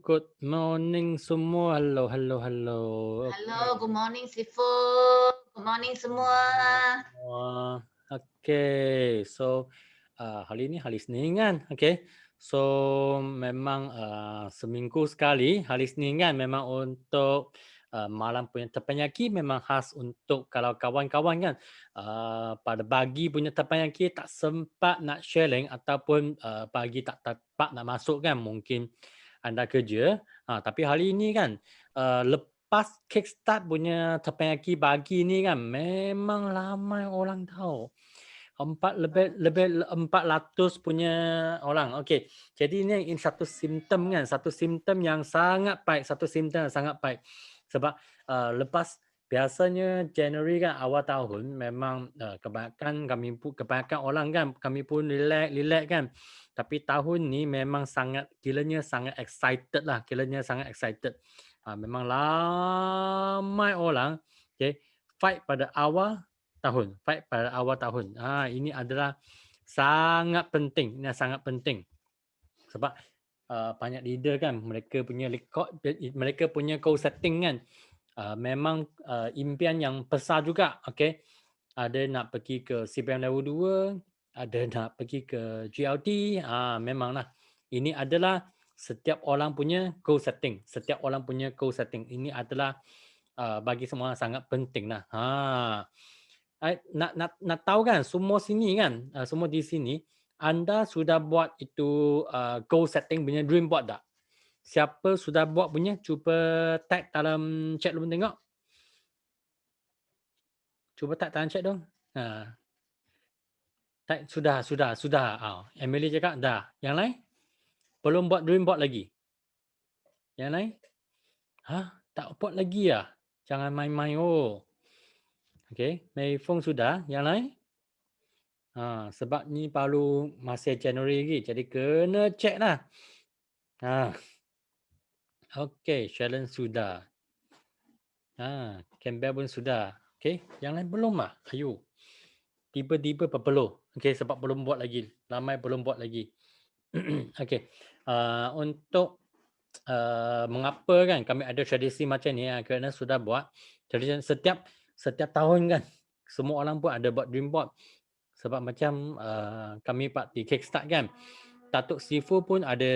good morning semua. Hello, hello, hello. Halo, good Okay. morning Sifu. Good morning semua. Semua. Okay. So, hari ini hari Senin kan? Okay. So, memang seminggu sekali hari Senin kan memang untuk malam punya terpenyaki memang khas untuk kalau kawan-kawan kan pada pagi punya terpenyaki tak sempat nak sharing ataupun pagi tak tepat nak masuk kan mungkin anda kerja. Tapi hari ini kan lepas kickstart punya terpenyaki pagi ni kan memang ramai orang tahu. Lebih lebih 400 punya orang. Okey. Jadi ini satu simptom kan, satu simptom yang sangat baik, satu simptom yang sangat baik. Sebab lepas biasanya Januari kan awal tahun memang kebanyakan orang kan kami pun relax kan. Tapi tahun ni memang sangat excited lah, kiranya sangat excited. Memang ramai orang okey fight pada awal tahun, fight pada awal tahun. Ini adalah sangat penting, ini sangat penting. Sebab banyak leader kan mereka punya record, mereka punya goal setting kan memang impian yang besar juga. Okey. Ada nak pergi ke CPM level 2, ada nak pergi ke GLT. Memanglah ini adalah setiap orang punya goal setting. Setiap orang punya goal setting. Ini adalah bagi semua sangat penting lah. Nak tahu kan semua sini kan, semua di sini anda sudah buat itu goal setting punya dream board tak? Siapa sudah buat punya cuba tag dalam chat room tengok. Cuba tag dalam chat dong. Tag sudah. Emily cakap dah. Yang lain? Belum buat dream board lagi. Yang lain? Tak buat lagi ah. Jangan main-main Okey, Mei Fong sudah. Yang lain? Sebab ni baru masih Januari lagi. Jadi kena check lah. Okey, Sharon sudah. Campbell pun sudah. Okey, yang lain belum ah? Ayo. Tiba-tiba berpeluh. Okey, sebab belum buat lagi. Ramai belum buat lagi. Okey. Untuk mengapa kan kami ada tradisi macam ni kerana sudah buat tradisi setiap tahun kan semua orang pun ada buat dream board. Sebab macam kami di Kickstart kan, Datuk Sifu pun ada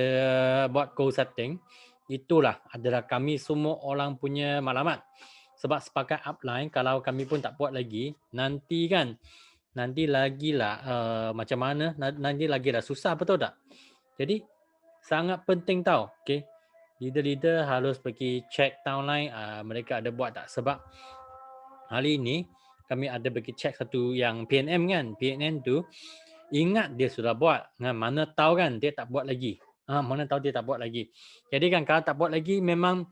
buat goal setting. Itulah adalah kami semua orang punya maklumat. Sebab sepakat upline kalau kami pun tak buat lagi, nanti lagilah macam mana, nanti lagilah susah, betul tak? Jadi sangat penting tahu, okey. Leader-leader harus pergi check downline mereka ada buat tak, sebab hari ini kami ada pergi check satu yang PNM kan. PNM tu ingat dia sudah buat, mana tahu kan dia tak buat lagi. Mana tahu dia tak buat lagi. Jadi kan kalau tak buat lagi memang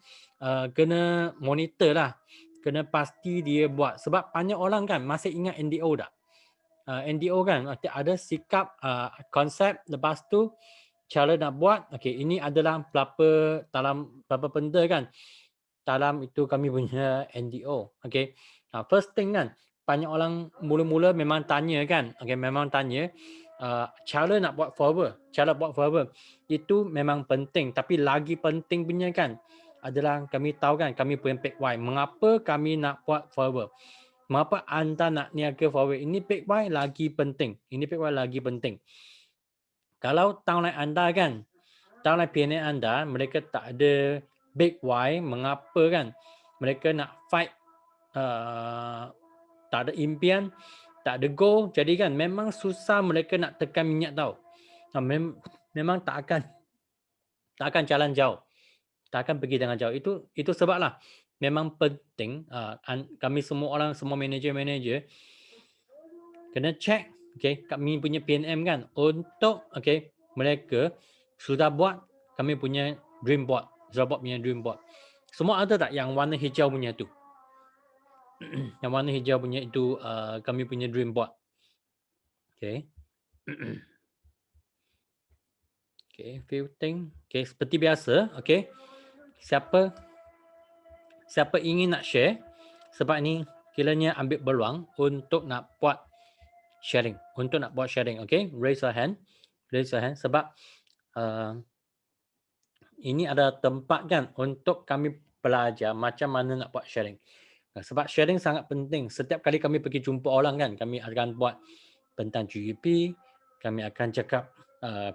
kena monitor lah. Kena pasti dia buat. Sebab banyak orang kan masih ingat NDO tak? NDO kan ada sikap konsep, lepas tu cara nak buat. Okey, ini adalah dalam berapa benda kan dalam itu kami punya NDO. Okey, first thing kan banyak orang mula-mula memang tanya kan. Okey, memang tanya cara nak buat forward itu memang penting, tapi lagi penting punya kan adalah kami tahu kan kami punya big why, mengapa kami nak buat forward. Mengapa anda nak niaga forward? Ini big why lagi penting. Ini big why lagi penting. Kalau downline anda kan, downline PNL anda, mereka tak ada big why, mengapa kan? Mereka nak fight, tak ada impian, tak ada goal. Jadi kan memang susah mereka nak tekan minyak tau. Memang tak akan jalan jauh. Tak akan pergi dengan jauh. Itu sebablah memang penting kami semua orang, semua manager kena check kami punya PNM kan untuk mereka sudah buat kami punya dream board, punya dream board. Semua ada tak yang warna hijau punya tu? Yang warna hijau punya itu kami punya dream board. Okay. Few thing. Seperti biasa, Siapa ingin nak share, sebab ni kiranya ambil peluang untuk nak buat sharing, raise your hand sebab ini adalah tempat kan untuk kami belajar macam mana nak buat sharing. Sebab sharing sangat penting. Setiap kali kami pergi jumpa orang kan, kami akan buat tentang GEP, kami akan cakap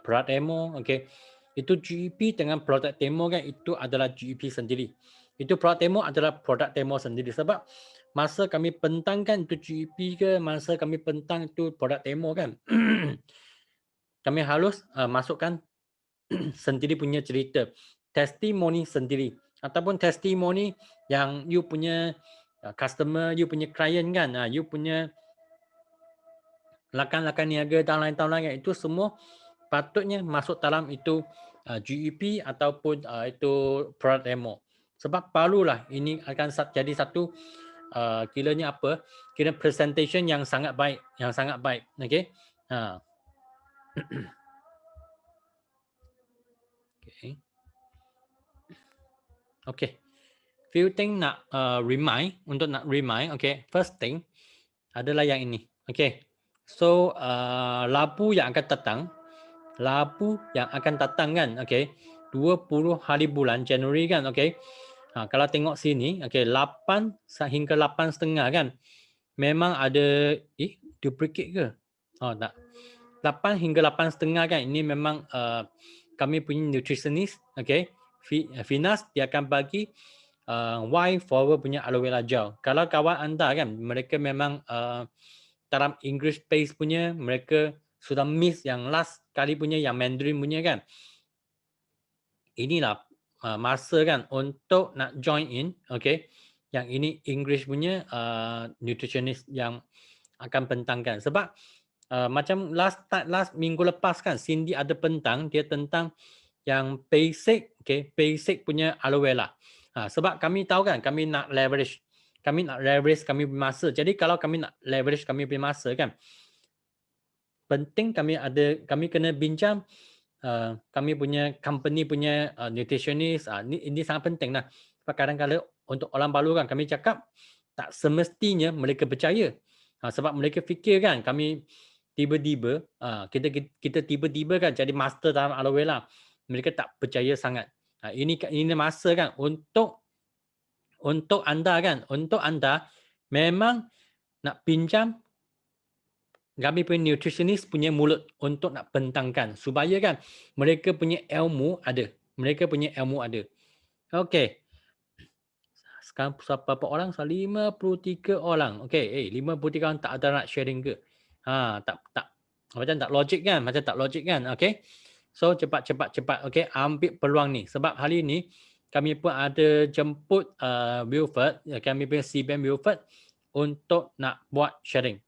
product demo, okey. Itu GEP dengan product demo kan, itu adalah GEP sendiri. Itu product demo adalah product demo sendiri. Sebab masa kami pentangkan itu GEP ke, masa kami pentang itu product demo kan, kami harus masukkan sendiri punya cerita, testimoni sendiri ataupun testimoni yang you punya customer, you punya klien kan, you punya rakan-rakan niaga dan lain-lain itu semua patutnya masuk dalam itu GEP ataupun itu product demo. Sebab barulah ini akan jadi satu kiranya apa? Kira presentation yang sangat baik, yang sangat baik. Okey. Ha. Okey. Okey. Few thing nak remind, untuk nak remind, okay. First thing adalah yang ini. Okay. So, Rabu yang akan datang, kan, okay. 20 hari bulan Januari kan, okay. Kalau tengok sini, okay, 8 hingga 8.30 kan. Memang ada, duplicate ke? Oh, tak. 8 hingga 8.30 kan, ini memang kami punya nutritionist, okay. Finas, dia akan bagi why forward punya aloe vera gel. Kalau kawan anda kan, mereka memang dalam English base punya, mereka sudah miss yang last kali punya, yang Mandarin punya kan. Inilah masa kan untuk nak join in, okay. Yang ini English punya nutritionist yang akan pentangkan. Sebab macam last minggu lepas kan, Cindy ada pentang, dia tentang yang basic, okay, basic punya aloe vera. Sebab kami tahu kan, kami nak leverage kami punya masa. Jadi kalau kami nak leverage kami punya masa kan, penting kami kena bincang kami punya company punya nutritionist. Ini sangat penting lah. Sebab kadang-kadang untuk orang baru kan, kami cakap tak semestinya mereka percaya. Sebab mereka fikir kan kami tiba-tiba kita tiba-tiba kan jadi master dalam aloe vera. Mereka tak percaya sangat. Ini masa kan untuk anda kan, untuk anda memang nak pinjam kami punya nutritionist punya mulut untuk nak bentangkan supaya kan mereka punya ilmu ada. Mereka punya ilmu ada. Okey. Sekarang berapa orang? 53 orang. Okey, 53 orang tak ada nak sharing ke? Tak macam tak logik kan? Macam tak logik kan? Okey. So cepat. Okey, ambil peluang ni. Sebab hari ni kami pun ada jemput Wilford, kami punya CBM Wilford untuk nak buat sharing.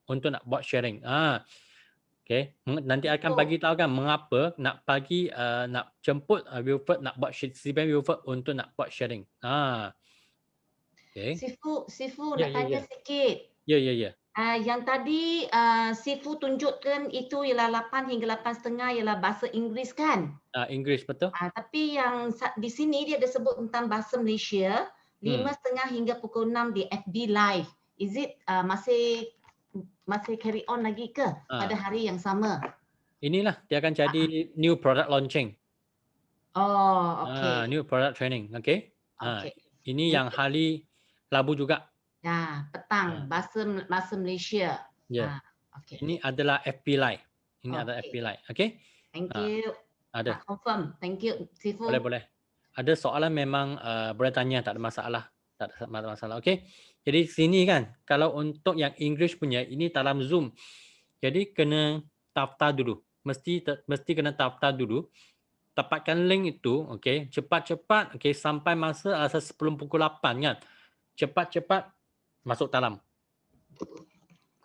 Okey, nanti akan bagi tahu kan mengapa nak bagi nak jemput Wilford nak buat CBM Wilford untuk nak buat sharing. Okey. Sifu Ya, nak ya, tanya ya. sikit. Ya. Yang tadi Sifu tunjukkan itu ialah 8 hingga 8.30 ialah bahasa Inggeris kan? English betul? Tapi yang di sini dia ada sebut tentang bahasa Malaysia, 5.30 hingga pukul 6 di FB Live. Is it masih carry on lagi ke pada hari yang sama? Inilah dia akan jadi new product launching. Oh, okey. New product training. Okey. Okey. Ini yang hari Rabu juga. Petang bahasa Malaysia. Ya. Okey. Ini adalah FB Live. Ini adalah Okey. FB Live. Okey. Thank you. Ada. Nak confirm. Thank you, Sifu. Boleh. Ada soalan memang boleh tanya, tak ada masalah. Tak ada masalah. Okey. Jadi sini kan, kalau untuk yang English punya, ini dalam Zoom. Jadi kena daftar dulu. Mesti kena daftar dulu. Dapatkan link itu, okey. Cepat-cepat, okey, sampai masa sebelum pukul 8 kan. Cepat-cepat masuk dalam.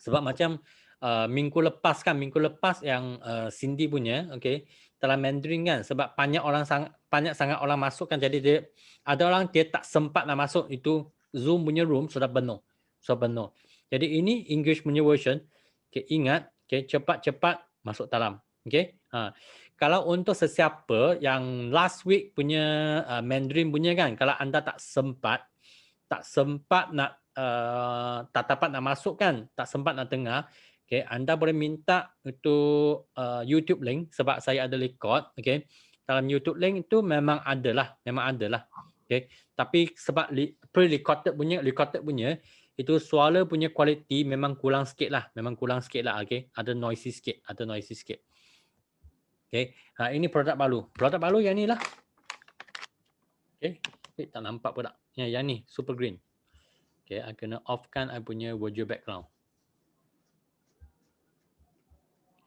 Sebab macam minggu lepas yang Cindy punya, okey, dalam Mandarin kan, sebab banyak sangat orang masuk kan, jadi ada orang dia tak sempat nak masuk, itu Zoom punya room sudah penuh. Jadi ini English punya version. Okay, ingat, okay, cepat-cepat masuk dalam. Okay. Kalau untuk sesiapa yang last week punya Mandarin punya kan, kalau anda tak sempat nak tak dapat nak masuk kan, tak sempat nak dengar, okay, anda boleh minta itu YouTube link sebab saya ada record, okay. dalam YouTube link itu memang adalah, okey. Tapi sebab pre-recorded punya itu suara punya kualiti memang kurang sikit lah, okey. Ada noisy sikit, okey. Ini produk baru yang ni lah. Okey, tak nampak pula. Yang ni super green. Okey, I kena off-kan I punya audio background.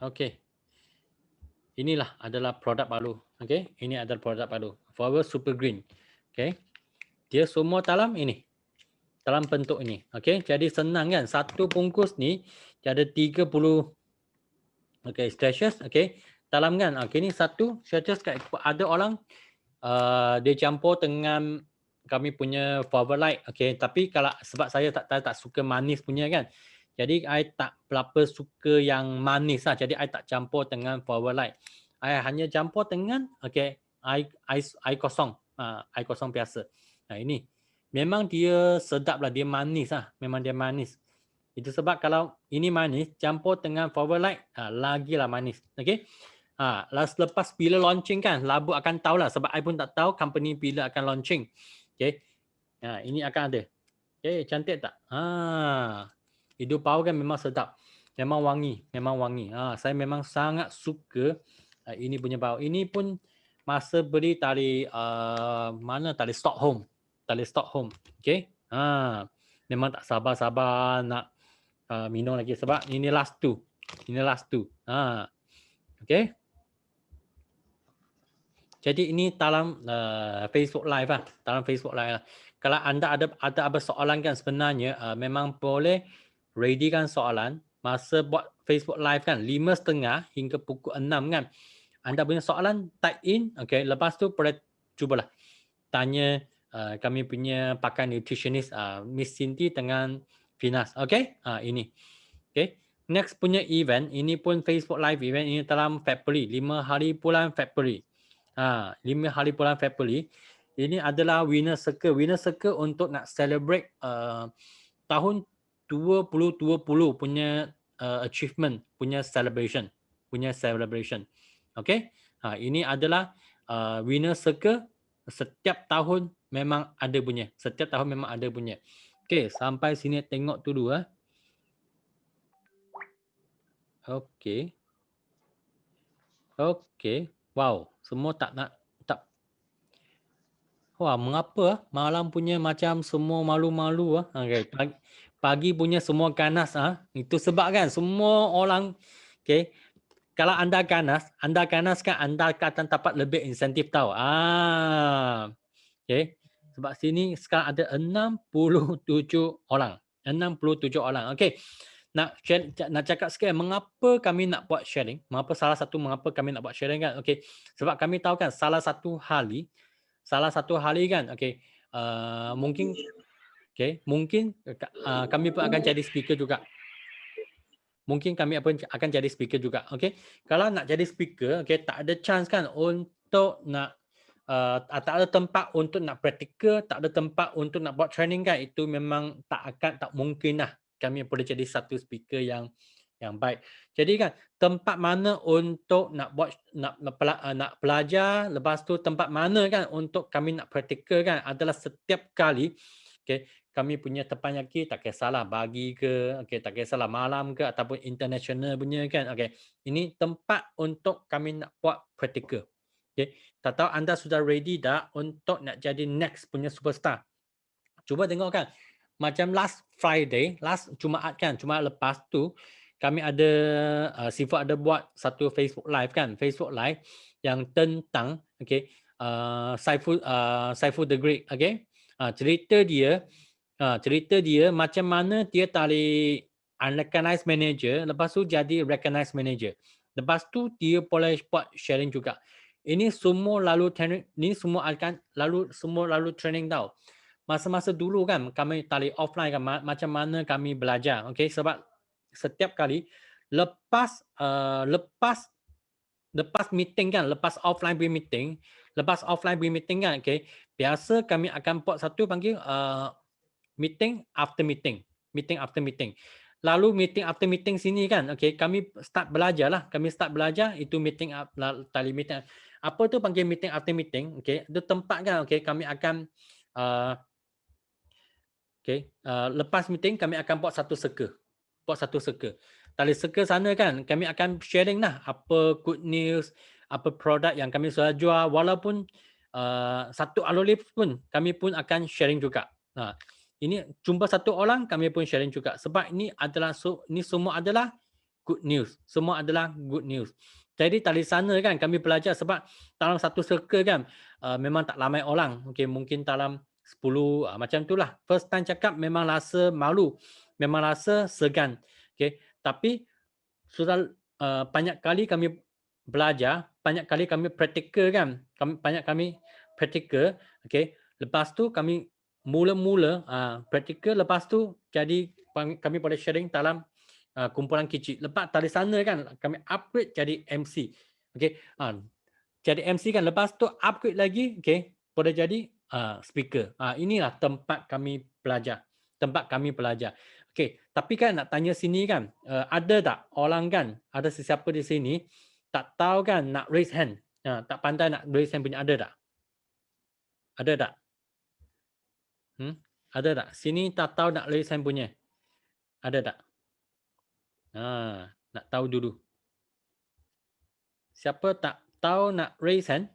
Okey. Inilah adalah produk baru. Okey, ini adalah produk baru. Forever Super Green. Okey. Dia semua dalam ini. Dalam bentuk ini. Okey, jadi senang kan? Satu bungkus ni dia ada 30 stashes, okey. Dalam kan. Okey, ni satu stashes ada orang dia campur dengan kami punya Forever Light. Okey, tapi kalau sebab saya tak suka manis punya kan. Jadi I tak berapa suka yang manis lah. Jadi I tak campur dengan Forever Light. I hanya campur dengan air kosong. Air kosong biasa. Ini memang dia sedap lah, dia manis lah. Memang dia manis. Itu sebab kalau ini manis campur dengan Forever Light lagilah manis. Okey. Lepas bila launching kan, Labu akan tahulah sebab I pun tak tahu company bila akan launching. Okey. Ini akan ada. Okey, cantik tak? Hidup bau kan memang sedap. Memang wangi. Saya memang sangat suka ini punya bau. Ini pun masa beli dari mana? Dari Stockholm. Okey. Memang tak sabar-sabar nak minum lagi sebab ini last two. Okey. Jadi ini dalam Facebook Live lah. Kalau anda ada apa soalan kan sebenarnya memang boleh ready kan soalan masa buat Facebook Live kan 5.30 hingga pukul 6 kan. Anda punya soalan type in, okey. Lepas tu boleh cubalah tanya kami punya pakar nutritionist Miss Cindy dengan Finas. Okey? Ini. Okey. Next punya event, ini pun Facebook Live event ini dalam February, 5 hari bulan February. 5 hari bulan February. Ini adalah winner circle. Winner circle untuk nak celebrate tahun 2020 punya achievement, punya celebration. Okey? Ini adalah winner circle setiap tahun memang ada punya. Okey, sampai sini tengok dulu Okey. Wow, semua tak. Wah, mengapa malam punya macam semua malu-malu Okey, pagi punya semua ganas Itu sebab kan semua orang okey. Kalau anda ganas kan anda akan dapat lebih insentif tahu. Okey. Sebab sini sekarang ada 67 orang. Okey. Nak cakap sikit mengapa kami nak buat sharing? Mengapa kami nak buat sharing kan? Okey. Sebab kami tahu kan salah satu hari kan okey mungkin kami pun akan jadi speaker juga. Okey. Kalau nak jadi speaker okey tak ada chance kan untuk nak tak ada tempat untuk nak praktikal, tak ada tempat untuk nak buat training kan, itu memang tak mungkin lah kami boleh jadi satu speaker yang baik. Jadi kan tempat mana untuk nak buat nak belajar, lepas tu tempat mana kan untuk kami nak praktikal kan adalah setiap kali okey kami punya tempat lagi tak kisahlah pagi ke okey tak kisahlah malam ke ataupun international punya kan okey ini tempat untuk kami nak buat praktikal. Okey, tak tahu anda sudah ready tak untuk nak jadi next punya superstar. Cuba tengok kan macam last Jumaat lepas tu kami ada Sifu ada buat satu Facebook Live kan, yang tentang okey Saiful the Great okey. Cerita dia macam mana dia dari unrecognized manager lepas tu jadi recognized manager. Lepas tu dia boleh buat sharing juga. Ini semua lalu training tau. Masa-masa dulu kan kami tali offline kan macam mana kami belajar okey sebab setiap kali lepas meeting kan lepas offline meeting kan okey biasa kami akan buat satu panggil meeting after meeting. Lalu meeting after meeting sini kan okey kami start belajar itu meeting tali meeting Apa tu panggil meeting after meeting, okey. Itu tempat kan, okey, kami akan lepas meeting kami akan buat satu circle. Tali circle sana kan kami akan sharing lah apa good news, apa produk yang kami sudah jual, walaupun satu alur pun kami pun akan sharing juga. Ini jumpa satu orang kami pun sharing juga sebab ini semua adalah good news. Semua adalah good news. Jadi tali sana kan kami belajar sebab dalam satu circle kan memang tak ramai orang. Okay, mungkin dalam 10 macam itulah. First time cakap memang rasa malu. Memang rasa segan. Okay. Tapi sudah banyak kali kami belajar, banyak kali kami praktikal kan. Banyak kami praktikal. Okay. Lepas tu kami mula-mula praktikal, lepas tu jadi kami boleh sharing dalam kumpulan kecil. Lepas dari sana kan kami upgrade jadi MC. Okey. Jadi MC kan, lepas tu upgrade lagi, okey, boleh jadi speaker. Inilah tempat kami belajar. Okey, tapi kan nak tanya sini kan, ada tak orang kan, ada sesiapa di sini tak tahu kan nak raise hand. Tak pandai nak raise hand punya, ada tak? Ada tak? Ada tak? Sini tak tahu nak raise hand punya. Ada tak? Nak tahu dulu. Siapa tak tahu nak raise hand?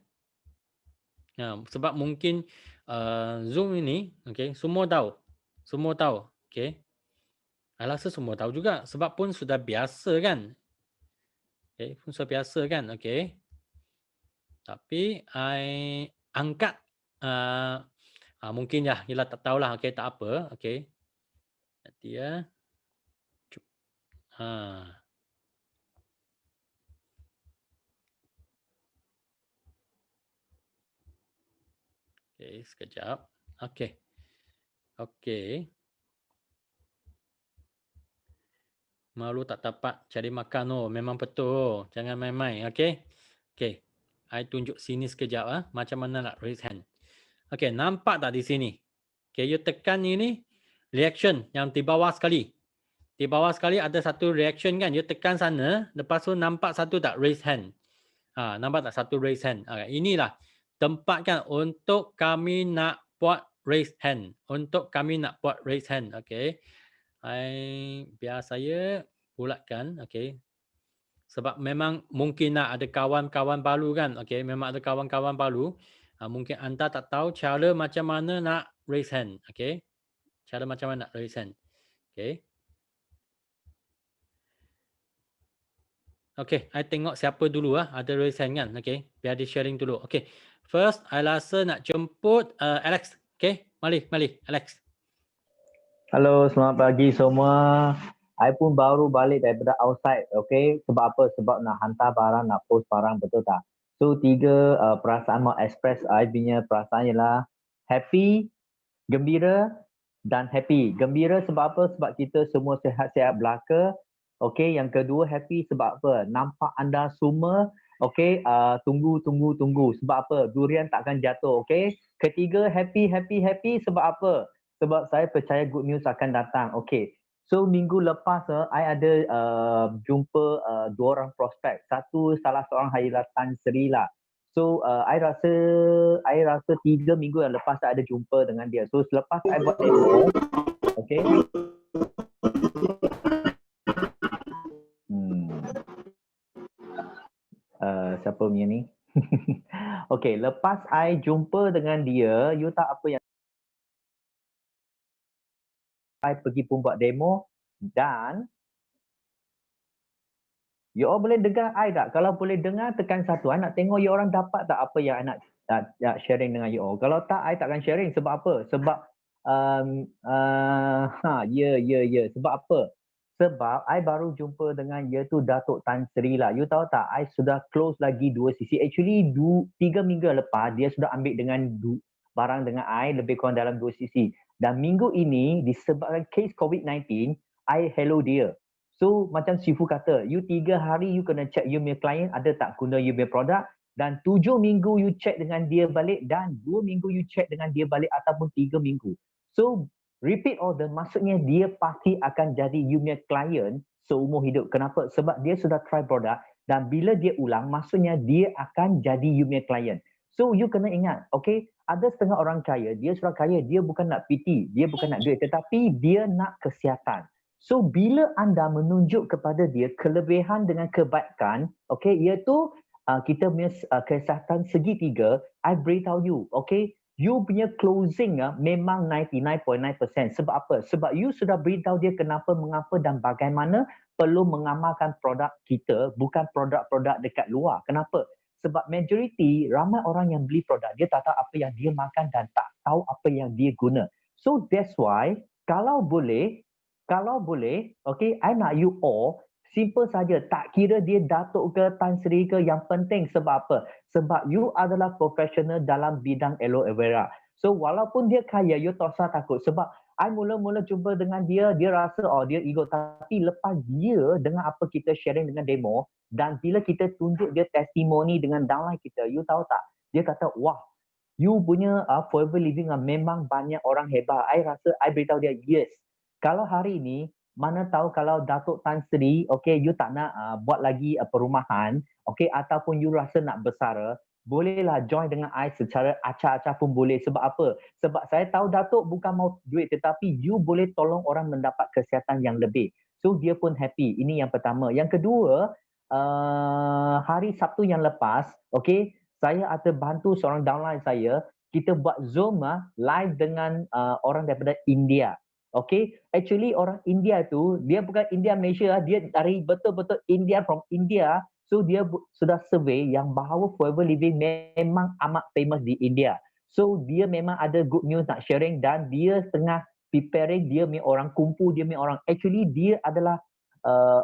Sebab mungkin Zoom ini, okay, semua tahu. Okay. Saya rasa semua tahu juga sebab pun sudah biasa kan. Okay, pun sudah biasa kan. Okay. Tapi I angkat mungkin ya, ialah tak tahulah. Okay, tak apa. Okay. Nanti ya. Okay, sekejap. Okay. Malu tak dapat cari makan. Memang betul. Jangan main-main. Okay. I tunjuk sini sekejap. Macam mana nak raise hand. Okay, nampak tak di sini? Okay, you tekan ini reaction yang di bawah sekali. Di bawah sekali ada satu reaction kan. You tekan sana. Lepas tu nampak satu tak raise hand. Nampak tak satu raise hand. Inilah tempat kan untuk kami nak buat raise hand. Okay. Biar saya bulatkan. Okay. Sebab memang mungkin ada kawan-kawan baru kan. Okay. Memang ada kawan-kawan baru. Mungkin anda tak tahu cara macam mana nak raise hand. Okay. Cara macam mana nak raise hand. Okay. Okay. I tengok siapa dulu ada raise hand kan. Okay. Biar di sharing dulu. Okay. First, I rasa nak jemput Alex. Okay. Mari Alex. Halo, selamat pagi semua. I pun baru balik daripada outside, okay? Sebab apa? Sebab nak hantar barang, nak post barang, betul tak? So, 3 perasaan mau express I punya perasaan ialah happy, gembira dan happy. Gembira sebab apa? Sebab kita semua sihat-sihat belaka. Okay, yang kedua happy sebab apa? Nampak anda semua, okay, tunggu. Sebab apa? Durian takkan jatuh, okay? Ketiga, happy sebab apa? Sebab saya percaya good news akan datang. Okay. So minggu lepas I ada jumpa 2 orang prospek. Salah seorang Haila Tan Sri lah. So I rasa 3 minggu yang lepas saya ada jumpa dengan dia. So selepas I buat demo, okay. Siapa punya ni? Okay, lepas I jumpa dengan dia, you tahu apa yang I pergi pun buat demo dan you all boleh dengar I tak? Kalau boleh dengar tekan 1. I nak tengok you orang dapat tak apa yang I nak sharing dengan you all. Kalau tak, I takkan sharing. Sebab apa? Sebab Sebab apa? Sebab I baru jumpa dengan tu Datuk Tan Sri lah. You tahu tak? I sudah close lagi 2 sisi. Actually 3 minggu lepas dia sudah ambil dengan barang dengan I lebih kurang dalam 2 sisi. Dan minggu ini disebabkan case COVID-19, I hello dia. So macam Sifu kata, you 3 hari you kena check you punya client ada tak guna you punya produk, dan 7 minggu you check dengan dia balik, dan 2 minggu you check dengan dia balik, ataupun 3 minggu. So repeat order maksudnya dia pasti akan jadi you punya client seumur hidup. Kenapa? Sebab dia sudah try produk, Dan bila dia ulang, maksudnya dia akan jadi you punya client. So you kena ingat, okay, ada setengah orang kaya, dia sudah kaya, dia bukan nak PT, dia bukan nak duit, tetapi dia nak kesihatan. So bila anda menunjuk kepada dia kelebihan dengan kebaikan, okay, iaitu kita punya kesihatan segitiga, I beritahu you, okay, you punya closing memang 99.9%. Sebab apa? Sebab you sudah beritahu dia kenapa, mengapa dan bagaimana perlu mengamalkan produk kita, bukan produk-produk dekat luar. Kenapa? Sebab majoriti ramai orang yang beli produk, dia tak tahu apa yang dia makan dan tak tahu apa yang dia guna. So that's why kalau boleh, okay, I nak you all simple saja, tak kira dia Datuk ke Tan Sri ke, yang penting sebab apa? Sebab you adalah profesional dalam bidang aloe vera. So walaupun dia kaya, you tak usah takut. Sebab I mula-mula jumpa dengan dia, dia rasa dia ego. Tapi lepas dia dengan apa kita sharing dengan demo, dan bila kita tunjuk dia testimoni dengan downline kita, you tahu tak? Dia kata, wah, you punya Forever Living memang banyak orang hebat. I rasa, I beritahu dia, yes. Kalau hari ini, mana tahu kalau Datuk Tan Sri, okay, you tak nak buat lagi perumahan, okay, ataupun you rasa nak bersara, bolehlah join dengan I secara acak-acak pun boleh. Sebab apa? Sebab saya tahu Datuk bukan mau duit, tetapi you boleh tolong orang mendapat kesihatan yang lebih. So dia pun happy. Ini yang pertama. Yang kedua, hari Sabtu yang lepas, okay, saya ada bantu seorang downline saya, kita buat Zoom live dengan orang daripada India. Okay, actually orang India tu, dia bukan India Malaysia, dia dari betul-betul India, from India. So dia sudah survey yang bahawa Forever Living memang amat famous di India. So dia memang ada good news nak sharing, dan dia tengah preparing, dia punya orang kumpul, dia punya orang. Actually dia adalah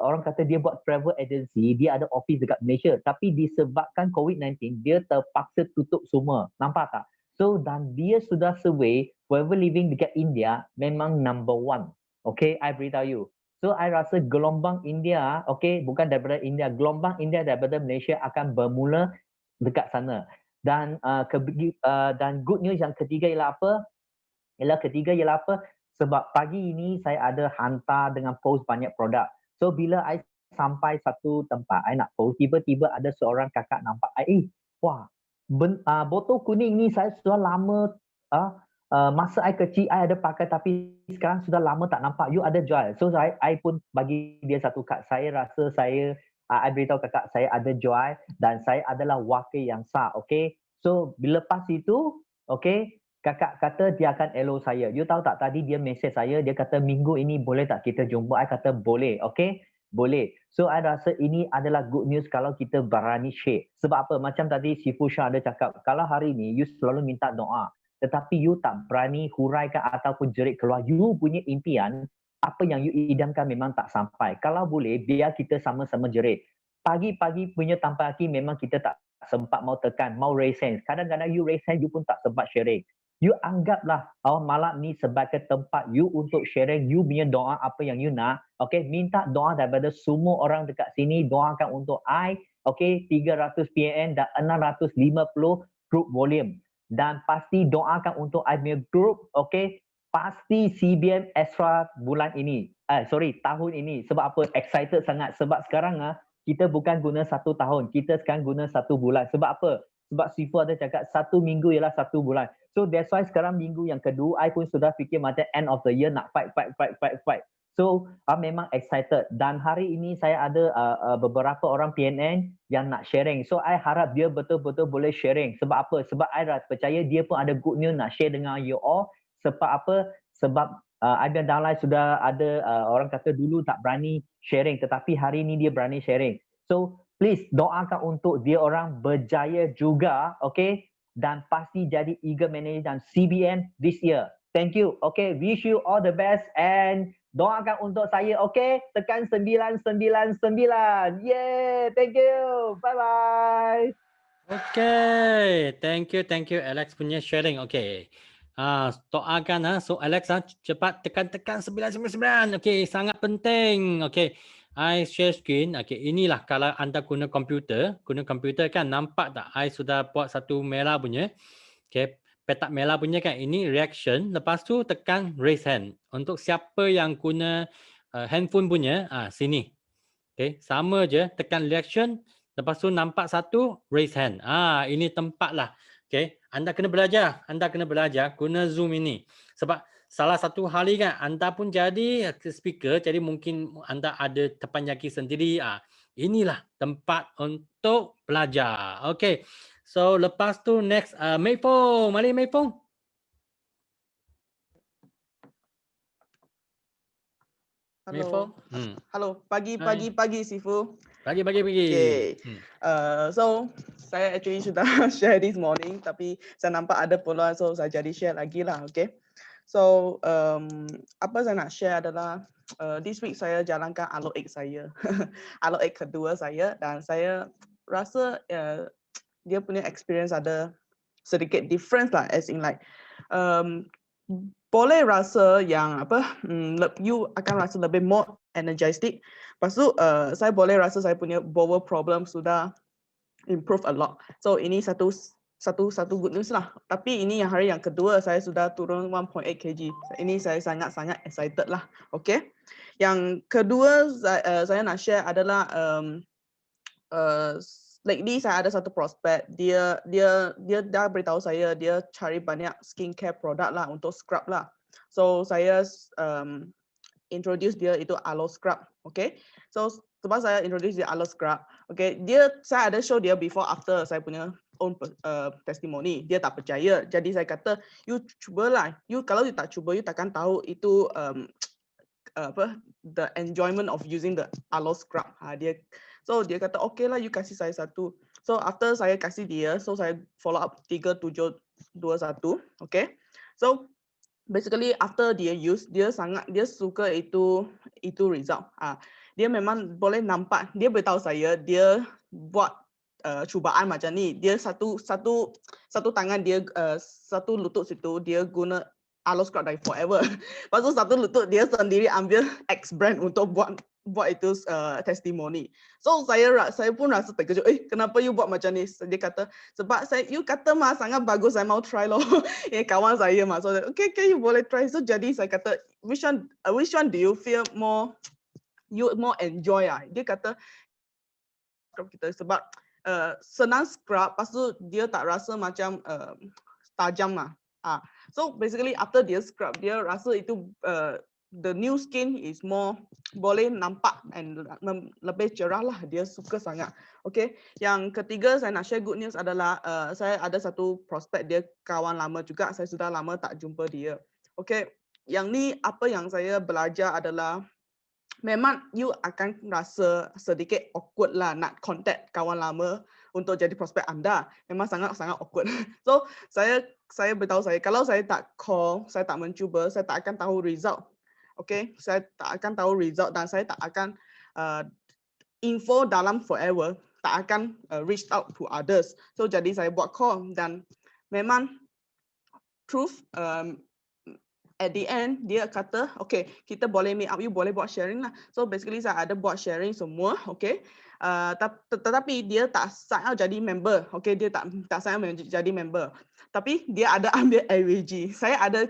orang kata dia buat travel agency, dia ada office dekat Malaysia. Tapi disebabkan COVID-19, dia terpaksa tutup semua. Nampak tak? So dan dia sudah survey Forever Living dekat India memang number 1. Okay, I beritahu you. So I rasa gelombang India, okay, bukan daripada India, gelombang India daripada Malaysia akan bermula dekat sana. Dan dan good news yang ketiga ialah apa? Sebab pagi ini saya ada hantar dengan post banyak produk. So bila I sampai satu tempat, I nak post, tiba-tiba ada seorang kakak nampak, wah, botol kuning ni saya sudah lama, masa I kecil I ada pakai, tapi sekarang sudah lama tak nampak, you ada jual. So I pun bagi dia satu kad. Saya rasa saya, I beritahu kakak saya ada jual dan saya adalah wakil yang sah, okay. So bila lepas itu, okay, kakak kata dia akan elo saya. You tahu tak, tadi dia message saya, dia kata minggu ini boleh tak kita jumpa? I kata boleh, okay? Boleh. So I rasa ini adalah good news kalau kita berani share. Sebab apa? Macam tadi Sifu Shah ada cakap, kalau hari ini you selalu minta doa, tetapi you tak berani huraikan ataupun jerit keluar, you punya impian, apa yang you idamkan memang tak sampai. Kalau boleh, biar kita sama-sama jerit. Pagi-pagi punya tanpa haki memang kita tak sempat mau tekan, mau raise hands. Kadang-kadang you raise hands, you pun tak sempat sharing. You anggaplah malam ni sebagai tempat you untuk sharing you punya doa apa yang you nak. Okay, minta doa daripada semua orang dekat sini, doakan untuk I, okay, 300 PN dan 650 group volume. Dan pasti doakan untuk I punya group, okay, pasti CBM extra bulan ini. Tahun ini. Sebab apa? Excited sangat. Sebab sekarang kita bukan guna 1 tahun, kita sekarang guna 1 bulan. Sebab apa? Sebab Sifu ada cakap 1 minggu ialah 1 bulan. So that's why sekarang minggu yang kedua, I pun sudah fikir macam end of the year nak fight. So memang excited. Dan hari ini saya ada beberapa orang PNN yang nak sharing. So I harap dia betul-betul boleh sharing. Sebab apa? Sebab I percaya dia pun ada good news nak share dengan you all. Sebab apa? Sebab ada downline sudah ada orang kata dulu tak berani sharing, tetapi hari ini dia berani sharing. So please doakan untuk dia orang berjaya juga, okay? Dan pasti jadi Eagle Manager dan CBN this year. Thank you. Okay, wish you all the best and doakan untuk saya, okay? Tekan 999. Yeah, thank you. Bye-bye. Okay, thank you Alex punya sharing. Okay. Doakan so Alex cepat tekan 999. Okay, sangat penting. Okay. I share screen. Okay, inilah kalau anda guna komputer kan, nampak tak? I sudah buat satu merah punya. Okay, petak merah punya kan. Ini reaction. Lepas tu tekan raise hand. Untuk siapa yang guna handphone punya, sini. Okay, sama je, tekan reaction, lepas tu nampak satu, raise hand. Ini tempat lah. Okay, anda kena belajar guna Zoom ini. Sebab salah satu hari kan, anda pun jadi speaker, jadi mungkin anda ada teppanyaki sendiri. Inilah tempat untuk belajar. Okay, so lepas tu next, Mei Fong. Mari Mei Fong. Mei Fong. Halo, pagi Sifu. Pagi. Okay. So saya actually sudah share this morning, tapi saya nampak ada peluang, so saya jadi share lagi lah. Okay. So apa saya nak share adalah this week saya jalankan Alo 8 saya, Alo 8 kedua saya, dan saya rasa dia punya experience ada sedikit difference lah, as in like boleh rasa yang you akan rasa lebih more energetic. Lepas tu saya boleh rasa saya punya bowel problem sudah improve a lot. So ini satu good news lah. Tapi ini yang hari yang kedua saya sudah turun 1.8 kg. Ini saya sangat excited lah. Okay. Yang kedua saya nak share adalah lately saya ada satu prospek, dia dah beritahu saya dia cari banyak skincare produk lah untuk scrub lah. So saya introduce dia itu Aloe Scrub, okay? So sebab saya introduce dia Aloe Scrub, okay? Saya ada show dia before after saya punya own testimoni. Dia tak percaya, jadi saya kata you cubalah. You kalau you tak cuba, you takkan tahu itu the enjoyment of using the Aloe Scrub. So dia kata okay lah, you kasih saya satu. So after saya kasih dia, so saya follow up 3721, okay. So basically after dia use, dia suka itu result. Dia memang boleh nampak, dia beritahu saya dia buat cubaan macam ni. Dia satu tangan dia satu lutut situ dia guna Aloe Scrub dari Forever. Lepas tu satu lutut dia sendiri ambil X brand untuk buat itu testimoni. So saya pun rasa terkejut. Kenapa you buat macam ni? Dia kata sebab you kata mah sangat bagus, saya mau try loh. Kawan saya mah. So okay, you boleh try. So jadi saya kata which one do you feel more enjoy ah? Dia kata scrub kita sebab senang scrub, lepas tu dia tak rasa macam tajam lah. So basically after dia scrub, dia rasa itu the new skin is more boleh nampak and lebih cerah lah. Dia suka sangat. Okay. Yang ketiga saya nak share good news adalah saya ada satu prospek, dia kawan lama juga. Saya sudah lama tak jumpa dia. Okay. Yang ni apa yang saya belajar adalah memang you akan rasa sedikit awkward lah nak contact kawan lama untuk jadi prospek anda. Memang sangat awkward. So saya beritahu kalau saya tak call, saya tak mencuba, saya tak akan tahu result. Okay, saya tak akan tahu result dan saya tak akan info dalam Forever, tak akan reach out to others. So jadi saya buat call dan memang truth at the end dia kata okay, kita boleh meet up, you boleh buat sharing lah. So basically saya ada buat sharing semua, okay. Tetapi dia tak sign up jadi member, okay. Dia tak sign up jadi member. Tapi dia ada ambil AWG. Saya ada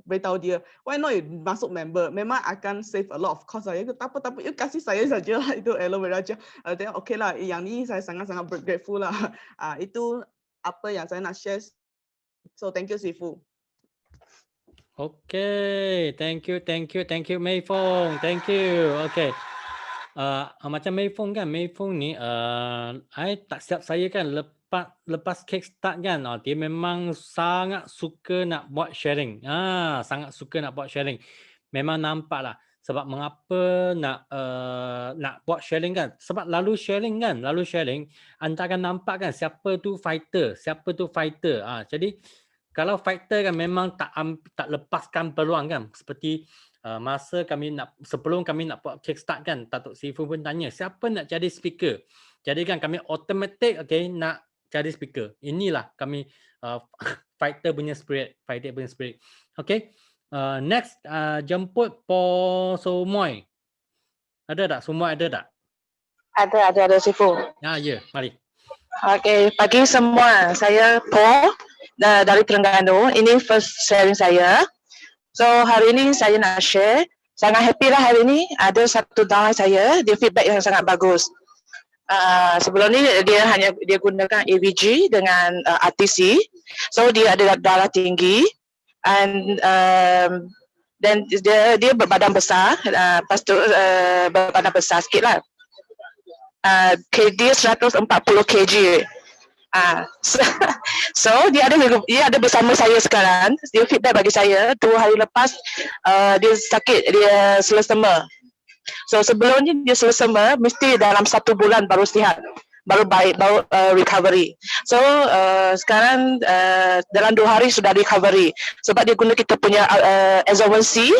beritahu dia, why not you masuk member? Memang akan save a lot of cost. Saya kata apa, you kasih saya saja lah itu aloe vera gel. Okay lah, yang ni saya sangat grateful lah. Itu apa yang saya nak share. So thank you Sifu. Okay, thank you Mei Fong. Thank you. Okay. Macam Mei Fong kan, Mei Fong ni I tak siap saya kan lepas kickstart kan, dia memang sangat suka nak buat sharing. Sangat suka nak buat sharing. Memang nampak lah sebab mengapa nak buat sharing kan, sebab lalu sharing anda akan nampak kan siapa tu fighter. Jadi kalau fighter kan memang tak lepaskan peluang kan, seperti masa sebelum kami nak buat kickstart kan, Datuk Sifu pun tanya siapa nak jadi speaker. Jadi kan kami automatic nak jadi speaker. Inilah kami fighter punya spirit. Okay. Next jemput Po Somoy. Ada tak? Semua ada tak? Ada Sifu. Ya, mari. Okay, pagi semua. Saya Po dari Terengganu. Ini first sharing saya. So hari ini saya nak share sangat happy lah hari ni. Ada satu downline saya, dia feedback yang sangat bagus. Sebelum ni dia gunakan AVG dengan RTC, so dia ada darah tinggi and dan dia berbadan besar, lepas tu berbadan besar sikit lah. Dia 140 kg. So dia ada bersama saya sekarang. Dia feedback bagi saya 2 hari lepas dia sakit, dia selesema. So sebelum ni dia selesema mesti dalam 1 bulan baru sihat, baru baik, baru recovery. So sekarang dalam 2 hari sudah recovery sebab dia guna kita punya Azovan-C.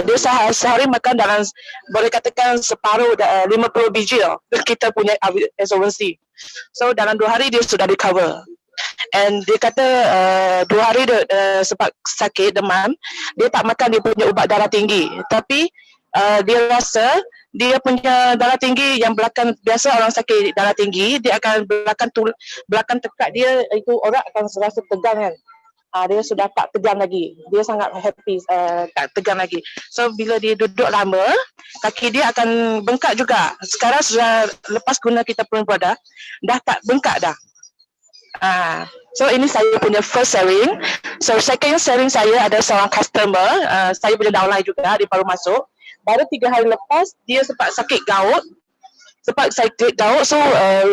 Dia sehari makan dalam, boleh katakan separuh 50 biji kita punya Azovan-C. So dalam 2 hari dia sudah recover. And dia kata 2 hari sebab sakit demam, dia tak makan dia punya ubat darah tinggi. Tapi dia rasa dia punya darah tinggi yang belakang, biasa orang sakit darah tinggi dia akan belakang tekak dia itu orang akan rasa tegang kan. Dia sudah tak tegang lagi, dia sangat happy, tak tegang lagi. So bila dia duduk lama, kaki dia akan bengkak juga. Sekarang sudah lepas guna kita punya produk, dah tak bengkak dah. So ini saya punya first sharing. So second sharing saya ada seorang customer, saya punya downline juga, dia baru masuk. Baru 3 hari lepas dia sempat sakit gout. So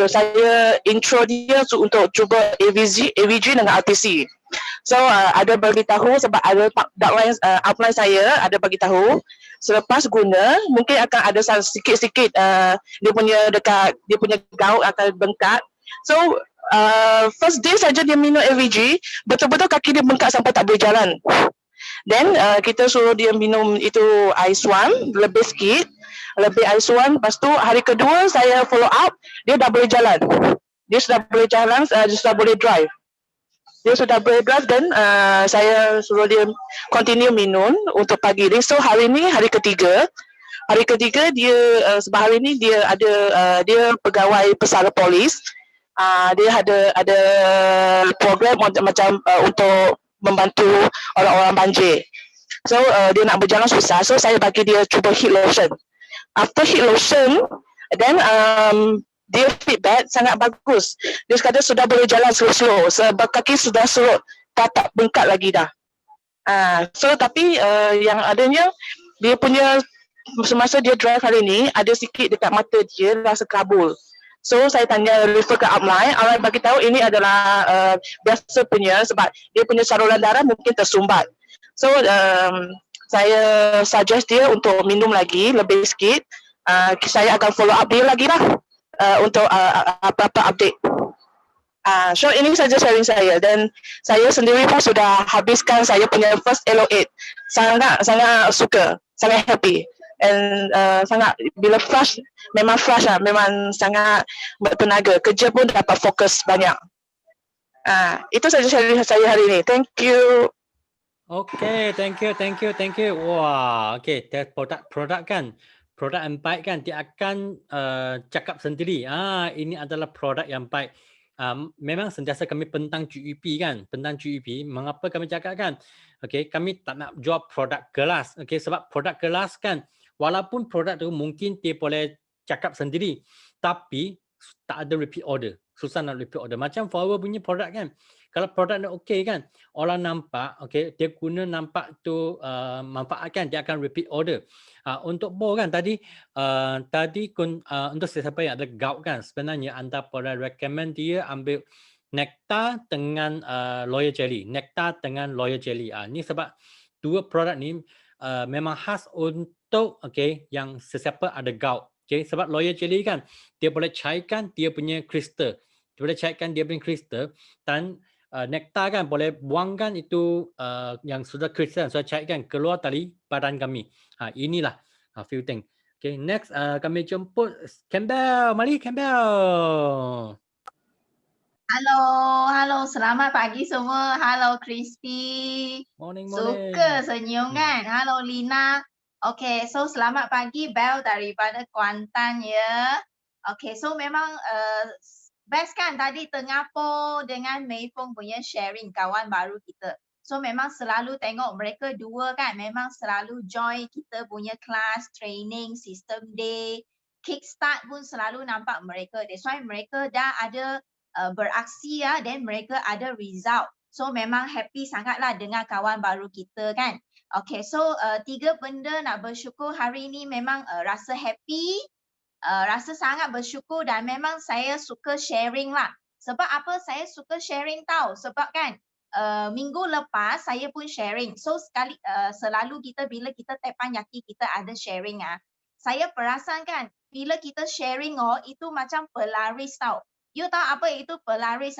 saya intro dia untuk cuba AVG dengan RTC. So ada bagi tahu sebab ada downline upline saya ada bagi tahu selepas guna mungkin akan ada sikit-sikit dia punya gout akan bengkak. So first day saja dia minum AVG, betul-betul kaki dia bengkak sampai tak boleh jalan. Then kita suruh dia minum itu Ice-One lebih sikit, lebih Ice-One. Lepas tu hari kedua saya follow up, dia dah boleh jalan. Dia sudah boleh jalan, dia sudah boleh drive. Dan saya suruh dia continue minum untuk pagi ni. So hari ni hari ketiga dia sebab hari ni dia ada dia pegawai pesara polis. Dia ada program macam untuk membantu orang-orang banjir. So dia nak berjalan susah, so saya bagi dia cuba heat lotion. After heat lotion, then dia feedback sangat bagus. Dia kata sudah boleh jalan slow-slow sebab kaki sudah surut, tak bengkak lagi dah. So tapi yang adanya dia punya semasa dia drive hari ni ada sikit dekat mata dia rasa kabul. So saya tanya refer ke upline bagi tahu ini adalah biasa punya sebab dia punya saluran darah mungkin tersumbat. So saya suggest dia untuk minum lagi lebih sikit. Saya akan follow up dia lagi lah untuk apa-apa update. So ini saja sharing saya dan saya sendiri pun sudah habiskan saya punya first LO8. Sangat suka, sangat happy. And sangat bila flash memang sangat bertenaga, kerja pun dapat fokus banyak. Itu saja sharing saya hari ini. Thank you. Okay, thank you. Wah, okay, produk kan, produk yang baik kan, dia akan cakap sendiri. Ini adalah produk yang baik. Memang sentiasa kami pentang GEP kan, mengapa kami cakap kan, okay, kami tak nak jual produk kelas, okay, sebab produk kelas kan, walaupun produk tu mungkin dia boleh cakap sendiri, tapi tak ada repeat order, susah nak repeat order. Macam Flower punya produk kan, kalau produk dia okey kan, orang nampak, okay, dia guna nampak tu manfaatkan, dia akan repeat order. Untuk Bo kan tadi untuk siapa yang ada gout kan, sebenarnya anda boleh recommend dia ambil Nectar dengan Loyal Jelly. Ni sebab dua produk ni memang khas untuk yang sesiapa ada gout. Okay, sebab Loyal Jelly kan dia boleh cairkan dia punya kristal. Dan Nectar kan boleh buangkan itu yang sudah kristal, sudah cairkan keluar dari badan kami. Inilah few thing. Okay, next kami jemput Campbell. Mari Campbell. Halo, selamat pagi semua. Halo Christy. Morning. Suka senyum kan? Halo Lina. Okay, so selamat pagi Bel daripada Kuantan ya. Okay, so memang best kan tadi Tengah Po dengan Mei Fong punya sharing kawan baru kita. So memang selalu tengok mereka dua kan, memang selalu join kita punya kelas, training, system day, kickstart pun selalu nampak mereka. That's why mereka dah ada beraksi ya, then mereka ada result. So memang happy sangatlah dengan kawan baru kita kan. Okay, so 3 benda nak bersyukur hari ini memang rasa happy, rasa sangat bersyukur dan memang saya suka sharing lah. Sebab apa saya suka sharing tahu? Sebab kan minggu lepas saya pun sharing. So selalu kita bila kita teppanyaki kita ada sharing saya perasan kan bila kita sharing itu macam pelaris tau. You tahu apa itu pelaris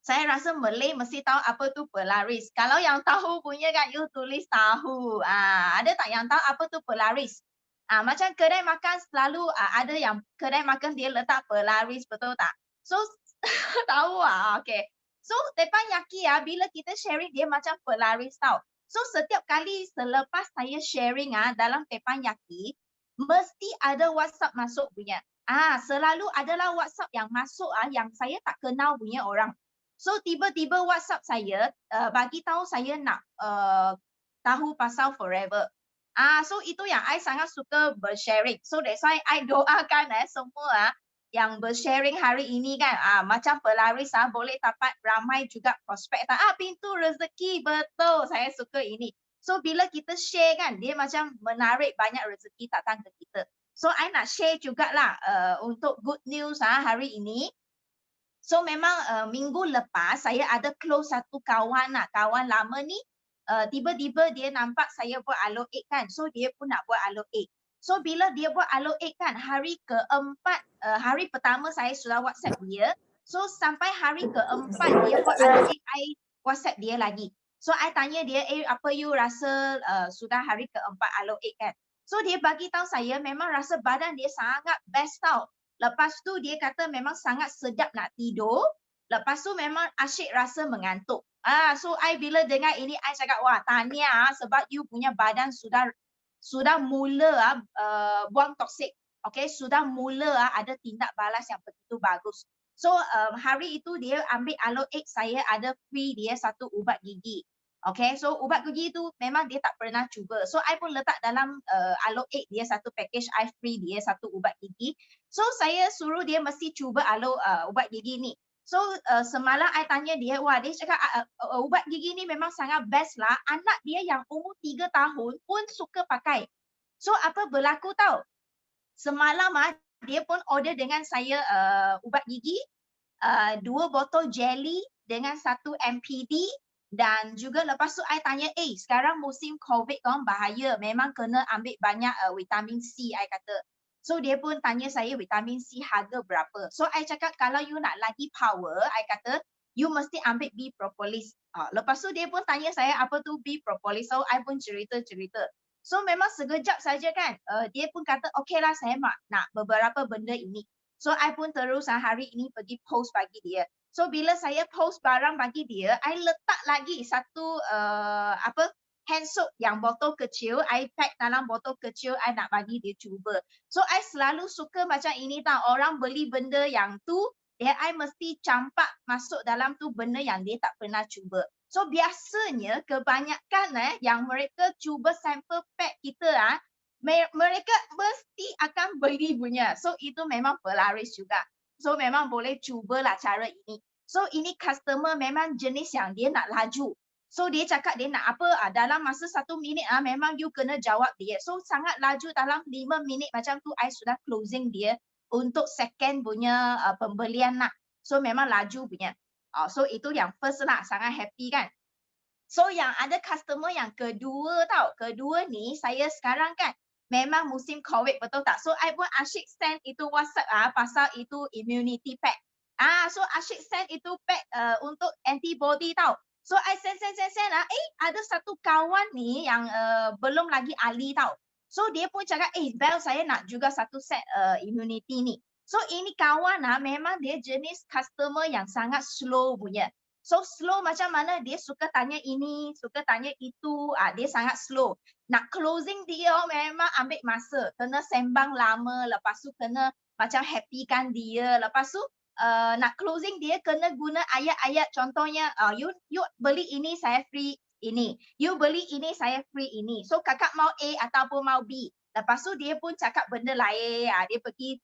Saya rasa Malay mesti tahu apa tu pelaris. Kalau yang tahu punya kan you tulis tahu. Ada tak yang tahu apa tu pelaris? Macam kedai makan selalu ada yang kedai makan dia letak pelaris, betul tak? So tahu okay. So teppanyaki bila kita sharing dia macam pelaris tau. So setiap kali selepas saya sharing dalam teppanyaki mesti ada WhatsApp masuk punya. Selalu adalah WhatsApp yang masuk yang saya tak kenal punya orang. So tiba-tiba WhatsApp saya bagi tahu saya nak tahu pasal forever. So itu yang I sangat suka bersharing. So that's why I doakan semua yang bersharing hari ini kan macam pelaris boleh dapat ramai juga prospek pintu rezeki, betul, saya suka ini. So bila kita share kan dia macam menarik banyak rezeki datang ke kita. So I nak share jugalah untuk good news hari ini. So memang minggu lepas saya ada close satu kawan kawan lama ni tiba-tiba dia nampak saya buat allocate kan. So dia pun nak buat allocate. So bila dia buat allocate kan hari keempat, hari pertama saya sudah WhatsApp dia. So sampai hari keempat dia buat allocate, I WhatsApp dia lagi. So I tanya dia, apa you rasa sudah hari keempat allocate kan? So dia bagi tahu saya memang rasa badan dia sangat best tau. Lepas tu dia kata memang sangat sedap nak tidur. Lepas tu memang asyik rasa mengantuk. So I bila dengar ini I cakap wah tahniah sebab you punya badan sudah mula buang toksik. Okay, sudah mula ada tindak balas yang begitu bagus. So hari itu dia ambil allocate, saya ada free dia satu ubat gigi. Okay, so ubat gigi itu memang dia tak pernah cuba. So I pun letak dalam allocate dia satu package, I free dia satu ubat gigi. So saya suruh dia mesti cuba ubat gigi ni. So semalam I tanya dia, wah dia cakap ubat gigi ni memang sangat best lah. Anak dia yang umur 3 tahun pun suka pakai. So apa berlaku tau? Semalam dia pun order dengan saya ubat gigi, 2 botol jelly dengan 1 MPD. Dan juga lepas tu I tanya, sekarang musim COVID kan bahaya, memang kena ambil banyak vitamin C, I kata. So dia pun tanya saya vitamin C harga berapa. So I cakap kalau you nak lagi power, I kata you mesti ambil B propolis. Lepas tu dia pun tanya saya apa tu B propolis. So I pun cerita-cerita. So memang sekejap saja kan. Dia pun kata okey lah saya nak beberapa benda ini. So I pun terus hari ini pergi post bagi dia. So bila saya post barang bagi dia, I letak lagi satu hand soap yang botol kecil, I pack dalam botol kecil, I nak bagi dia cuba. So I selalu suka macam ini tau, orang beli benda yang tu, I mesti campak masuk dalam tu benda yang dia tak pernah cuba. So biasanya kebanyakan yang mereka cuba sample pack kita mereka mesti akan beli punya. So itu memang pelaris juga. So memang boleh cubalah cara ini. So ini customer memang jenis yang dia nak laju. So dia cakap dia nak apa dalam masa 1 minit memang you kena jawab dia. So sangat laju dalam 5 minit macam tu I sudah closing dia untuk second punya pembelian nak. So memang laju punya. So itu yang first lah, sangat happy kan. So yang ada customer yang kedua tau. Kedua ni saya sekarang kan memang musim COVID, betul tak? So I pun asyik send itu WhatsApp pasal itu immunity pack. So asyik send itu pack untuk antibody tau. So I send ada satu kawan ni yang belum lagi ahli tau. So dia pun cakap Bel saya nak juga satu set immunity ni. So ini kawan memang dia jenis customer yang sangat slow punya. So slow macam mana, dia suka tanya ini, suka tanya itu, dia sangat slow. Nak closing dia memang ambil masa, kena sembang lama, lepas tu kena macam happykan dia, lepas tu nak closing dia kena guna ayat-ayat, contohnya you beli ini saya free ini, you beli ini saya free ini. So kakak mau A ataupun mau B. Lepas tu dia pun cakap benda lain, dia pergi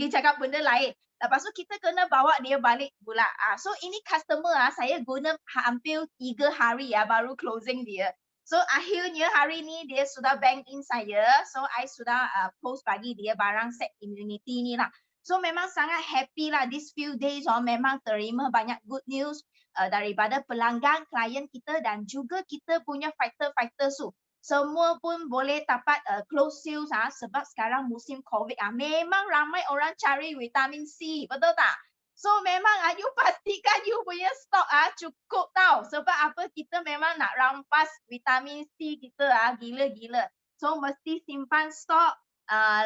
cakap benda lain. Lepas tu kita kena bawa dia balik pula. So ini customer saya guna hampir 3 hari baru closing dia. So akhirnya hari ni dia sudah bank in saya. So I sudah post bagi dia barang set immunity ni lah. So memang sangat happy lah this few days memang terima banyak good news daripada pelanggan, klien kita dan juga kita punya fighter tu. Semua pun boleh dapat close sales sebab sekarang musim COVID memang ramai orang cari vitamin C, betul tak? So memang you pastikan you punya stok cukup tau. Sebab apa, kita memang nak rampas vitamin C kita gila-gila. So mesti simpan stok.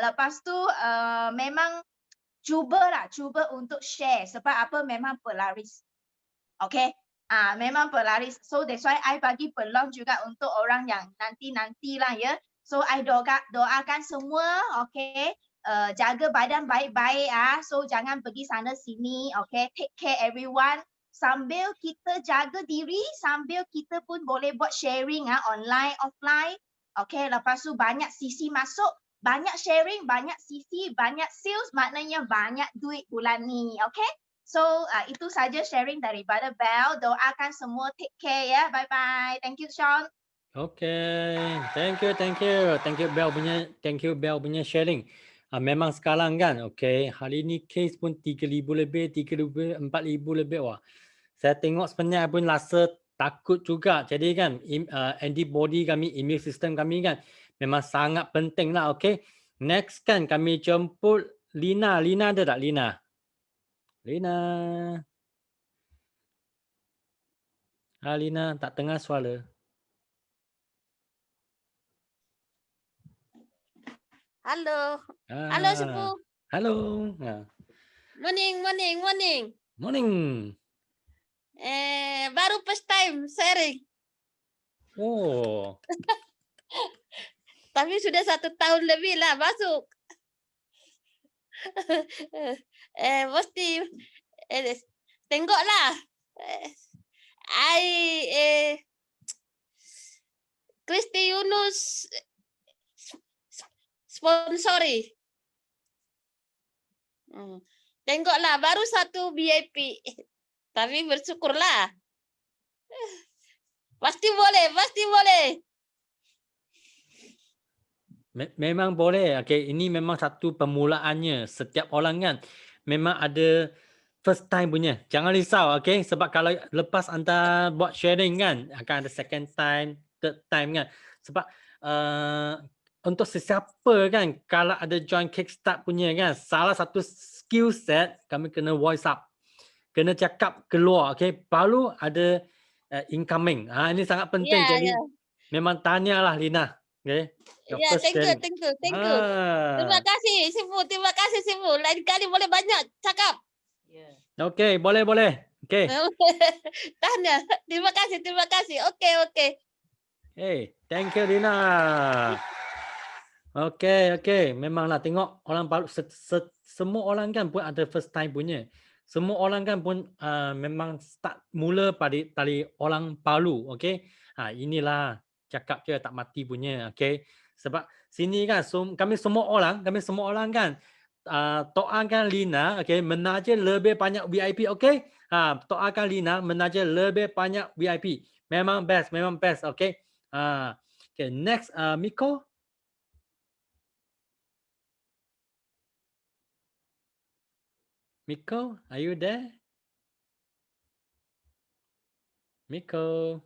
Lepas tu memang cuba untuk share sebab apa, memang pelaris. Okay? Memang pelaris. So that's why I bagi peluang juga untuk orang yang nanti lah ya. So I doakan semua, okay, jaga badan baik-baik so jangan pergi sana sini, okay, take care everyone. Sambil kita jaga diri, sambil kita pun boleh buat sharing online, offline. Okay, lepas tu banyak sisi masuk, banyak sharing, banyak sisi, banyak sales, maknanya banyak duit bulan ni, okay? So itu saja sharing daripada Bel. Doakan semua take care ya. Bye bye. Thank you Sean. Okay, thank you Bel punya sharing. Memang sekarang kan, okay, hari ni case pun 3,000 lebih, 3,000, 4,000 lebih. Wah, saya tengok sebenarnya pun rasa takut juga. Jadi kan, antibody kami, immune system kami kan, memang sangat penting lah, okay. Next kan kami jemput Lina. Lina ada tak Lina? Lina tak dengar suara. Halo. Halo Sepuh. Halo. Morning. Morning. Baru first time sharing. Oh. Tapi sudah 1 tahun lebih lah masuk. Mesti tengoklah. Kristi Yunus sponsori. Tengoklah baru 1 VIP. Tapi bersyukurlah. Pasti boleh. Memang boleh. Okay, ini memang satu permulaannya. Setiap orang kan memang ada first time punya. Jangan risau, okay? Sebab kalau lepas anda buat sharing kan, akan ada second time, third time kan. Sebab untuk sesiapa kan, kalau ada join Kickstart punya kan, salah satu skill set kami kena voice up. Kena cakap keluar, okay? Baru ada incoming. Ini sangat penting. Jadi memang tanyalah Lina. Okay. Thank you. Terima kasih Sifu. Lain kali boleh banyak cakap. Okay, boleh. Okay. Tanya. Terima kasih. Okay. Hey, thank you Lina. Okay. Memanglah tengok orang Palu, semua orang kan pun ada first time punya. Semua orang kan pun memang start mula dari orang Palu, okay. Inilah cakap je tak mati punya, okay. Sebab sini kan kami semua orang kan doakan Lina, okay, menaja lebih banyak VIP, okay. Doakan Lina menaja lebih banyak VIP. Memang best, okay. Okay, next Miko. Miko, are you there? Miko.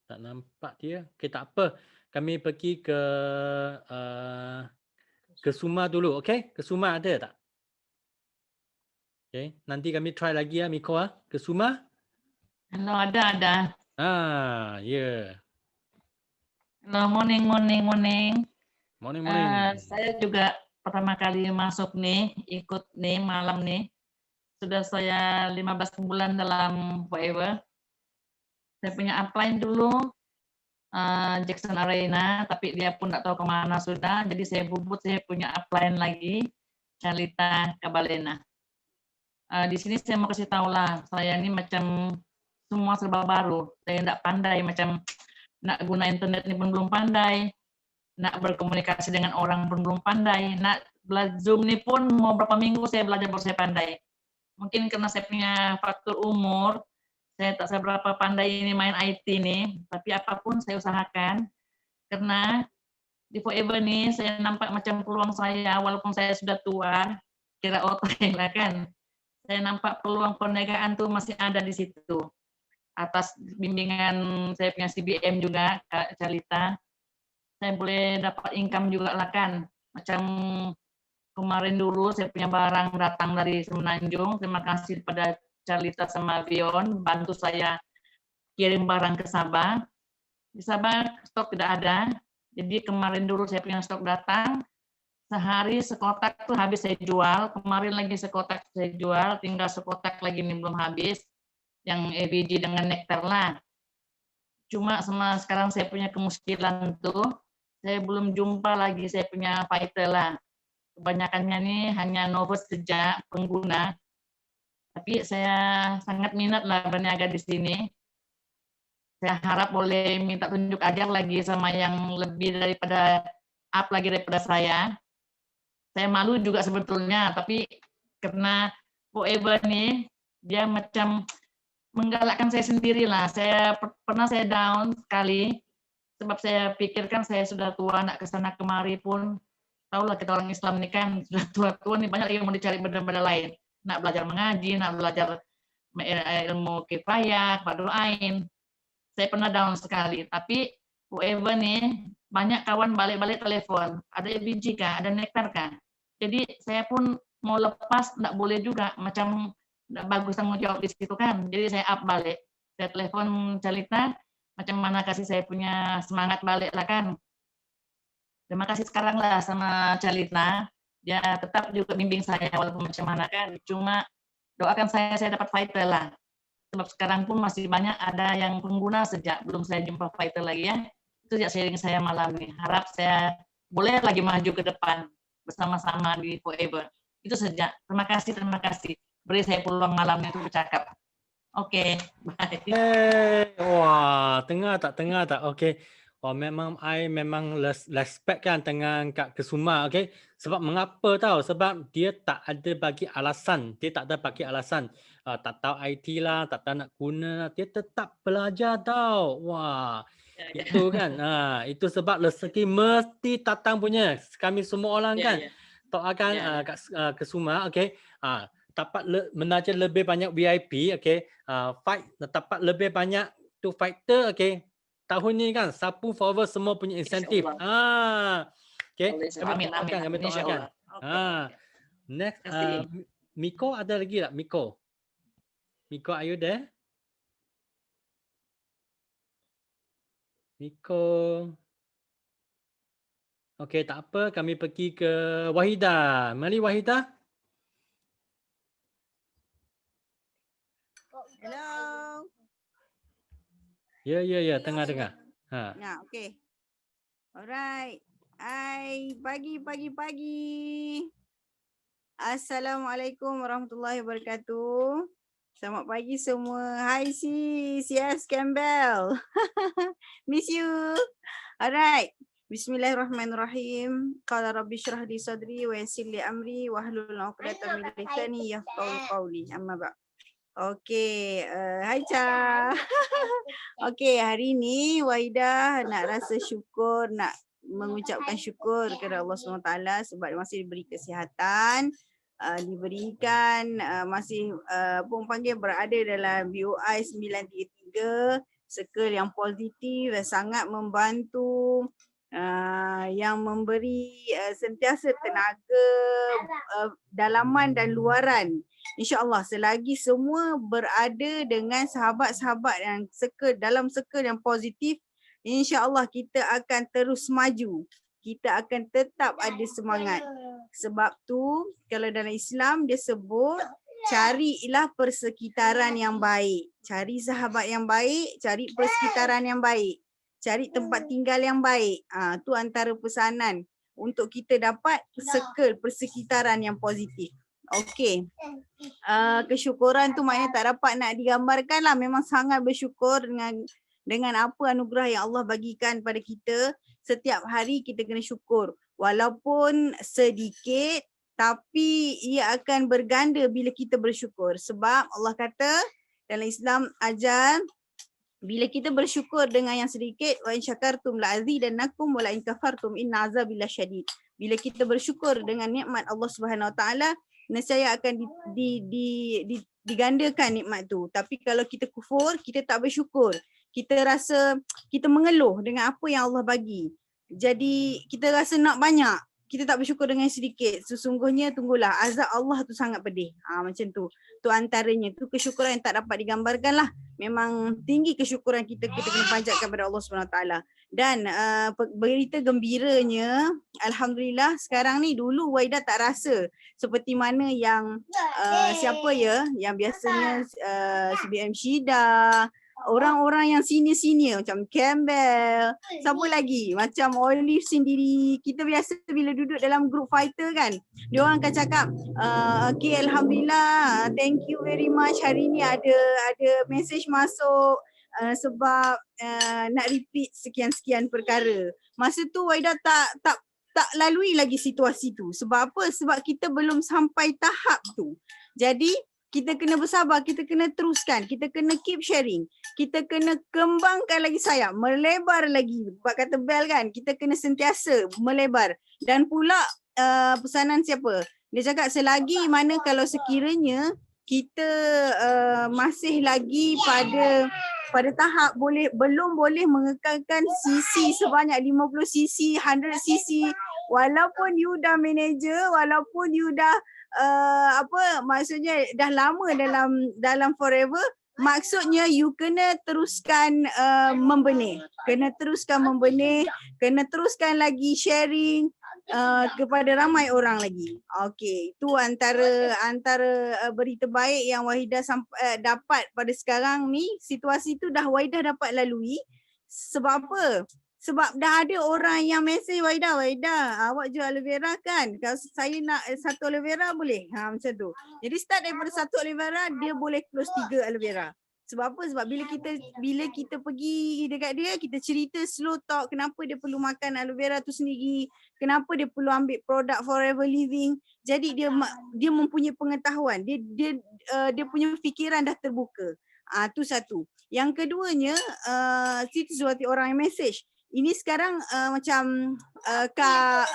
Tak nampak dia. Okay, tak apa. Kami pergi ke Suma dulu, okay? Ke Suma ada tak? Okay, nanti kami try lagi Miko ke Suma. Halo, ada. Yeah. Halo, morning. Morning. Saya juga pertama kali masuk nih, ikut nih malam nih. Sudah saya 15 bulan dalam Forever. Saya punya upline dulu Jackson Arena, tapi dia pun tak tahu kemana sudah. Jadi saya bubut, saya punya upline lagi, Carlita Cabalena. Di sini saya mau kasih tahu lah, saya ini macam semua serba baru. Saya tidak pandai, macam nak guna internet ini pun belum pandai, nak berkomunikasi dengan orang pun belum pandai, nak belajar Zoom ini pun mau berapa minggu saya belajar baru saya pandai. Mungkin karena saya punya faktor umur, saya tak seberapa pandai ini main IT nih, tapi apapun saya usahakan. Karena di Forever nih saya nampak macam peluang saya, walaupun saya sudah tua, kira otak lah kan. Saya nampak peluang perniagaan tuh masih ada di situ. Atas bimbingan saya punya CBM juga, Kak Carlita, saya boleh dapat income juga lah kan. Macam kemarin dulu saya punya barang datang dari Semenanjung, terima kasih pada Carlita sama Vion, bantu saya kirim barang ke Sabah. Di Sabah stok tidak ada, jadi kemarin dulu saya punya stok datang, sehari sekotak tuh habis saya jual, kemarin lagi sekotak saya jual, tinggal sekotak lagi ini belum habis, yang EBG dengan nektar lah. Cuma sama sekarang saya punya kemuskilan tuh, saya belum jumpa lagi saya punya fighter lah. Kebanyakannya nih hanya novice sejak pengguna, tapi saya sangat minat lah berniaga di sini. Saya harap boleh minta tunjuk ajar lagi sama yang lebih daripada up lagi daripada saya. Saya malu juga sebetulnya, tapi karena Forever nih dia macam menggalakkan saya sendiri lah. Saya pernah saya down sekali sebab saya pikirkan saya sudah tua, nak kesana kemari pun tahulah kita orang Islam ini kan sudah tua-tua nih banyak yang mau dicari benda-benda lain. Nak belajar mengaji, nak belajar ilmu kifayah, Fardhu Ain. Saya pernah down sekali, tapi Forever nih banyak kawan balik-balik telepon, ada EBG kah, ada nektar kah. Jadi saya pun mau lepas, nggak boleh juga, macam nggak bagus tanggung jawab di situ kan. Jadi saya up balik, saya telepon Carlita, macam mana kasih saya punya semangat balik lah kan. Terima kasih sekarang lah sama Carlita. Dia tetap juga bimbing saya walaupun macam mana kan. Cuma doakan saya dapat fighter lah. Sebab sekarang pun masih banyak ada yang pengguna sejak belum saya jumpa fighter lagi ya. Itu sejak sharing saya malam nih. Harap saya boleh lagi maju ke depan bersama-sama di Forever. Itu sejak. Terima kasih. Beri saya peluang malam itu bercakap. Oke, bye. Wah, tengah tak. Okey. Wah, I memang respect kan dengan Kak Kesuma, okey. Sebab mengapa tahu? Sebab dia tak ada bagi alasan. Tak tahu IT lah, tak tahu nak guna, dia tetap belajar tahu. Wah. Itu kan. Itu sebab rezeki mesti datang punya. Kami semua orang kan. Doakan Kak Kesuma, okey. Dapat menaja lebih banyak VIP, okey. Fight dapat lebih banyak tu fighter, okey. Tahun ni kan Sapu Forever semua punya insentif. Okey. Kami doakan. Next Miko ada lagi tak? Miko, are you there? Miko. Okey, tak apa, kami pergi ke Wahida. Mari Wahida. Hello. Ya, tengah. Nah, okey. Alright. Pagi. Assalamualaikum warahmatullahi wabarakatuh. Selamat pagi semua. Hi CS Campbell. Miss you. Alright. Bismillahirrahmanirrahim. Qala rabbi shrah li sadri wa yassir li amri wahlul 'uqdatam min lisani yafqahu qawli. Amma ba'd. Okey, hai Cha. Okey, hari ni Wahida nak rasa syukur, nak mengucapkan syukur kepada Allah SWT sebab masih diberi kesihatan, diberikan masih berada dalam BOI 933, circle yang positif, sangat membantu, yang memberi sentiasa tenaga dalaman dan luaran. InsyaAllah selagi semua berada dengan sahabat-sahabat yang dalam circle yang positif, InsyaAllah kita akan terus maju. Kita akan tetap ada semangat. Sebab tu kalau dalam Islam dia sebut carilah persekitaran yang baik. Cari sahabat yang baik, cari persekitaran yang baik. cari tempat tinggal yang baik. Tu antara pesanan untuk kita dapat circle persekitaran yang positif. Okey. Kesyukuran tu maknanya tak dapat nak digambarkan lah. Memang sangat bersyukur dengan apa anugerah yang Allah bagikan pada kita. Setiap hari kita kena syukur. Walaupun sedikit, tapi ia akan berganda bila kita bersyukur. Sebab Allah kata dalam Islam ajar, bila kita bersyukur dengan yang sedikit, wa in syakartum la azidannakum wa la in kafartum inna azabi lasyadid. Bila kita bersyukur dengan nikmat Allah Subhanahu Wa Taala, nescaya akan digandakan nikmat tu. Tapi kalau kita kufur, kita tak bersyukur. Kita rasa kita mengeluh dengan apa yang Allah bagi. Jadi kita rasa nak banyak, kita tak bersyukur dengan sedikit. Sesungguhnya tunggulah, azab Allah tu sangat pedih. Macam tu. Tu antaranya, tu kesyukuran yang tak dapat digambarkan lah. Memang tinggi kesyukuran kita kena panjatkan kepada Allah SWT. Dan berita gembiranya, alhamdulillah sekarang ni, dulu Waidah tak rasa seperti mana yang siapa ya, yang biasanya CBM Syida, orang-orang yang senior-senior macam Campbell, siapa lagi, macam Olive sendiri. Kita biasa bila duduk dalam group fighter kan, dia orang akan cakap, okay, alhamdulillah, thank you very much, hari ni ada message masuk sebab nak repeat sekian-sekian perkara. Masa tu Waidah tak lalui lagi situasi tu. Sebab apa? Sebab kita belum sampai tahap tu. Jadi kita kena bersabar, kita kena teruskan, kita kena keep sharing. Kita kena kembangkan lagi sayap, melebar lagi. Buat kata Bell kan, kita kena sentiasa melebar. Dan pula pesanan siapa? Dia cakap selagi mana kalau sekiranya kita masih lagi pada tahap belum boleh mengekalkan CC sebanyak 50 CC, 100 CC. Walaupun you dah manager, walaupun you dah maksudnya dah lama dalam forever, maksudnya you kena teruskan membenih, kena teruskan lagi sharing kepada ramai orang lagi. Okey, itu antara berita baik yang Wahidah dapat pada sekarang ni. Situasi tu dah Wahidah dapat lalui. Sebab apa? Sebab dah ada orang yang mesej Waidah, awak jual aloe vera kan? Kalau saya nak satu aloe vera boleh? Macam tu. Jadi start daripada satu aloe vera, dia boleh close 3 aloe vera. Sebab apa? Sebab bila kita pergi dekat dia, kita cerita slow talk kenapa dia perlu makan aloe vera tu sendiri, kenapa dia perlu ambil produk Forever Living. Jadi dia mempunyai pengetahuan, dia punya fikiran dah terbuka. Tu satu. Yang keduanya, itu seperti orang yang mesej. Ini sekarang macam Kak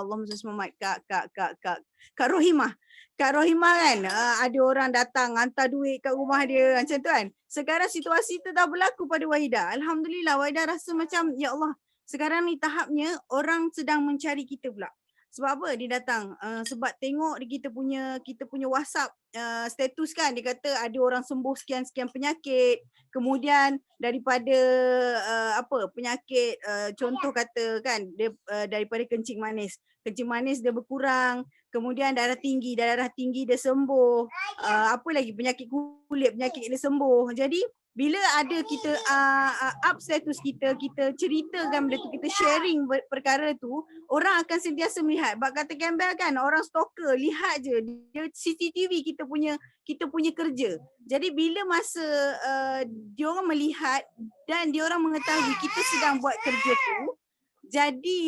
Allahumma salli Muhammad, Kak Rohimah. Kak Rohimah kan, ada orang datang hantar duit kat rumah dia macam tu kan. Sekarang situasi tu dah berlaku pada Wahidah. Alhamdulillah, Wahidah rasa macam ya Allah, sekarang ni tahapnya orang sedang mencari kita pula. Sebab apa dia datang? Sebab tengok kita punya WhatsApp status kan, dia kata ada orang sembuh sekian-sekian penyakit. Kemudian daripada penyakit, contoh kata kan, dia daripada kencing manis dia berkurang. Kemudian darah tinggi dia sembuh. Apa lagi, penyakit kulit dia sembuh. Jadi bila ada kita up status kita ceritakan benda tu, kita sharing perkara tu, orang akan sentiasa melihat. Bak kata Campbell kan, orang stalker, lihat je dia CCTV kita punya kerja. Jadi bila masa diorang melihat dan diorang mengetahui kita sedang buat kerja tu, jadi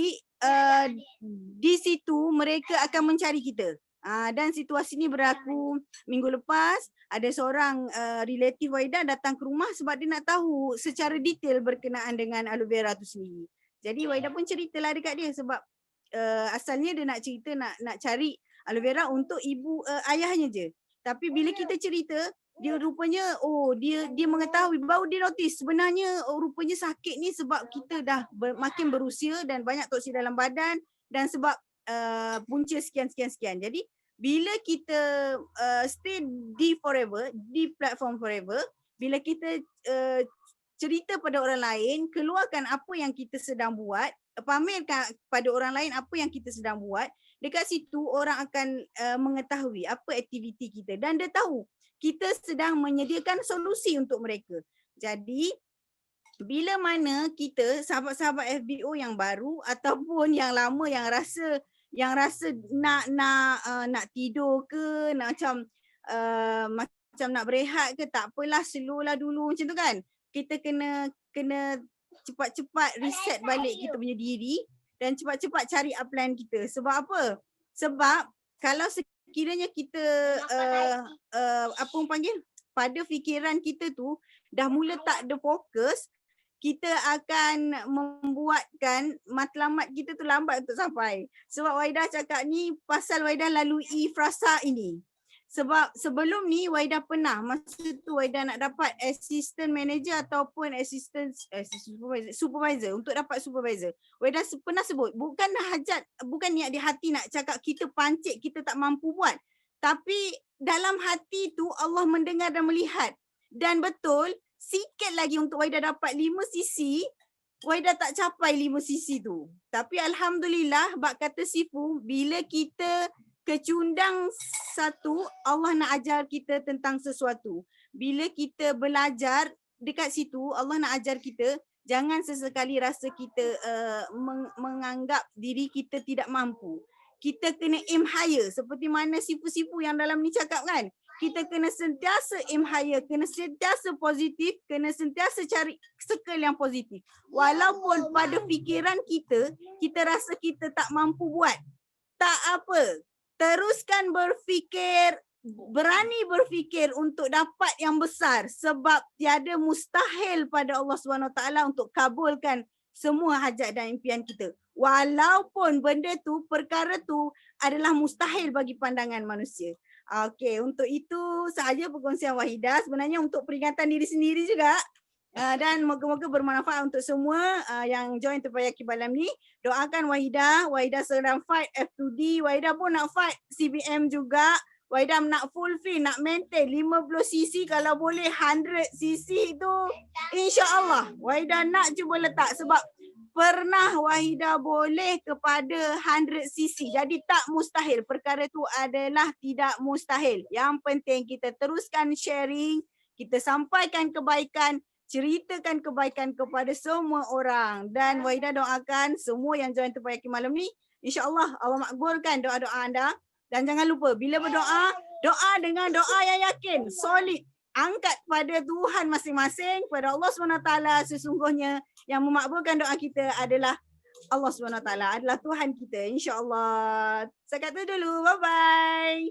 di situ mereka akan mencari kita. Dan situasi ni berlaku minggu lepas. Ada seorang relatif Wahidah datang ke rumah sebab dia nak tahu secara detail berkenaan dengan aloe vera tu sendiri. Jadi Wahidah pun ceritalah dekat dia sebab asalnya dia nak cerita nak cari aloe vera untuk ibu ayahnya je. Tapi bila kita cerita, dia rupanya dia mengetahui, baru dia notice sebenarnya rupanya sakit ni sebab kita dah makin berusia dan banyak toksin dalam badan dan sebab punca sekian. Jadi bila kita stay di Forever, di platform Forever, bila kita cerita pada orang lain, keluarkan apa yang kita sedang buat, pamerkan pada orang lain apa yang kita sedang buat, dekat situ orang akan mengetahui apa aktiviti kita dan dia tahu kita sedang menyediakan solusi untuk mereka. Jadi bila mana kita sahabat-sahabat FBO yang baru ataupun yang lama yang rasa nak tidur ke, nak macam nak berehat ke, tak apalah, slow lah dulu macam tu kan. Kita kena cepat-cepat reset balik kita punya diri dan cepat-cepat cari upline kita. Sebab apa? Sebab kalau sekiranya kita apa orang panggil, pada fikiran kita tu dah mula tak ada fokus, kita akan membuatkan matlamat kita tu lambat untuk sampai. Sebab Waidah cakap ni pasal Waidah lalui frasa ini. Sebab sebelum ni Waidah pernah, masa tu Waidah nak dapat assistant manager ataupun assistant supervisor, untuk dapat supervisor. Waidah pernah sebut, bukan niat di hati nak cakap kita pancit, kita tak mampu buat. Tapi dalam hati tu Allah mendengar dan melihat. Dan betul, sikit lagi untuk Waidah dapat 5 cc, Waidah tak capai 5 cc tu. Tapi Alhamdulillah, bak kata Sifu, bila kita kecundang satu, Allah nak ajar kita tentang sesuatu. Bila kita belajar dekat situ, Allah nak ajar kita, jangan sesekali rasa kita menganggap diri kita tidak mampu. Kita kena aim higher, seperti mana Sifu-Sifu yang dalam ni cakap kan. Kita kena sentiasa aim higher, kena sentiasa positif, kena sentiasa cari circle yang positif. Walaupun pada fikiran kita rasa kita tak mampu buat. Tak apa, teruskan berfikir, berani berfikir untuk dapat yang besar. Sebab tiada mustahil pada Allah SWT untuk kabulkan semua hajat dan impian kita. Walaupun benda tu, perkara tu adalah mustahil bagi pandangan manusia. Okey, untuk itu sahaja perkongsian Wahidah. Sebenarnya untuk peringatan diri sendiri juga. Dan moga-moga bermanfaat untuk semua yang join Terpayaki malam ni. Doakan Wahidah. Wahidah sedang fight F2D. Wahidah pun nak fight CBM juga. Wahidah nak fulfill, nak maintain 50cc, kalau boleh 100cc tu insya-Allah Wahidah nak cuba letak. Sebab pernah Wahidah boleh kepada 100cc. Jadi tak mustahil. Perkara tu adalah tidak mustahil. Yang penting kita teruskan sharing, kita sampaikan kebaikan, ceritakan kebaikan kepada semua orang. Dan Wahidah doakan semua yang join Terpayaki malam ni, insya-Allah Allah makbulkan doa-doa anda. Dan jangan lupa, bila berdoa, doa dengan doa yang yakin, solid. Angkat pada Tuhan masing-masing, pada Allah SWT. Sesungguhnya yang memakbulkan doa kita adalah Allah SWT, adalah Tuhan kita, insya-Allah. Saya kata dulu, bye-bye.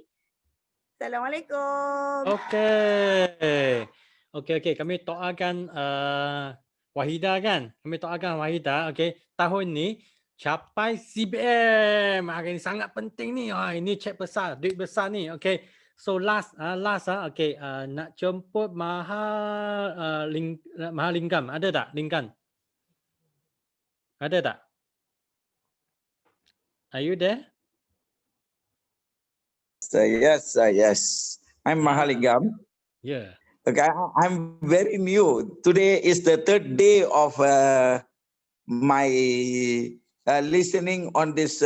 Assalamualaikum. Okey, kami doakan Wahidah kan. Kami doakan Wahidah, okey, tahun ni capai CBM. Hari ni sangat penting ni. Ini cek besar, duit besar ni. Okey. So last okey, nak jemput Mahalingam. Ada tak Lingkan? Ada tak? Are you there? Yes. I'm Mahalingam. Yeah. Okay, I'm very new. Today is the 3rd day of my listening on this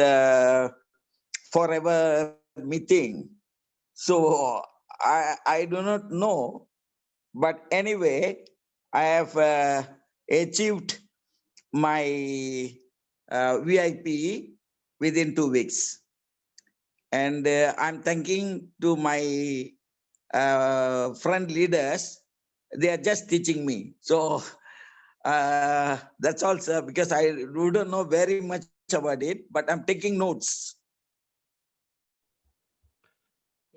forever meeting. So I do not know, but anyway, I have achieved my VIP within 2 weeks. And I'm thanking to my friend leaders. They are just teaching me. So that's all, sir, because I don't know very much about it, but I'm taking notes.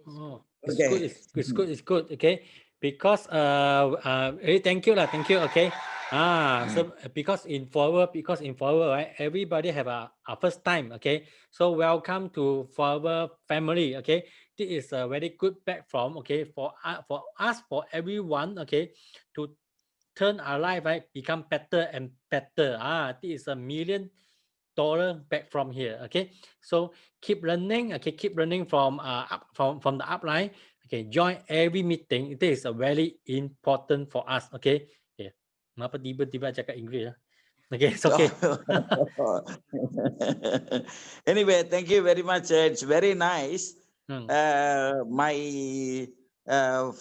Oh, it's good. Okay, because thank you. Okay, so because in forward, right, everybody have a first time. Okay, so welcome to Forever family. Okay, this is a very good platform. Okay, for us, for everyone. Okay, to turn our life, right, become better and better. This is $1 million back from here. Okay, so keep learning. Okay, keep learning from the upline. Okay, join every meeting. It is a very important for us. Okay, yeah. Kenapa tiba-tiba cakap Inggeris? Okay, it's okay. Anyway, thank you very much. It's very nice. My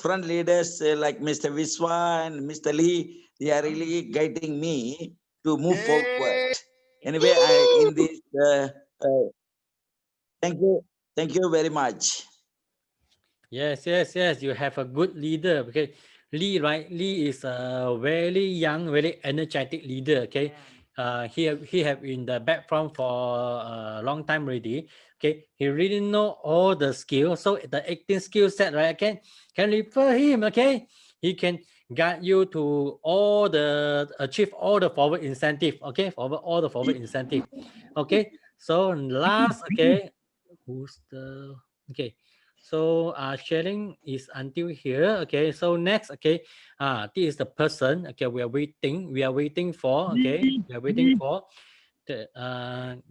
friend leaders like Mr. Viswa and Mr. Lee, They are really guiding me to move forward. Anyway, in this, thank you very much. Yes. You have a good leader. Okay, Lee, right? Lee is a very young, very energetic leader. Okay, he have in the background for a long time already. Okay, he really know all the skills. So the 18 skill set, right? Okay, can refer him. Okay, he can guide you to all the achieve all the forward incentive. Okay, all the forward incentive. Okay, so last. Okay, who's the okay? So sharing is until here. Okay, so next, okay, this is the person. Okay, we are waiting for. Okay, we are waiting for the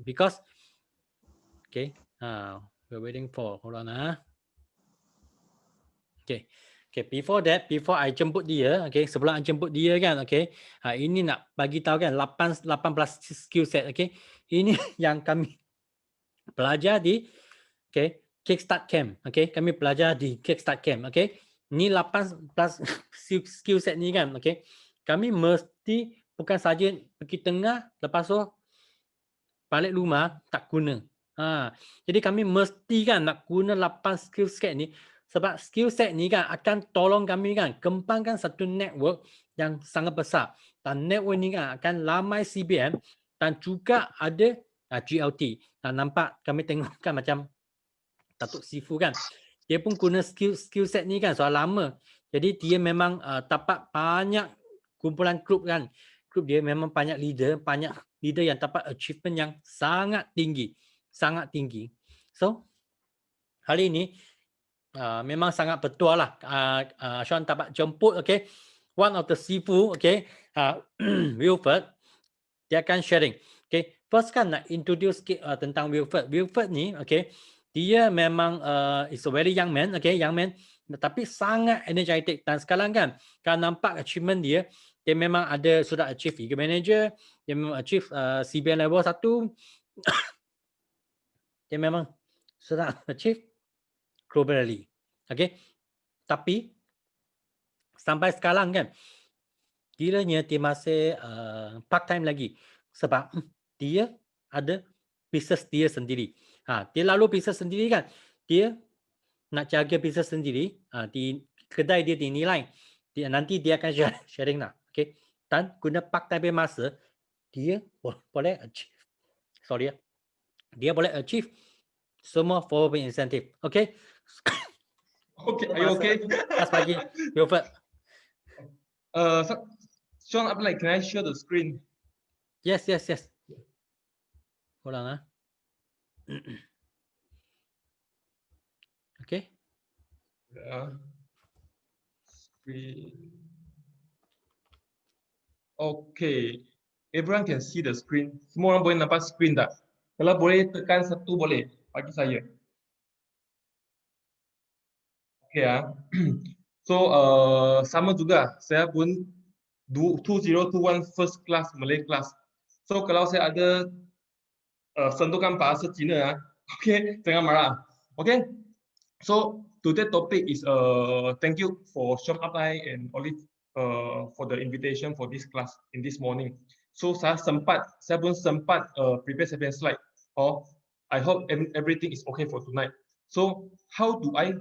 because okay, we're waiting for. Hold on, okay. Okay, before that, before I jemput dia, okay, sebelum I jemput dia kan, okay, ini nak bagi tahu kan 18 skill set, okay, ini yang kami belajar di, okay, Kickstart Camp. Okay, kami belajar di Kickstart Camp. Okay, ni 18 plus skill set ni kan. Okay, kami mesti bukan saja pergi tengah lepas tu balik rumah tak guna. Jadi kami mesti kan nak guna 8 skill set ni sebab skill set ni kan akan tolong kami kan kembangkan satu network yang sangat besar. Dan network ni kan akan ramai CBM dan juga ada GLT. Dan nampak kami tengok kan macam Datuk Sifu kan, dia pun guna skill set ni kan soal lama. Jadi dia memang dapat banyak kumpulan grup kan. Grup dia memang banyak leader yang dapat achievement yang sangat tinggi. So hari ini memang sangat betul lah. Sean dapat jemput, okay, one of the Sifu, okay, Wilford, dia akan sharing. Okay, first kan nak introduce tentang Wilford. Wilford ni, okay, dia memang is a very young man, okay, tapi sangat energetic. Dan sekarang kan, kalau nampak achievement dia memang ada sudah achieve Eagle Manager, dia memang achieve CBN level 1, dia memang sudah achieve globally, okay. Tapi sampai sekarang kan, kiranya dia masih part time lagi sebab dia ada business dia sendiri. Dia lalu bisnes sendiri kan, dia nak jaga bisnes sendiri, di kedai dia dinilai, nanti dia akan sharing lah, okay. Dan guna part time masa, dia boleh achieve, dia boleh achieve semua forward incentive, okay. Okay, are you okay? Pas pagi, Wilford. Sean, can I share the screen? Yes. Hold on, okay. Screen. Okay. Everyone can see the screen. Semua orang boleh nampak screen tak? Kalau boleh tekan satu boleh bagi saya. Okay So sama juga saya pun 2021 first class Malay class. So kalau saya ada sentuhan bahasa Cina, okay, jangan marah. Okay. So today's topic is thank you for Sean Apply and Olive for the invitation for this class in this morning. So saya pun sempat prepare 7 slide. I hope everything is okay for tonight. So how do I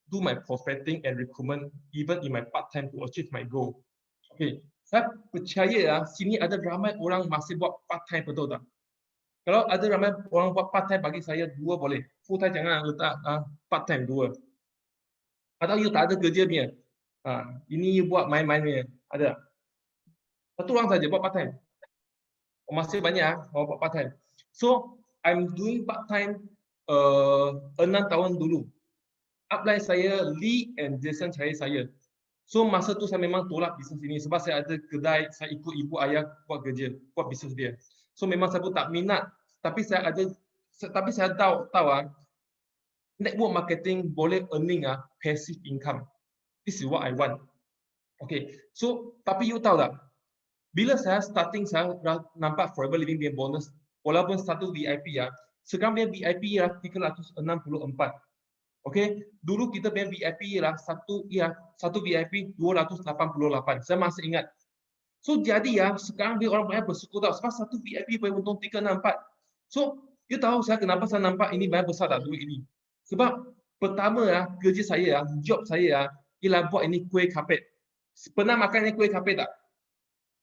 do my prospecting and recruitment even in my part time to achieve my goal? Okay, saya percaya sini ada ramai orang masih buat part time, betul tak? Kalau ada ramai orang buat part time, bagi saya 2 boleh. Full time jangan letak part time 2. Atau you tak ada kerja punya. Ini you buat main-main punya. Ada. Satu orang saja buat part time. Masih banyak orang buat part time. So I'm doing part time 6 tahun dulu. Upline saya Lee and Jason cari saya. So masa tu saya memang tolak bisnes ini sebab saya ada kedai, saya ikut ibu ayah buat kerja, buat bisnes dia. So memang saya pun tak minat, tapi saya tahu network marketing boleh earning passive income. This is what I want. Okay. So tapi you tahu tak? Bila saya starting saya nampak Forever Living punya bonus, walaupun satu VIP sekarang dia VIP 364. Okay, dulu kita punya VIP satu VIP 288. Saya masih ingat. So jadi ya, sekarang dia orang banyak bersyukur tau. Sebab satu VIP boleh untung 3, 6, 4. So, you tahu saya kenapa saya nampak ini banyak besar tak duit ini. Sebab pertama ya, kerja saya, job saya ialah buat ini kuih kapet. Pernah makan ini kuih kapet tak?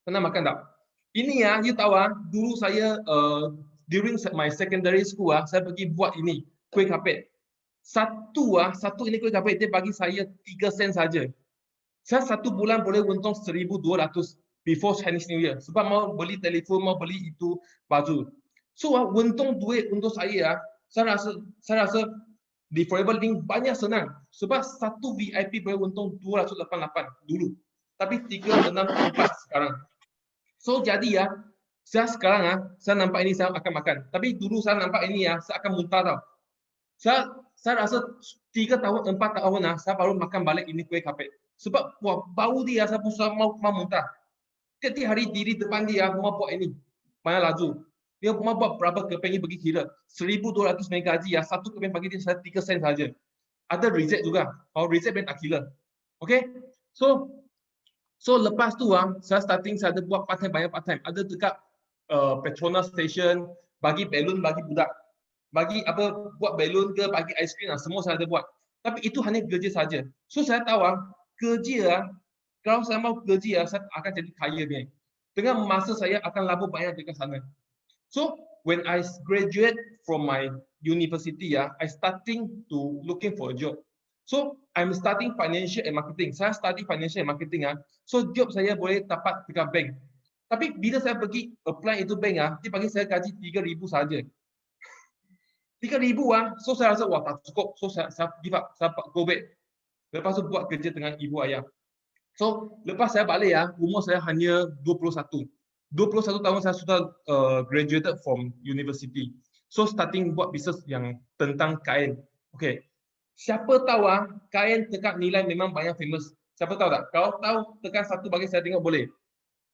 Pernah makan tak? Ini ya, you tahu dulu saya during my secondary school saya pergi buat ini kuih kapet. Satu ini kuih kapet dia bagi saya 3 sen saja. Saya satu bulan boleh untung 1,200 before Chinese New Year. Sebab mau beli telefon, mau beli itu baju. So untung duit untuk saya rasa di Forever Living banyak senang. Sebab satu VIP boleh untung 288 dulu. Tapi 364 sekarang. So jadi ya, saya sekarang saya nampak ini saya akan makan. Tapi dulu saya nampak ini ya, saya akan muntah tau. Saya rasa 3 tahun, 4 tahun saya baru makan balik ini kuih kapet. Sebab wah, bau dia saya pun mau muntah. Setiap hari diri depan dia mau buat ini. Banyak laju. Dia mau buat berapa keping pergi kira. 1,200 gaji ya, satu keping bagi dia saya 3 sen saja. Ada reject juga. Kalau reject dia tak kira. Okay? So lepas tu saya starting saya ada buat part time, banyak part time. Ada dekat Petronas Station, bagi balloon bagi budak. Bagi apa, buat balloon ke, bagi ice cream semua saya ada buat. Tapi itu hanya kerja saja. So saya tahu kerja kalau saya mau kerja saya akan jadi kaya dia. Dengan masa saya akan labur banyak dekat sana. So when I graduate from my university I starting to looking for a job. So I'm starting financial and marketing. Saya study financial and marketing So job saya boleh dapat dekat bank. Tapi bila saya pergi apply itu bank dia bagi saya gaji 3,000 saja. 3,000 so saya rasa wah tak cukup. So saya give up, saya go back. Lepas tu buat kerja dengan ibu ayah. So lepas saya balik umur saya hanya 21. 21 tahun saya sudah graduated from university. So starting buat bisnes yang tentang kain. Okay. Siapa tahu kain dekat Nilai memang banyak famous. Siapa tahu tak? Kalau tahu tekan satu bagi saya tengok boleh.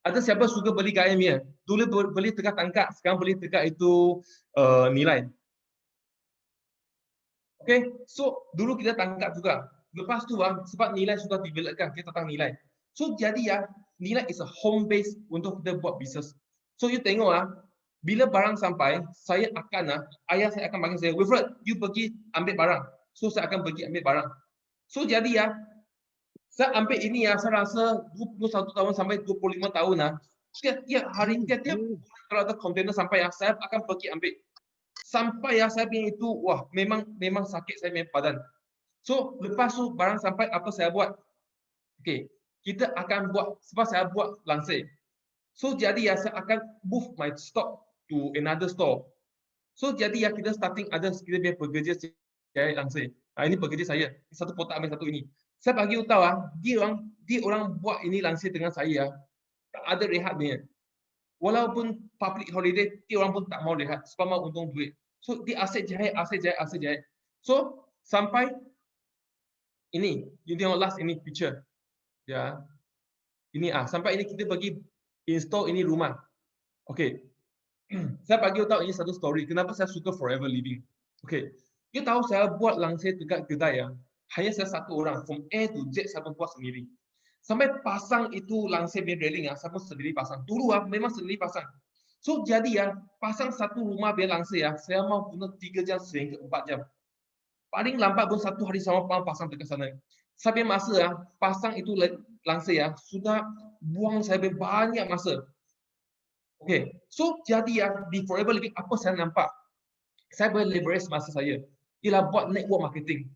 Ada siapa suka beli kain dia? Dulu beli dekat Tangkak, sekarang beli dekat itu Nilai. Okay. So dulu kita Tangkak juga. Lepas tu sebab Nilai sudah developkan, kita datang Nilai. So jadi Nilai is a home base untuk kita buat bisnes. So you tengok bila barang sampai, saya akan ayah saya akan bagi saya, Wilfred, you pergi ambil barang. So saya akan pergi ambil barang. So jadi saya ambil ini saya rasa 21 tahun sampai 25 tahun Setiap hari tiap kalau ada kontainer sampai saya akan pergi ambil. Sampai saya punya itu wah memang sakit saya punya badan. So lepas tu barang sampai apa saya buat? Okay, kita akan buat sebab saya buat lansir. So jadi saya akan move my stock to another store. So jadi kita starting ada kita punya pekerja saya lansir. Ini pekerja saya. Satu kotak ambil satu ini. Saya bagi tahu dia orang buat ini lansir dengan saya. Tak ada rehat dia. Walaupun public holiday dia orang pun tak mau rehat sebab mau untung duit. So dia asyik jahit. So sampai ini, you tengok last ini picture. Ya. Ini sampai ini kita bagi install ini rumah. Okey. Saya bagi tahu ini satu story kenapa saya suka Forever Living. Okey. You tahu saya buat langsir dekat kedai hanya saya satu orang from A to Z saya buat sendiri. Sampai pasang itu langsir punya railing saya pun sendiri pasang. Dulu memang sendiri pasang. So jadi pasang satu rumah biar langsir saya mau guna 3 jam sehingga 4 jam. Paling lambat pun satu hari sama pasang dekat sana. Sampai masa pasang itu langsir sudah buang saya banyak masa. Okay, so jadi di Forever Living apa saya nampak? Saya boleh leverage masa saya. Ialah buat network marketing.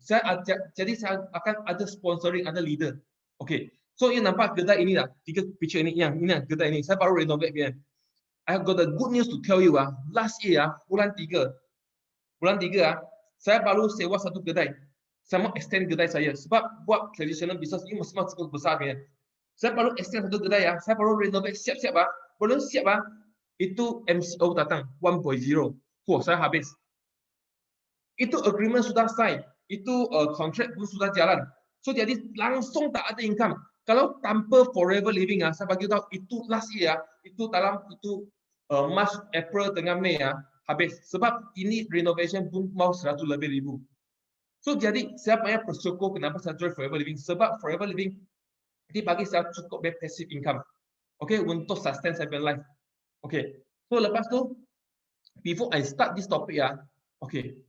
Jadi saya akan ada sponsoring, ada leader. Okay, so you nampak kedai ini 3 picture ini kedai ini. Saya baru renovate dia. I have got a good news to tell you last year bulan 3 saya baru sewa satu kedai. Saya mau extend kedai saya sebab buat traditional business ini semua cukup besar dia. Saya baru extend satu kedai saya baru renovate siap-siap belum siap itu MCO datang 1.0. Wah, saya habis. Itu agreement sudah sign, itu contract pun sudah jalan. So jadi langsung tak ada income. Kalau tanpa Forever Living saya bagi tahu itu last year itu dalam itu March, April dengan Mei habis sebab ini renovation pun mau 100 lebih ribu. So jadi saya banyak bersyukur kenapa saya join Forever Living sebab Forever Living dia bagi saya cukup passive income. Okay, untuk sustain saya punya life. Okay, so lepas tu, before I start this topic ya, okay,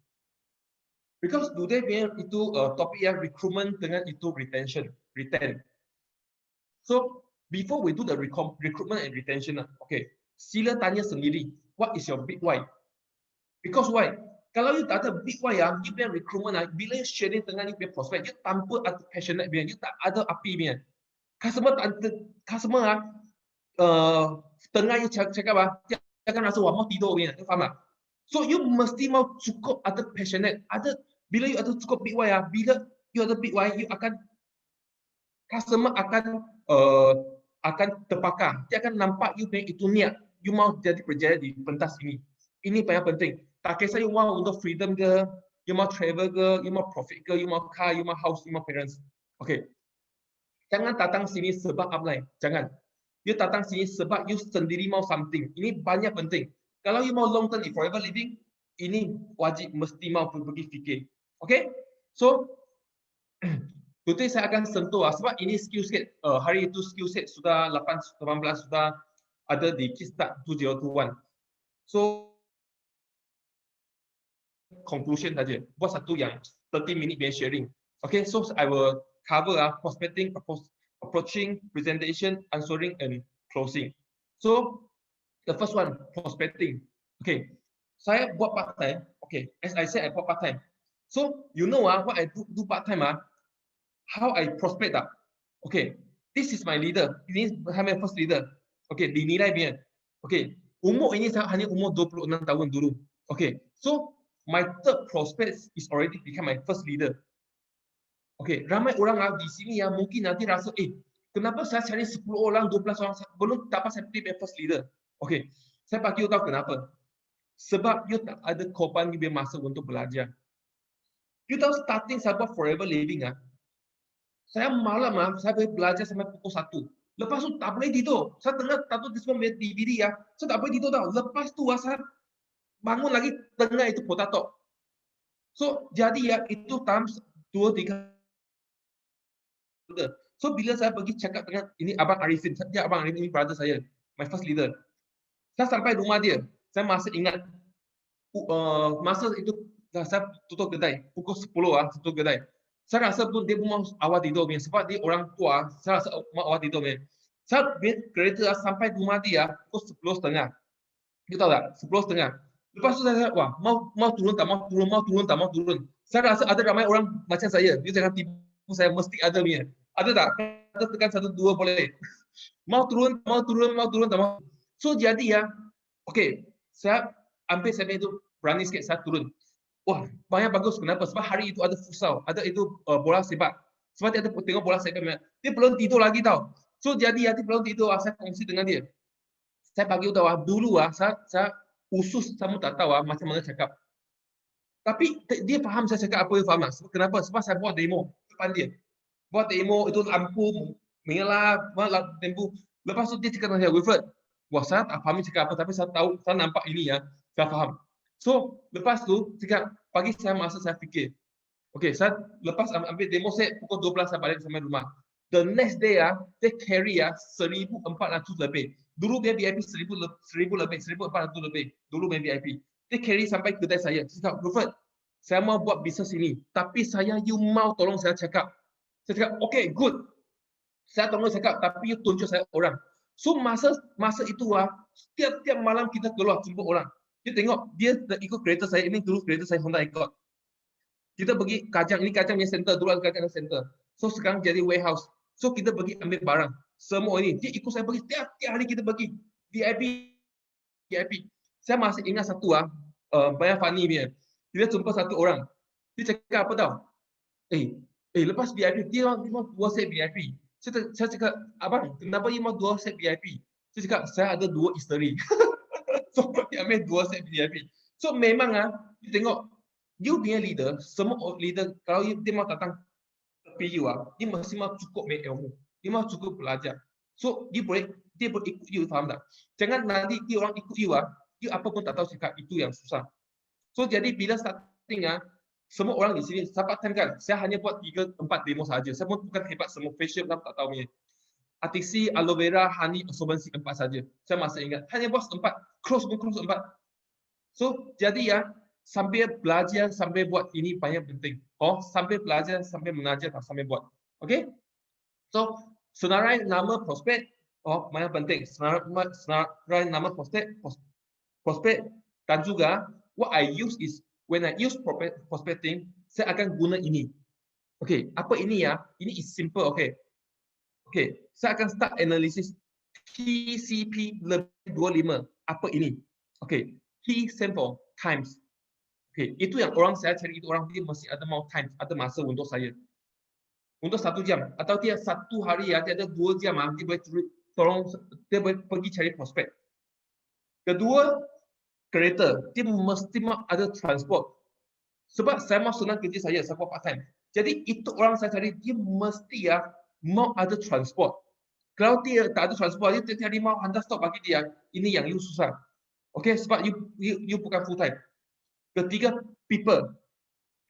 because today itu topik yang recruitment dengan itu retention. So before we do the recruitment and retention, okay, sila tanya sendiri, what is your big why? Because why? Kalau you tak ada big why ya, you punya recruitment bila you sharing dengan you punya prospect, you tanpa ada passionate punya, you tak ada api punya. Customer tengah you cakap dia akan rasa wah mau tidur punya, faham tak? So you mesti mau cukup ada passionate, ada bila you ada cukup big why ya, bila you ada big why, you akan customer akan terbakar. Dia akan nampak you punya itu niat. You mau jadi berjaya di pentas ini. Ini paling penting. Tak kisah you mau untuk freedom ke, you mau travel ke, you mau profit ke, you mau car, you mau house, you mau parents. Okay. Jangan datang sini sebab apply. Jangan. You datang sini sebab you sendiri mau something. Ini banyak penting. Kalau you mau long term forever living, ini wajib mesti mau pergi fikir. Okay? So, today saya akan sentuh sebab ini skill set. Hari itu skill set sudah 18 sudah ada di Kickstart 2021. So conclusion saja. Buat satu yang 30 minute punya sharing. Okay, so I will cover prospecting, approaching, presentation, answering and closing. So the first one, prospecting. Okay, saya buat part time. Okay, as I said, I buat part time. So you know what I do part time how I prospect okay, this is my leader. Ini my first leader. Okay, dinilai dia. Okay, umur ini saya hanya umur 26 tahun dulu. Okay, so my third prospect is already become my first leader. Okay, ramai orang di sini yang mungkin nanti rasa, kenapa saya cari 10 orang, 12 orang belum dapat saya pilih first leader. Okay, saya bagi tahu kenapa. Sebab you tak ada korban lebih masa untuk belajar. You tahu starting saya forever living saya malam saya boleh belajar sampai pukul 1. Lepas tu tak boleh tidur. Saya tengah tahu di semua DVD saya tak boleh tidur tau. Lepas tu saya bangun lagi tengah itu potato. So jadi itu times 2-3. So bila saya pergi cakap dengan ini Abang Arifin, dia Abang Arifin ini brother saya, my first leader. Saya sampai rumah dia, saya masih ingat masa itu saya tutup kedai pukul 10 tutup kedai. Saya rasa pun dia pun mau awal tidur sebab dia orang tua. Saya rasa mau awal tidur. Saya kereta sampai rumah dia pukul 10.30. You tahu tak? 10.30. Lepas tu saya wah mau turun tak mau turun. Saya rasa ada ramai orang macam saya. Dia jangan tipu saya mesti ada punya. Ada tak? Ada tekan 1-2 boleh. Mau turun tak mau. So jadi okay, saya ambil saya itu berani sikit saya turun. Wah, banyak bagus. Kenapa? Sebab hari itu ada futsal, ada itu bola sepak. Sebab dia ada tengok bola sepak. Dia belum tidur lagi tau. So jadi dia belum tidur, saya kongsi dengan dia. Saya bagi tahu dulu saya usus saya tak tahu macam mana cakap. Tapi dia faham saya cakap apa, dia faham. Kenapa? Sebab saya buat demo depan dia. Buat demo itu lampu menyala, lampu. Lepas tu dia cakap dengan saya, Wilfred, wah saya tak faham cakap apa, tapi saya tahu, saya nampak ini saya faham. So lepas tu pagi saya masa saya fikir, okay, saya lepas ambil demo set pukul 12 saya balik sampai rumah. The next day dia carry 1,400 lebih. Dulu dia VIP 1,000 lebih, 1,400 lebih. Dulu main VIP. Dia carry sampai kedai saya. Saya cakap, Wilfred, saya mau buat bisnes ini, tapi you mau tolong saya cakap. Saya cakap, okay, good. Saya tolong cakap, tapi you tunjuk saya orang. So masa itu tiap malam kita keluar jumpa orang. Dia tengok, dia ikut kereta saya, ini dulu kereta saya Honda Accord. Kita pergi Kajang, ini Kajang punya center, dulu ada Kajang center. So sekarang jadi warehouse. So kita pergi ambil barang. Semua ini, dia ikut saya pergi, tiap hari kita pergi. VIP. Saya masih ingat satu banyak funny dia. Dia jumpa satu orang. Dia cakap apa tau? Lepas VIP, dia mau 2 set VIP. Saya cakap, abang, kenapa dia mau 2 set VIP? Saya cakap, saya ada 2 isteri. So dia ambil 2 set VIP. So memang you tengok, you punya leader, semua leader kalau dia mau datang tepi you dia mesti mau cukup main ilmu. Dia mau cukup belajar. So dia boleh ikut you, faham tak? Jangan nanti dia orang ikut you apa pun tak tahu cakap, itu yang susah. So jadi bila starting semua orang di sini, saya part time kan, saya hanya buat 3-4 demo saja. Saya pun bukan hebat semua facial tak tahu punya. Artisi, aloe vera, honey, absorbency 4 saja. Saya masih ingat. Hanya buat 4, close 4. So, jadi ya, sambil belajar, sambil buat ini banyak penting. Sambil belajar, sambil mengajar, sambil buat. Okay? So, senarai nama prospek, mana penting. Senarai nama prospek dan juga what I use is when I use prospecting, saya akan guna ini. Okay, apa ini ya? Ini is simple, okay. Okay, saya akan start analisis TCP lebih 25. Apa ini? Okay, T stand for times. Okay, itu yang orang saya cari, itu orang dia mesti ada mau time, ada masa untuk saya. Untuk 1 jam atau dia 1 hari ya, dia ada 2 jam dia boleh dia boleh pergi cari prospek. Kedua, kereta, dia mesti mau ada transport. Sebab saya mau senang kerja saya buat part time. Jadi itu orang saya cari, dia mesti ya mau ada transport. Kalau dia tak ada transport, dia tiap hari mau hantar stok bagi dia. Ini yang you susah. Okay, sebab you bukan full time. Ketiga, people.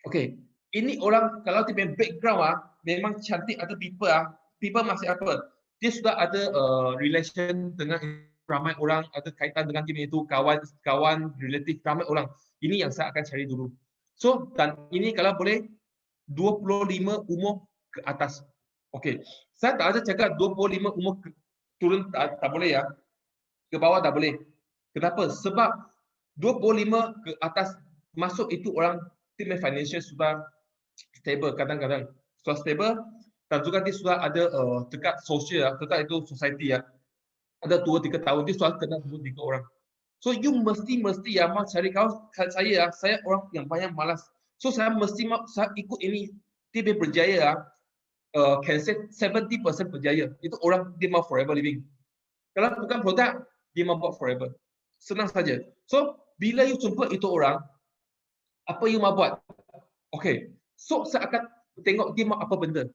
Okay, ini orang kalau dia punya background memang cantik, ada people people masih apa? Dia sudah ada relation dengan ramai orang, ada kaitan dengan dia itu kawan, relatif ramai orang. Ini yang saya akan cari dulu. So, dan ini kalau boleh 25 umur ke atas. Okey. Saya tak ada cakap 25 umur turun tak boleh ya. Ke bawah tak boleh. Kenapa? Sebab 25 ke atas masuk itu orang tim financial sudah stable kadang-kadang. Sudah stable dan juga dia sudah ada dekat sosial, dekat itu society ya. Ada 2-3 tahun dia sudah kenal 2-3 orang. So you mesti ya mau cari kau saya orang yang banyak malas. So saya mesti saya ikut ini tim berjaya can say 70% berjaya. Itu orang dia mau forever living. Kalau bukan produk dia mau buat forever. Senang saja. So bila you jumpa itu orang, apa you mau buat? Okay. So saya akan tengok dia mau apa benda.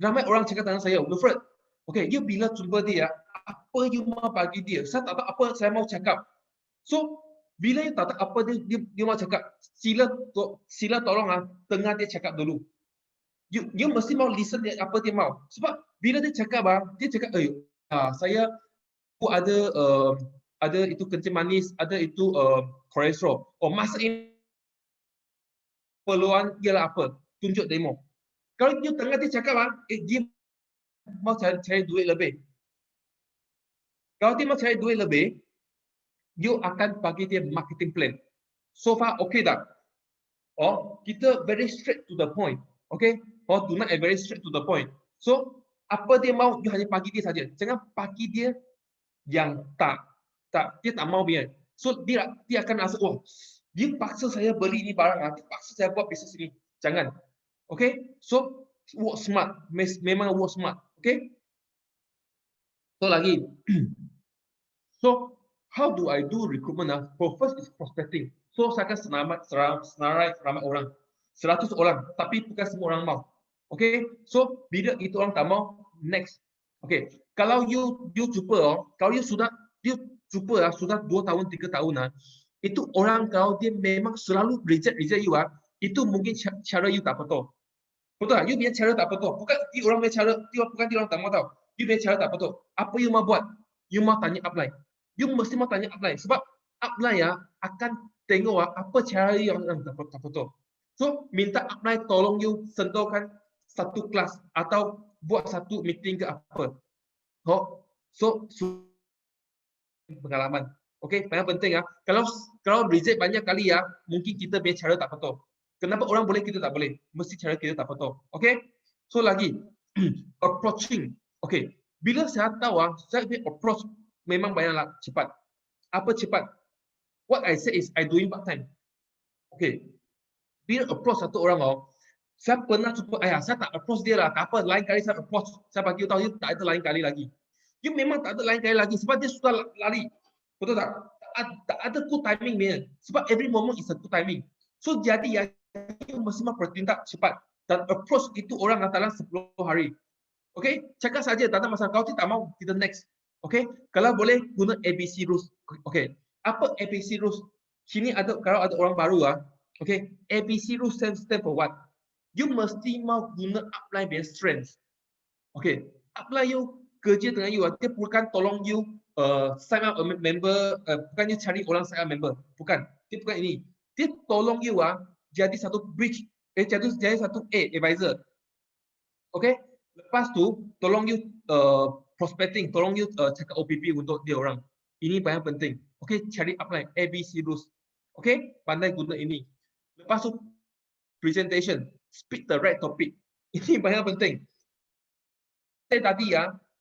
Ramai orang cakap dengan saya, Wilfred, okay, you bila jumpa dia, apa you mau bagi dia? Saya tak tahu apa saya mau cakap. So bila you tak tahu apa dia mau cakap, sila tolong tengah dia cakap dulu. You mesti mau listen dia apa dia mau. Sebab bila dia cakap saya ada itu kencing manis, ada itu kolesterol. Masa ini peluang ialah apa? Tunjuk demo. Kalau you tengah dia cakap dia mau cari duit lebih. Kalau dia mau cari duit lebih, you akan bagi dia marketing plan. So far okay tak? Kita very straight to the point. Okay? Do not very straight to the point. So, apa dia mau, you hanya bagi dia saja. Jangan bagi dia yang dia tak mau biar. So, dia akan rasa, dia paksa saya beli ini barang, dia paksa saya buat bisnes ini. Jangan. Okay? So, work smart. Memang work smart. Okay? So, lagi. So, how do I do recruitment? First is prospecting. So, saya akan senarai ramai orang. 100 orang, tapi bukan semua orang mau. Okay, so bila itu orang tak mau, next. Okay, kalau you jumpa, kalau you jumpa sudah 2 tahun, 3 tahun, itu orang kalau dia memang selalu reject you, itu mungkin cara you tak betul. Betul tak? You punya cara tak betul. Bukan orang punya cara, bukan dia orang tak mau tahu. You punya cara tak betul. Apa you mau buat? You mau tanya upline. You mesti mau tanya upline. Sebab upline akan tengok apa cara yang tak betul. So, minta upline tolong you sentuhkan satu kelas atau buat satu meeting ke apa. So pengalaman. Okay, paling penting Kalau reject banyak kali mungkin kita punya cara tak betul. Kenapa orang boleh kita tak boleh? Mesti cara kita tak betul. Okay? So lagi approaching. Okay, bila saya tahu saya punya approach memang banyaklah cepat. Apa cepat? What I say is I doing part time. Okay. Bila approach satu orang saya pernah cuba, saya tak approach dia lah, tak apa, lain kali saya approach, saya bagi tahu you tak ada lain kali lagi. You memang tak ada lain kali lagi, sebab dia sudah lari. Betul tak? Tak ada good timing dia. Sebab every moment is a good timing. So jadi you mesti bertindak cepat. Dan approach itu orang dalam 10 hari. Okay? Cakap saja, tak ada masalah. Kalau tidak mau, kita next. Okay? Kalau boleh, guna ABC rules. Okay. Apa ABC rules? Sini kalau ada orang baru okay, ABC rules stand for what? You mesti mau guna upline based strength. Okay, upline you kerja dengan you, dia bukan tolong you sign up a member, bukan you cari orang sign up member, bukan. Dia bukan ini. Dia tolong you jadi satu bridge, jadi satu advisor. Okay? Lepas tu tolong you prospecting, tolong you cakap OPP untuk dia orang. Ini paling penting. Okay, cari upline ABC rules. Okay, pandai guna ini. Lepas tu presentation, speak the right topic. Ini paling penting. Tadi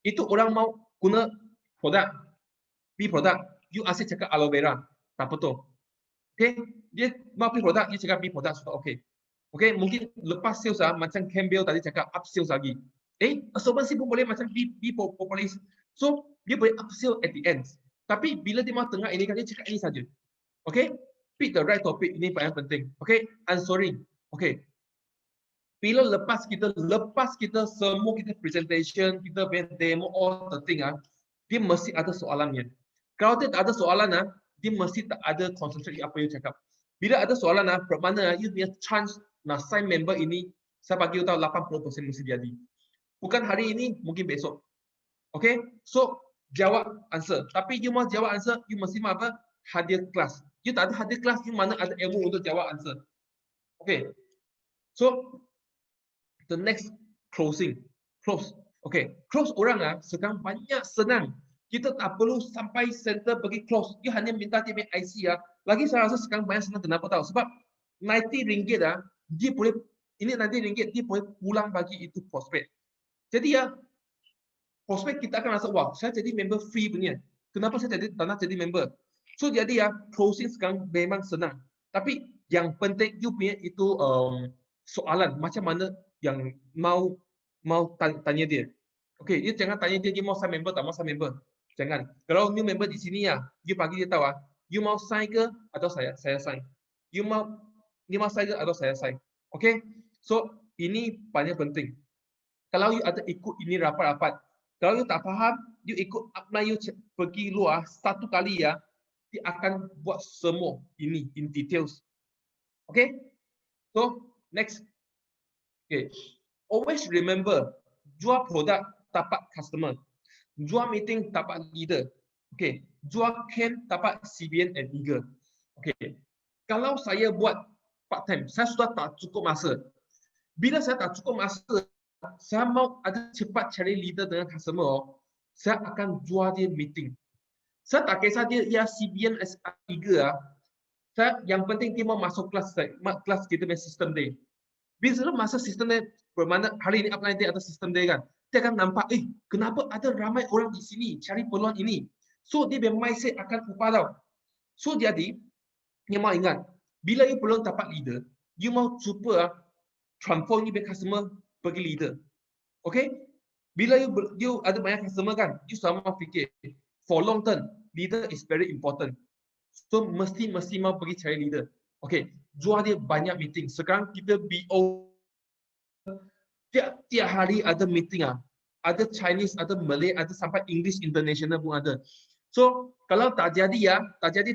itu orang mau guna produk, beli produk, you asyik cakap aloe vera, tak betul. Okay, dia mau beli produk, you cakap beli produk sudah okay. Okay, mungkin lepas sales macam Campbell tadi cakap up sales lagi. Asuransi pun boleh macam B populis. So dia boleh up sale at the end. Tapi bila dia mau tengah ini kan dia cakap ini saja. Okay, pick the right topic, ini paling penting. Okay, answering. Okay. Bila lepas kita semua kita presentation, kita punya demo all the thing dia mesti ada soalannya. Kalau dia tak ada soalan dia mesti tak ada concentrate apa you cakap. Bila ada soalan bermakna you punya chance nak sign member ini, saya bagi you tahu 80% mesti jadi. Bukan hari ini, mungkin besok. Okay, so jawab answer. Tapi you mau jawab answer, you mesti apa? Hadir kelas. You tak ada hadir kelas, you mana ada ilmu untuk jawab answer. Okay, so the next close. Okay, close orang sekarang banyak senang. Kita tak perlu sampai center pergi close. You hanya minta dia punya IC Lagi saya rasa sekarang banyak senang, kenapa tahu? Sebab RM90 dia boleh, ini RM90 dia boleh pulang bagi itu prospek. Jadi prospek kita akan rasa, wah, saya jadi member free punya. Kenapa saya tak nak jadi member? So jadi closing sekarang memang senang. Tapi yang penting you punya itu soalan macam mana yang mau tanya dia. Okay, you jangan tanya dia mau sign member tak mau sign member. Jangan. Kalau new member di sini you bagi dia tahu you mau sign ke atau saya sign. You mau sign ke atau saya sign. Okay? So ini paling penting. Kalau you ada ikut ini rapat-rapat, kalau you tak faham, you ikut apa you pergi luar satu kali dia akan buat semua ini in details. Okay? So next. Okay. Always remember, jual produk dapat customer. Jual meeting dapat leader. Okay. Jual camp dapat CBN and Eagle. Okay. Kalau saya buat part time, saya sudah tak cukup masa. Bila saya tak cukup masa, saya mau ada cepat cari leader dengan customer, saya akan jual dia meeting. Saya tak kisah dia CBN as Eagle saya yang penting dia mau masuk kelas kita punya sistem day. Bila masuk sistem day, bermakna hari ini apa nanti ada sistem day kan? Dia akan nampak, kenapa ada ramai orang di sini cari peluang ini. So, dia punya mindset akan ubah tau. So, jadi, you mau ingat, bila you belum dapat leader, you mau cuba transform you punya customer pergi leader. Okay? Bila you ada banyak customer kan, you sama fikir, for long term, leader is very important. So, mesti mau pergi cari leader. Okay, jual dia banyak meeting. Sekarang kita BO tiap hari ada meeting ada Chinese, ada Malay, ada sampai English International pun ada. So kalau tak jadi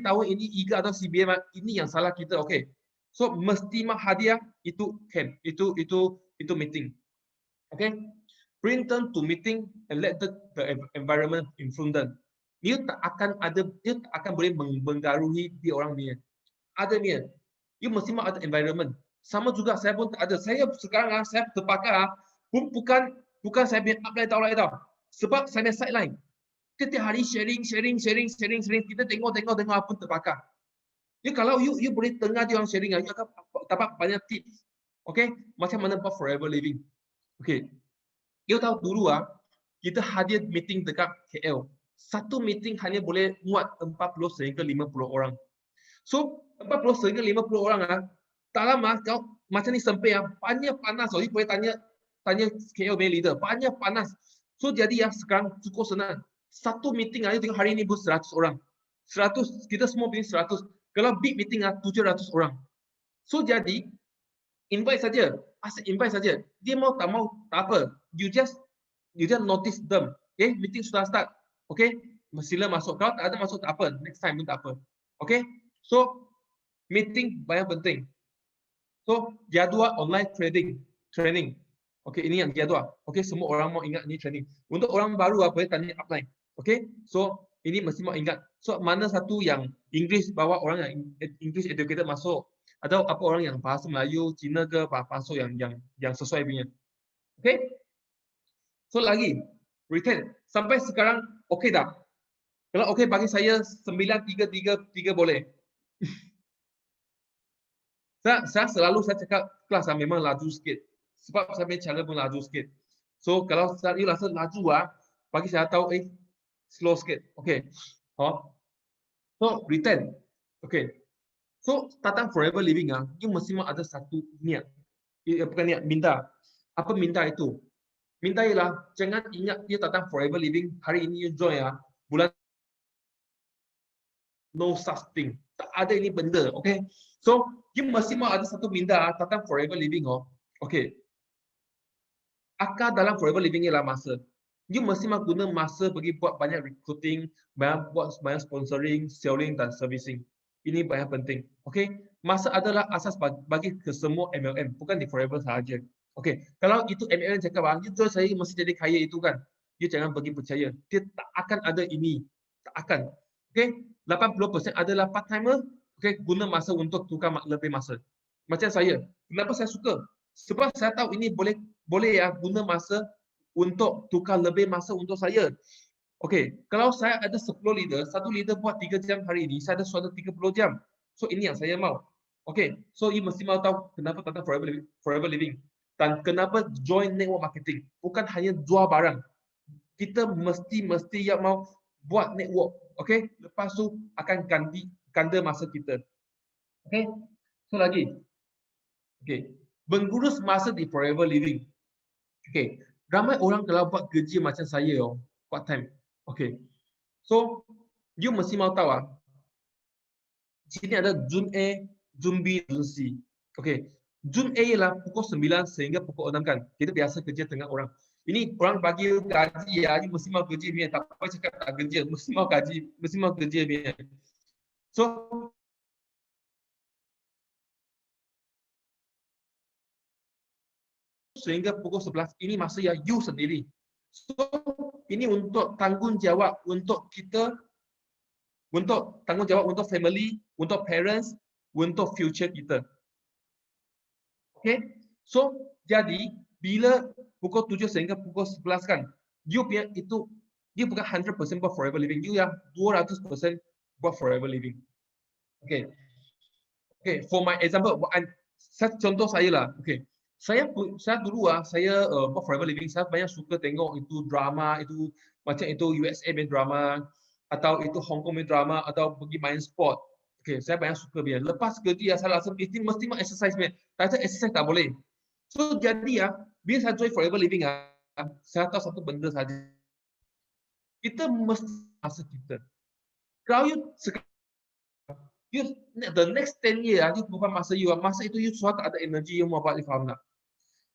tahu ini Eagle atau CBN ini yang salah kita. Okay, so mesti hadiah itu camp, itu meeting. Okay, bring them to meeting and let the environment influence them. Dia tak akan boleh mengaruhi dia orang ni. Ada ni, you mesti ada environment. Sama juga saya pun tak ada. Saya sekarang saya terpakai bukan saya punya upline tau. Sebab saya punya sideline. Setiap hari sharing. Kita tengok apa terpakai. Ya kalau you boleh tengah dia orang sharing, you akan dapat banyak tips. Okay, macam mana buat forever living. Okay, you tahu dulu kita hadir meeting dekat KL. Satu meeting hanya boleh muat 40 sehingga 50 orang. So 40 sehingga 50 orang tak lama kau macam ni sampai banyak panas. You boleh tanya KL leader, banyak panas. So jadi sekarang cukup senang. Satu meeting tengok hari ni pun 100 orang. 100, kita semua pilih 100. Kalau big meeting 700 orang. So jadi invite saja, asyik invite saja. Dia mau tak mau tak apa. You just notice them. Okay, meeting sudah start. Okay, sila masuk. Kalau tak ada masuk tak apa. Next time pun tak apa. Okay, so meeting banyak penting. So jadual online training. Okey, ini yang jadual. Okey, semua orang mau ingat ini training. Untuk orang baru boleh tanya upline. Okey, so ini mesti mau ingat. So mana satu yang English bawa orang yang English educated masuk, atau apa orang yang bahasa Melayu, Cina ke masuk yang sesuai punya. Okey. So lagi retain sampai sekarang okey dah. Kalau okey bagi saya 9333 boleh. Saya selalu cakap kelas memang laju sikit. Sebab saya punya cara pun laju sikit. So kalau saya rasa laju bagi saya tahu slow sikit. Okey. So retain. Okey. So tentang forever living you mesti ada satu niat. Bukan niat, minda. Apa minda itu? Minda ialah jangan ingat dia tentang forever living. Hari ini you join bulan no such thing. Tak ada ini benda. Okey. So you mesti ada satu minda tentang forever living Okey. Akar dalam forever living ialah masa. You mesti guna masa bagi buat banyak recruiting, buat banyak sponsoring, selling dan servicing. Ini banyak penting. Okey. Masa adalah asas bagi ke semua MLM, bukan di forever sahaja. Okey. Kalau itu MLM cakap you join saya mesti jadi kaya itu kan. You jangan bagi percaya. Dia tak akan ada ini. Tak akan. Okey. 80% adalah part timer. Okey, guna masa untuk tukar lebih masa. Macam saya. Kenapa saya suka? Sebab saya tahu ini boleh guna masa untuk tukar lebih masa untuk saya. Okey, kalau saya ada 10 leader, satu leader buat 3 jam hari ini, saya ada suatu 30 jam. So ini yang saya mau. Okey, so you mesti mau tahu kenapa tentang forever living dan kenapa join network marketing. Bukan hanya jual barang. Kita mesti yang mau buat network. Okey, lepas tu akan ganda masa kita. Okey, so lagi. Okey, mengurus masa di forever living. Okey, ramai orang kalau buat kerja macam saya part time. Okey. So, you mesti mau tahu sini ada Zone A, Zone B, Zone C. Okey. Zone A ialah pukul 9 sehingga pukul 6 kan. Kita biasa kerja tengah orang. Ini orang bagi gaji you mesti mau kerja dia. Tak apa cakap tak kerja, mesti mau gaji, mesti mau kerja dia. So, sehingga pukul 11 ini masa you sendiri. So, ini untuk tanggungjawab untuk kita, untuk tanggungjawab untuk family, untuk parents, untuk future kita. Okay? So, jadi bila pukul 7 sehingga pukul 11 kan, you punya itu, you bukan 100% buat forever living, you yang 200% buat forever living. Okay. Okay, for my example, contoh saya lah. Okay. Saya dulu saya buat forever living, saya banyak suka tengok itu drama, itu macam itu USA main drama, atau itu Hong Kong main drama, atau pergi main sport. Okay, saya banyak suka dia. Lepas kerja saya rasa mesti mau exercise main. Tapi exercise tak boleh. So jadi bila saya join forever living saya tahu satu benda saja. Kita mesti masa kita. Kalau you the next 10 years you bukan masa itu you suatu ada energi you mau buat, faham tak?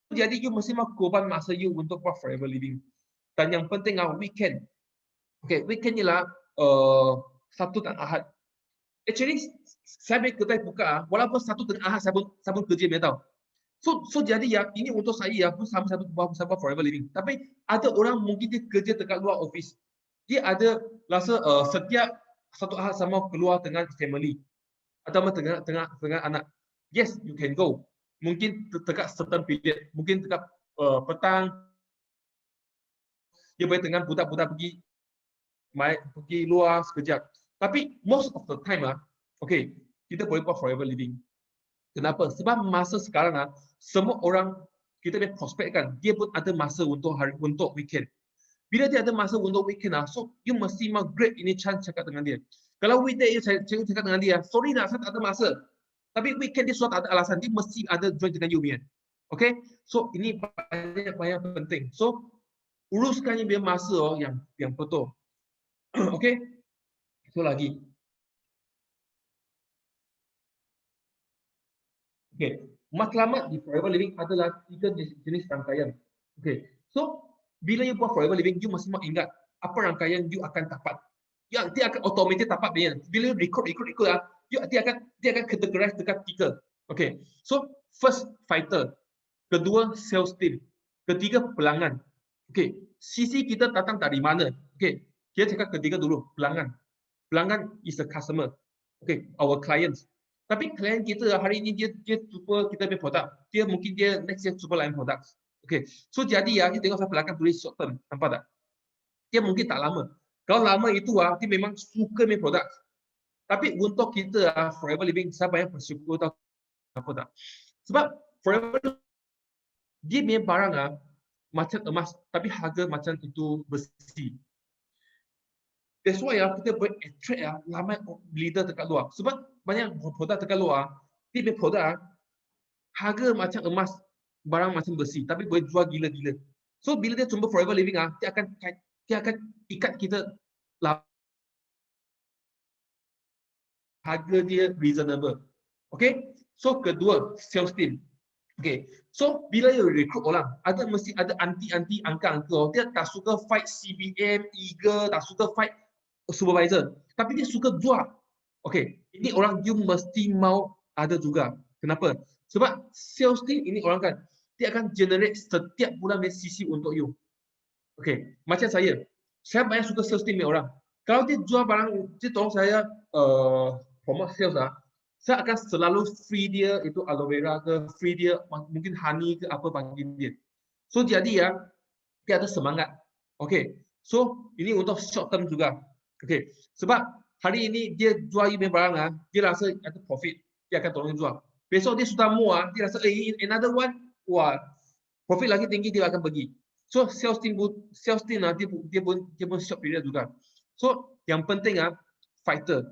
Jadi you mesti mau korban masa you untuk buat forever living. Dan yang penting weekend. Okay, weekend ialah Sabtu dan Ahad. Actually saya ambil kedai buka walaupun Sabtu dan Ahad saya pun kerja dia tahu. So jadi ini untuk saya pun sama buat forever living. Tapi ada orang mungkin dia kerja dekat luar office. Dia ada rasa setiap satu Ahad sama keluar dengan family atau dengan anak. Yes, you can go. Mungkin dekat certain period, mungkin dekat petang, dia boleh dengan budak-budak pergi luar sekejap. Tapi most of the time okay, kita boleh buat forever living. Kenapa? Sebab masa sekarang semua orang kita punya prospek kan, dia pun ada masa untuk weekend. Bila dia ada masa untuk weekend so you mesti mau grab ini chance cakap dengan dia. Kalau weekday saya cakap dengan dia, sorry saya tak ada masa. Tapi weekend dia suatu ada alasan, dia mesti ada join dengan you. Okay? So ini banyak penting. So uruskan dia masa yang betul. Okay? So lagi. Okay. Matlamat di forever living adalah 3 jenis rangkaian. Okay. So bila you buat forever living, you mesti mau ingat apa rangkaian you akan dapat. Yang dia akan automatic dapat dia. Bila you record dia akan categorize dekat 3. Okay. So first fighter, kedua sales team, ketiga pelanggan. Okey, sisi kita datang dari mana? Okey, kita cakap ketiga dulu, pelanggan. Pelanggan is a customer. Okay, our clients. Tapi klien kita hari ini dia cuba kita punya produk. Dia mungkin dia next year cuba lain produk. Okay, so jadi ya, kita tengok saya pelanggan tulis short term, nampak tak? Dia mungkin tak lama. Kalau lama itu dia memang suka punya produk. Tapi untuk kita Forever Living, saya banyak bersyukur tahu apa tak? Sebab Forever dia punya barang macam emas, tapi harga macam itu besi. That's why kita boleh attract ramai leader dekat luar. Sebab banyak produk dekat luar, dia punya produk harga macam emas, barang macam besi, tapi boleh jual gila-gila. So bila dia jumpa Forever Living dia akan ikat kita harga dia reasonable. Okay? So kedua, sales team. Okay. So bila you recruit orang, mesti ada anti-anti angka-angka. Dia tak suka fight CBM, Eagle, tak suka fight supervisor, tapi dia suka jual. Okay, ini orang you mesti mau ada juga. Kenapa? Sebab sales team ini orang kan, dia akan generate setiap bulan dari sisi untuk you. Okay, macam saya banyak suka sales team ni orang. Kalau dia jual barang, dia tolong saya promote sales saya akan selalu free dia itu aloe vera ke, free dia mungkin honey ke apa bagi dia. So jadi dia ada semangat. Okay, so ini untuk short term juga. Okay, sebab hari ini dia jual you barang dia rasa ada profit, dia akan tolong jual. Besok dia sudah mua, dia rasa another one, wah, profit lagi tinggi dia akan pergi. So sales team dia pun short period juga. So yang penting fighter.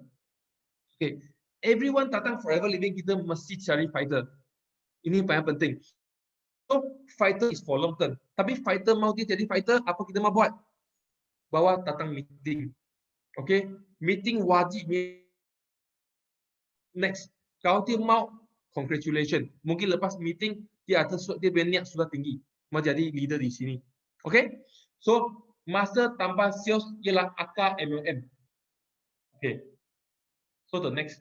Okay, everyone datang Forever Living kita mesti cari fighter. Ini paling penting. So fighter is for long term. Tapi fighter mau dia jadi fighter, apa kita mau buat? Bawa datang meeting. Okay, meeting wajib. Next, kalau dia mau, congratulations. Mungkin lepas meeting dia niat sudah tinggi, mau jadi leader di sini. Okay, so masa tanpa sales ialah akar MLM. Okay, so the next,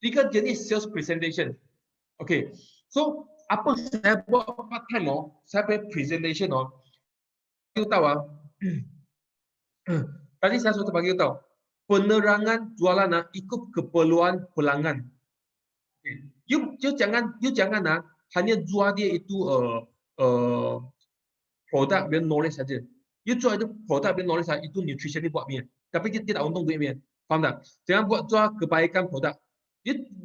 3 jenis sales presentation. Okay, so apa saya buat part time saya buat presentation you tahu tadi saya sudah bagi tahu, penerangan jualan ikut keperluan pelanggan. Okay. You jangan hanya jual dia itu produk dan knowledge saja. You jual itu produk dan knowledge itu nutrition ni buat dia, tapi dia tidak untung duit dia. Faham tak? Jangan buat jual kebaikan produk.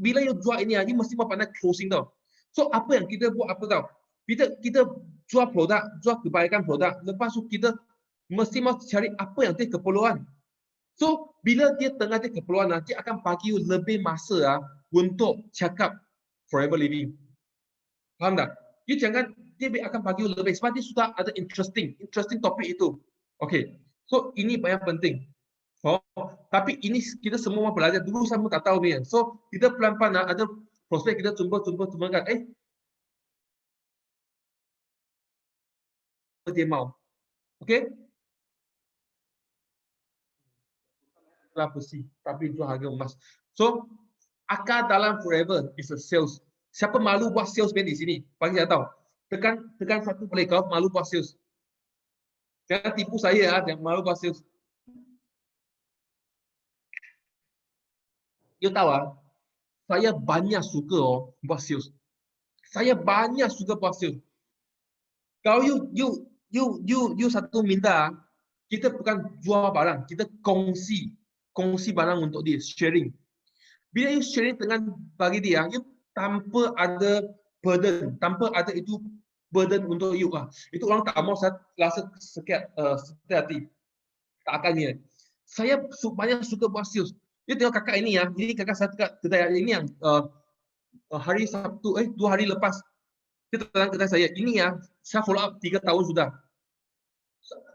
Bila you jual ini you mesti mau pandai closing tau. So apa yang kita buat apa tau? Kita jual produk, jual kebaikan produk, lepas tu kita mesti mau cari apa yang dia keperluan. So bila dia tengah dia keperluan dia akan bagi you lebih masa untuk cakap Forever Living. Faham tak? You jangan, dia akan bagi you lebih sebab dia sudah ada interesting topik itu. Okay, so ini banyak penting. Tapi ini kita semua belajar dulu, sama tak tahu ni. So kita pelan-pelan ada prospek kita jumpa kan, dia mau. Okay? Besi, tapi jual harga emas. So akar dalam Forever is a sales. Siapa malu buat sales di sini? Bagi saya tahu. Tekan satu boleh, kalau malu buat sales. Jangan tipu saya jangan malu buat sales. You tahu saya banyak suka buat sales. Saya banyak suka buat sales. Kalau you satu minta, kita bukan jual barang, kita kongsi barang untuk dia, sharing. Bila you sharing dengan bagi dia, you tanpa ada burden, tanpa ada itu burden untuk you itu orang tak mau rasa sekiat hati. Tak akan dia. Saya banyak suka buat sales. You tengok kakak ini ini kakak saya dekat kedai ini yang hari Sabtu 2 hari lepas dia datang kedai saya. Ini saya follow up 3 tahun sudah.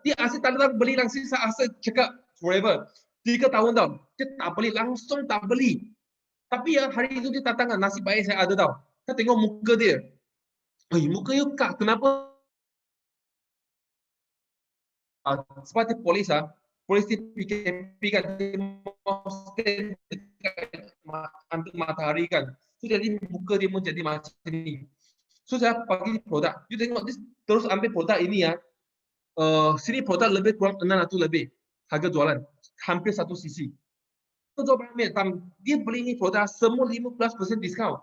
Dia asyik tanda beli langsung, saya asyik cakap Forever. 3 tahun tau, dia tak beli, langsung tak beli. Tapi hari itu dia datang nasib baik saya ada tau. Saya tengok muka dia. Muka you kak, kenapa? Sebab dia polis dia PKP kan, dia mau stand dekat matahari kan. So jadi muka dia pun jadi macam ni. So saya bagi produk. You tengok terus ambil produk ini ya. Sini produk lebih kurang 600 lebih harga jualan, hampir 1 cc. Dia beli ini produk semua 15% diskaun.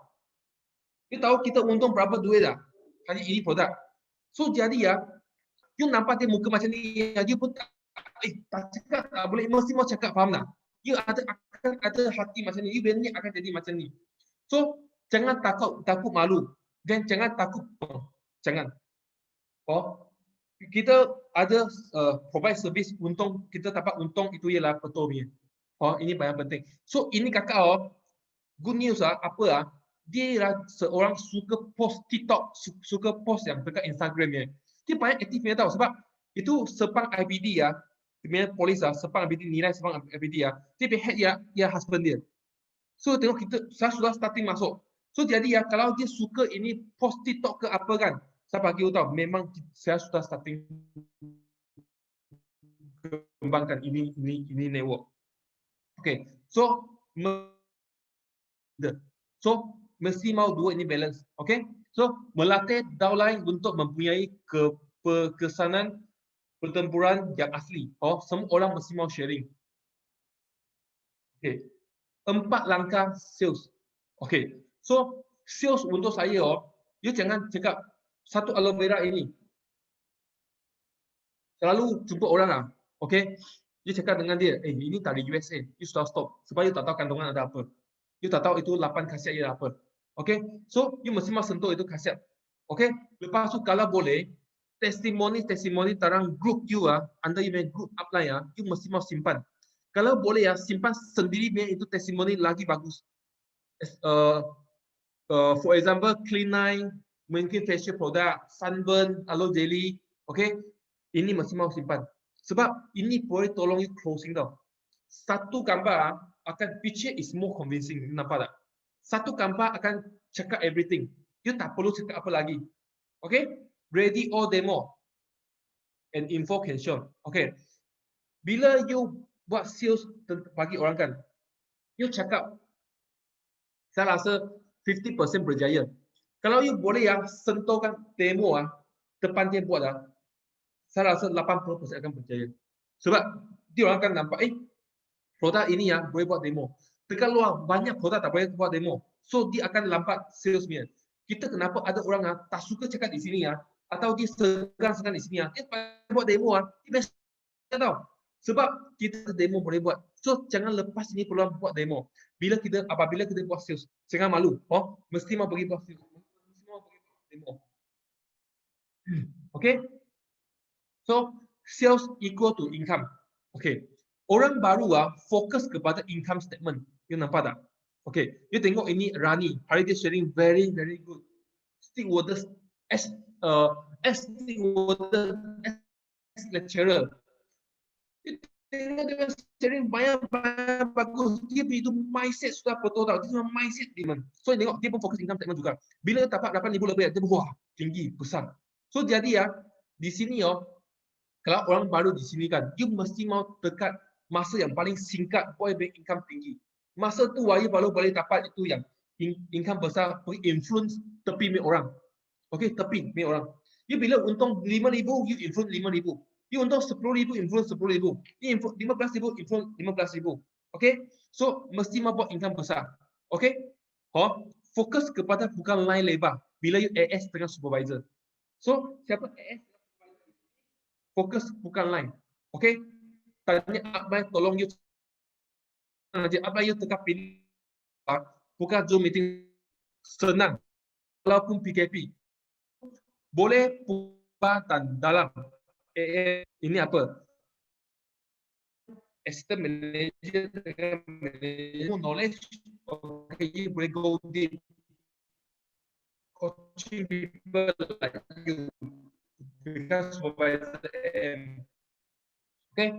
You tahu kita untung berapa duit dah hanya ini produk. So jadi ya, you nampak dia muka macam ni, you pun tak cakap tak boleh, mesti mau cakap, faham tak? You akan ada hati macam ni, you ni akan jadi macam ni. So jangan takut malu dan jangan takut, jangan. Kita ada provide service untung, kita dapat untung itu ialah betul punya. Ini yang penting. So ini kakak good news apa dia ialah seorang suka post TikTok, suka post yang dekat Instagram ni. Dia banyak aktifnya tahu sebab itu Sepang IPD dia punya polis Sepang IPD, nilai Sepang IPD dia head ya husband dia. So tengok saya sudah starting masuk. So jadi kalau dia suka ini post TikTok ke apa kan, saya bagi tahu memang saya sudah starting kembangkan ini network. Okay, so mesti mau dua ini balance. Okay, so melatih downline untuk mempunyai kesanan pertempuran yang asli. Semua orang mesti mau sharing. Okay, 4 langkah sales. Okay, so sales untuk saya you jangan cakap satu aloe vera ini. Selalu jumpa orang okay. You cakap dengan dia, ini dari USA, you sudah stop. Sebab you tak tahu kandungan ada apa. You tak tahu itu 8 khasiat ia apa. Okay, so you mesti mau sentuh itu khasiat. Okay, lepas tu kalau boleh, testimoni tarang group you anda you group upline you mesti mau simpan. Kalau boleh simpan sendiri itu testimoni lagi bagus. For example, Clean9, mungkin facial product, Sunburn, Aloe Jelly, okay, ini mesti mau simpan. Sebab ini boleh tolong you closing tau. Satu gambar akan picture is more convincing, nampak tak? Satu gambar akan cakap everything. You tak perlu cakap apa lagi. Okay? Ready or demo. And info can show. Okay. Bila you buat sales bagi orang kan, you cakap, saya rasa 50% berjaya. Kalau you boleh sentuhkan demo depan dia buat saya rasa 80% akan berjaya. Sebab dia orang akan nampak, produk ini boleh buat demo. Dekat luar, banyak produk tak boleh buat demo. So, dia akan lambat salesman. Kita kenapa ada orang tak suka cakap di sini atau dia segan-segan di sini dia buat demo dia best tahu. Sebab kita demo boleh buat. So, jangan lepas ini peluang buat demo. Apabila kita buat sales, jangan malu. Mesti mau pergi buat sales. Mesti mau pergi buat demo. Okay? So, sales equal to income. Okay. Orang baru fokus kepada income statement. You nampak tak? Okay. You tengok ini Rani. Hari dia sharing very good. Stewardess as stewardess as lecturer. You tengok dia sharing banyak bagus. Dia itu mindset sudah betul tau. Dia mindset dia. So, tengok dia pun fokus income statement juga. Bila dapat 8,000 lebih, dia wah tinggi, besar. So, jadi di sini kalau orang baru di sini kan, you mesti mau dekat masa yang paling singkat boleh beri income tinggi. Masa tu you baru boleh dapat itu yang income besar, influence tepi mi orang. Okay, tepi mi orang. You bila untung 5,000, you influence 5,000. You untung 10,000, influence 10,000. You 15,000, influence 15,000. Okay, so mesti mau buat income besar. Okay, fokus kepada bukan line lebar. Bila you AS dengan supervisor. So, siapa AS? Fokus bukan line. Okay? Tanya upline tolong you upline you tetap pilih bukan Zoom meeting senang. Walaupun PKP. Boleh pubatan dalam ini apa? Assistant manager dengan manager knowledge. Okay, you boleh go deep. Coaching people like you. Because supervisor okay,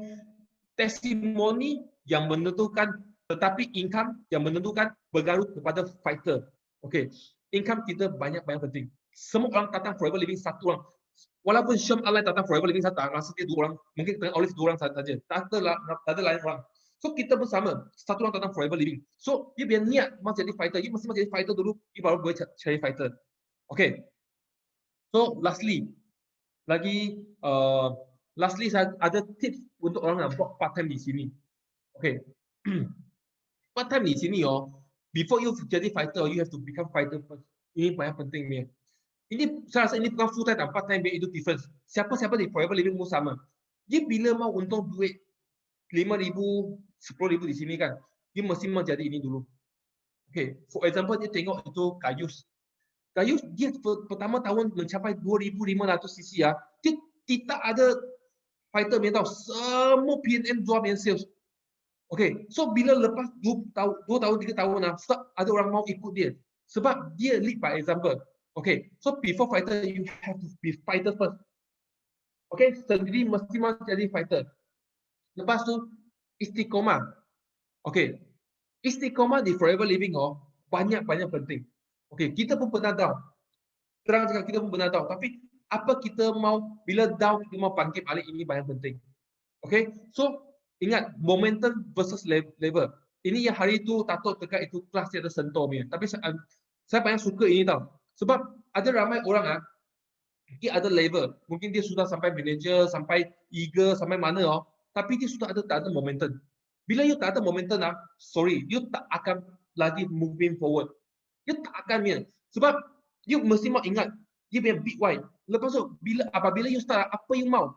testimoni yang menentukan, tetapi income yang menentukan bergantung kepada fighter. Okay, income kita banyak penting. Semua orang datang forever living satu orang. Walaupun Syam Allah datang forever living satu orang, rasa dia 2 orang, mungkin dengan Olive 2 orang saja. Tak ada lain orang. So kita bersama, satu orang datang forever living. So dia biar niat mau jadi fighter, you mesti mau jadi fighter dulu, you baru boleh cari fighter. Okay. So lastly saya ada tips untuk orang yang buat part time di sini. Okay. Part time di sini before you jadi fighter, you have to become fighter first. Ini paling penting ni. Ini saya rasa ini bukan full time dan part time itu difference. Siapa-siapa di forever living pun sama. Dia bila mau untung duit 5,000, 10,000 di sini kan, dia mesti mau jadi ini dulu. Okay, for example dia tengok itu Kayus. Kayus dia pertama tahun mencapai 2,500 cc ya. Dia tidak ada fighter punya tahu. Semua PNM jual punya sales. Okay, so bila lepas 2 tahun 3 tahun ada orang mau ikut dia. Sebab dia lead by example. Okay, so before fighter you have to be fighter first. Okay, sendiri mesti mau jadi fighter. Lepas tu istiqomah. Okay, istiqomah di forever living banyak penting. Okay, kita pun pernah down. Terang cakap kita pun pernah down. Tapi apa kita mau bila down kita mau bangkit balik, ini banyak penting. Okay, so ingat momentum versus level. Ini yang hari itu Tato dekat itu kelas dia ada sentuh punya. Tapi saya banyak suka ini tau. Sebab ada ramai orang dia ada level. Mungkin dia sudah sampai manager, sampai eager, sampai mana tapi dia sudah tak ada momentum. Bila you tak ada momentum sorry, you tak akan lagi moving forward. You tak akan punya. Sebab you mesti mau ingat dia punya big why. Lepas tu apabila you start apa you mau.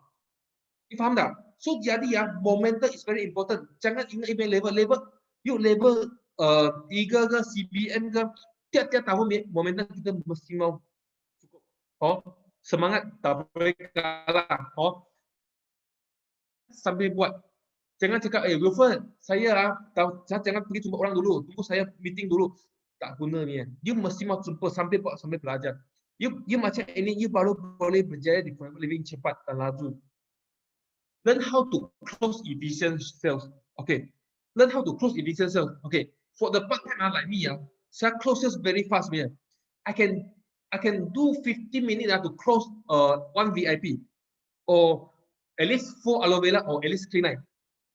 You faham tak? So jadi momentum is very important. Jangan ingat you punya level. You level 3 ke CBM ke, tiap-tiap tahun momentum kita mesti mau cukup. Semangat tak boleh kalah. Sambil buat. Jangan cakap, Wilfred, saya jangan pergi jumpa orang dulu. Tunggu saya meeting dulu. Tak guna ni. You mesti mau jumpa sampai buat, sampai belajar. You macam ini, you baru boleh berjaya di forever living cepat dan laju. Learn how to close efficient sales. Okay. Learn how to close efficient sales. Okay. For the part-time like me, saya close sales very fast. I can do 50 minutes to close one VIP or at least 4 aloe vera or at least clean.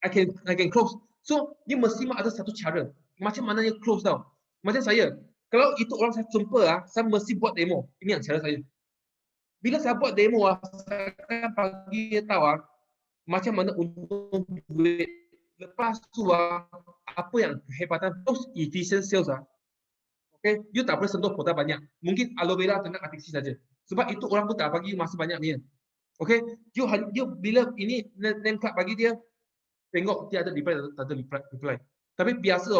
I can close. So you mesti ada satu cara. Macam mana you close down. Macam saya, kalau itu orang saya jumpa, saya mesti buat demo. Ini yang cara saya. Bila saya buat demo, saya akan bagi tahu macam mana untung duit. Lepas tu apa yang kehebatan close efficient sales Okay, you tak boleh sentuh produk banyak. Mungkin aloe vera dengan artiksi saja. Sebab itu orang tu tak bagi masa banyak ni. Okay, you bila ini name card bagi dia, tengok dia ada reply. Tapi biasa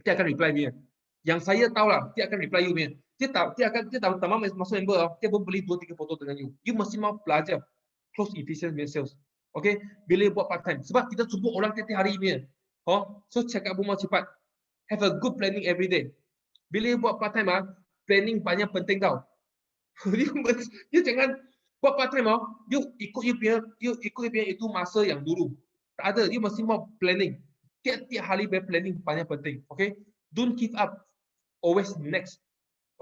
dia akan reply dia. Yang saya tahu lah, dia akan reply you punya. Dia akan tamam masuk member, dia pun beli 2-3 foto dengan you. You mesti mau belajar close efficient sales. Okay, bila buat part time. Sebab kita jumpa orang tiap hari punya. So cakap pun mau cepat. Have a good planning every day. Bila buat part time planning banyak penting tau. You jangan buat part time you ikut itu masa yang dulu. Tak ada, you mesti mau planning. Tiap-tiap hari planning banyak penting. Okay, don't give up. Always next.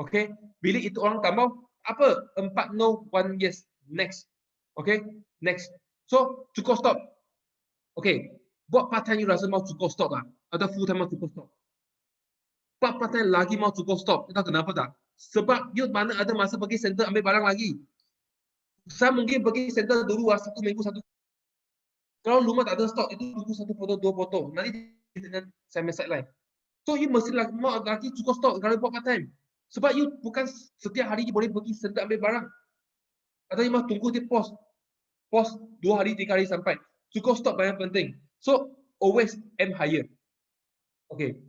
Okay, bila itu orang tak mau, apa? 4 no, 1 yes. Next. Okay, next. So cukup stop. Okay, buat part time you rasa mau cukup stop atau full time mau cukup stop. Buat part time lagi mau cukup stop. Tahu kenapa tak? Sebab you mana ada masa pergi center ambil barang lagi. Saya mungkin pergi center dulu 1 minggu 1. Kalau rumah tak ada stok, itu tunggu 1 foto, 2 foto. Nanti dengan saya message lain. So you mesti mau lagi cukup stok kalau buat part time. Sebab you bukan setiap hari you boleh pergi center ambil barang. Atau you mau tunggu dia post 2 hari 3 hari sampai. Cukup stok banyak penting. So always aim higher. Okay.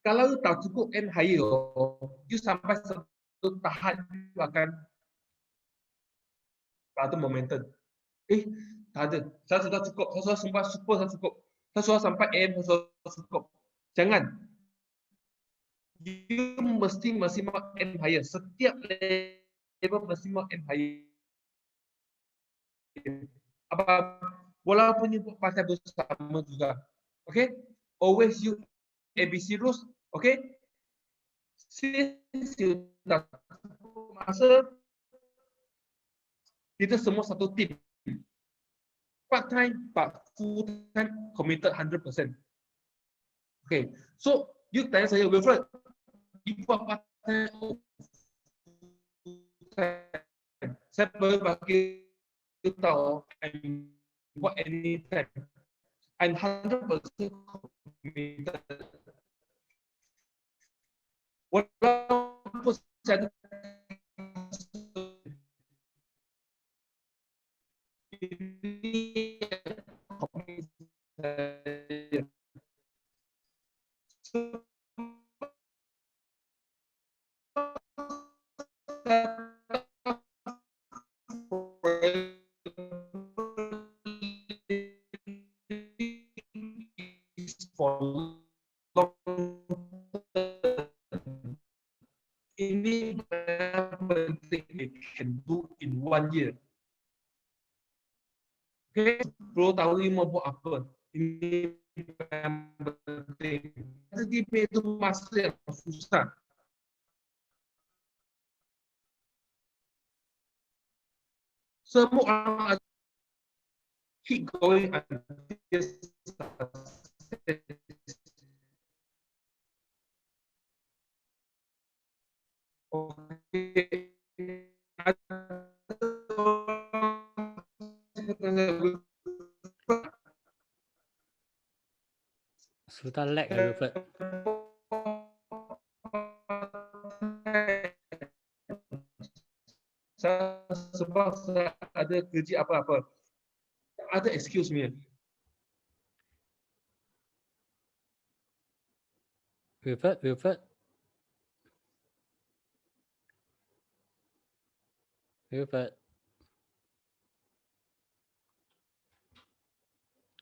Kalau tak cukup aim higher, you sampai satu tahap you akan tak ada momentum. Tak ada. Saya sudah cukup. Saya sudah super, saya cukup. Saya sudah sampai aim, saya sudah cukup. Jangan. You mesti mau aim higher. Setiap level mesti mau aim higher. Walaupun you buat partai bersama juga. Okay? Always you ABC rules. Okay? Since you dah masa, kita semua satu tim. Part time, but full time committed 100%. Okay. So you tanya saya, Wilfred, you buat part time saya boleh bagi tahu and what anytime. I'm 100% committed. Walaupun saya ini komit saya. For long ini penting we can do in 1 year. Okay, 10 tahun ini mau buat apa? Ini yang penting. Jadi itu masa yang susah. Semua orang keep going until Sultan lag Wilfred. Sebab saya ada kerja apa-apa. Ada excuse me. Wilfred, Wilfred. Wilfred.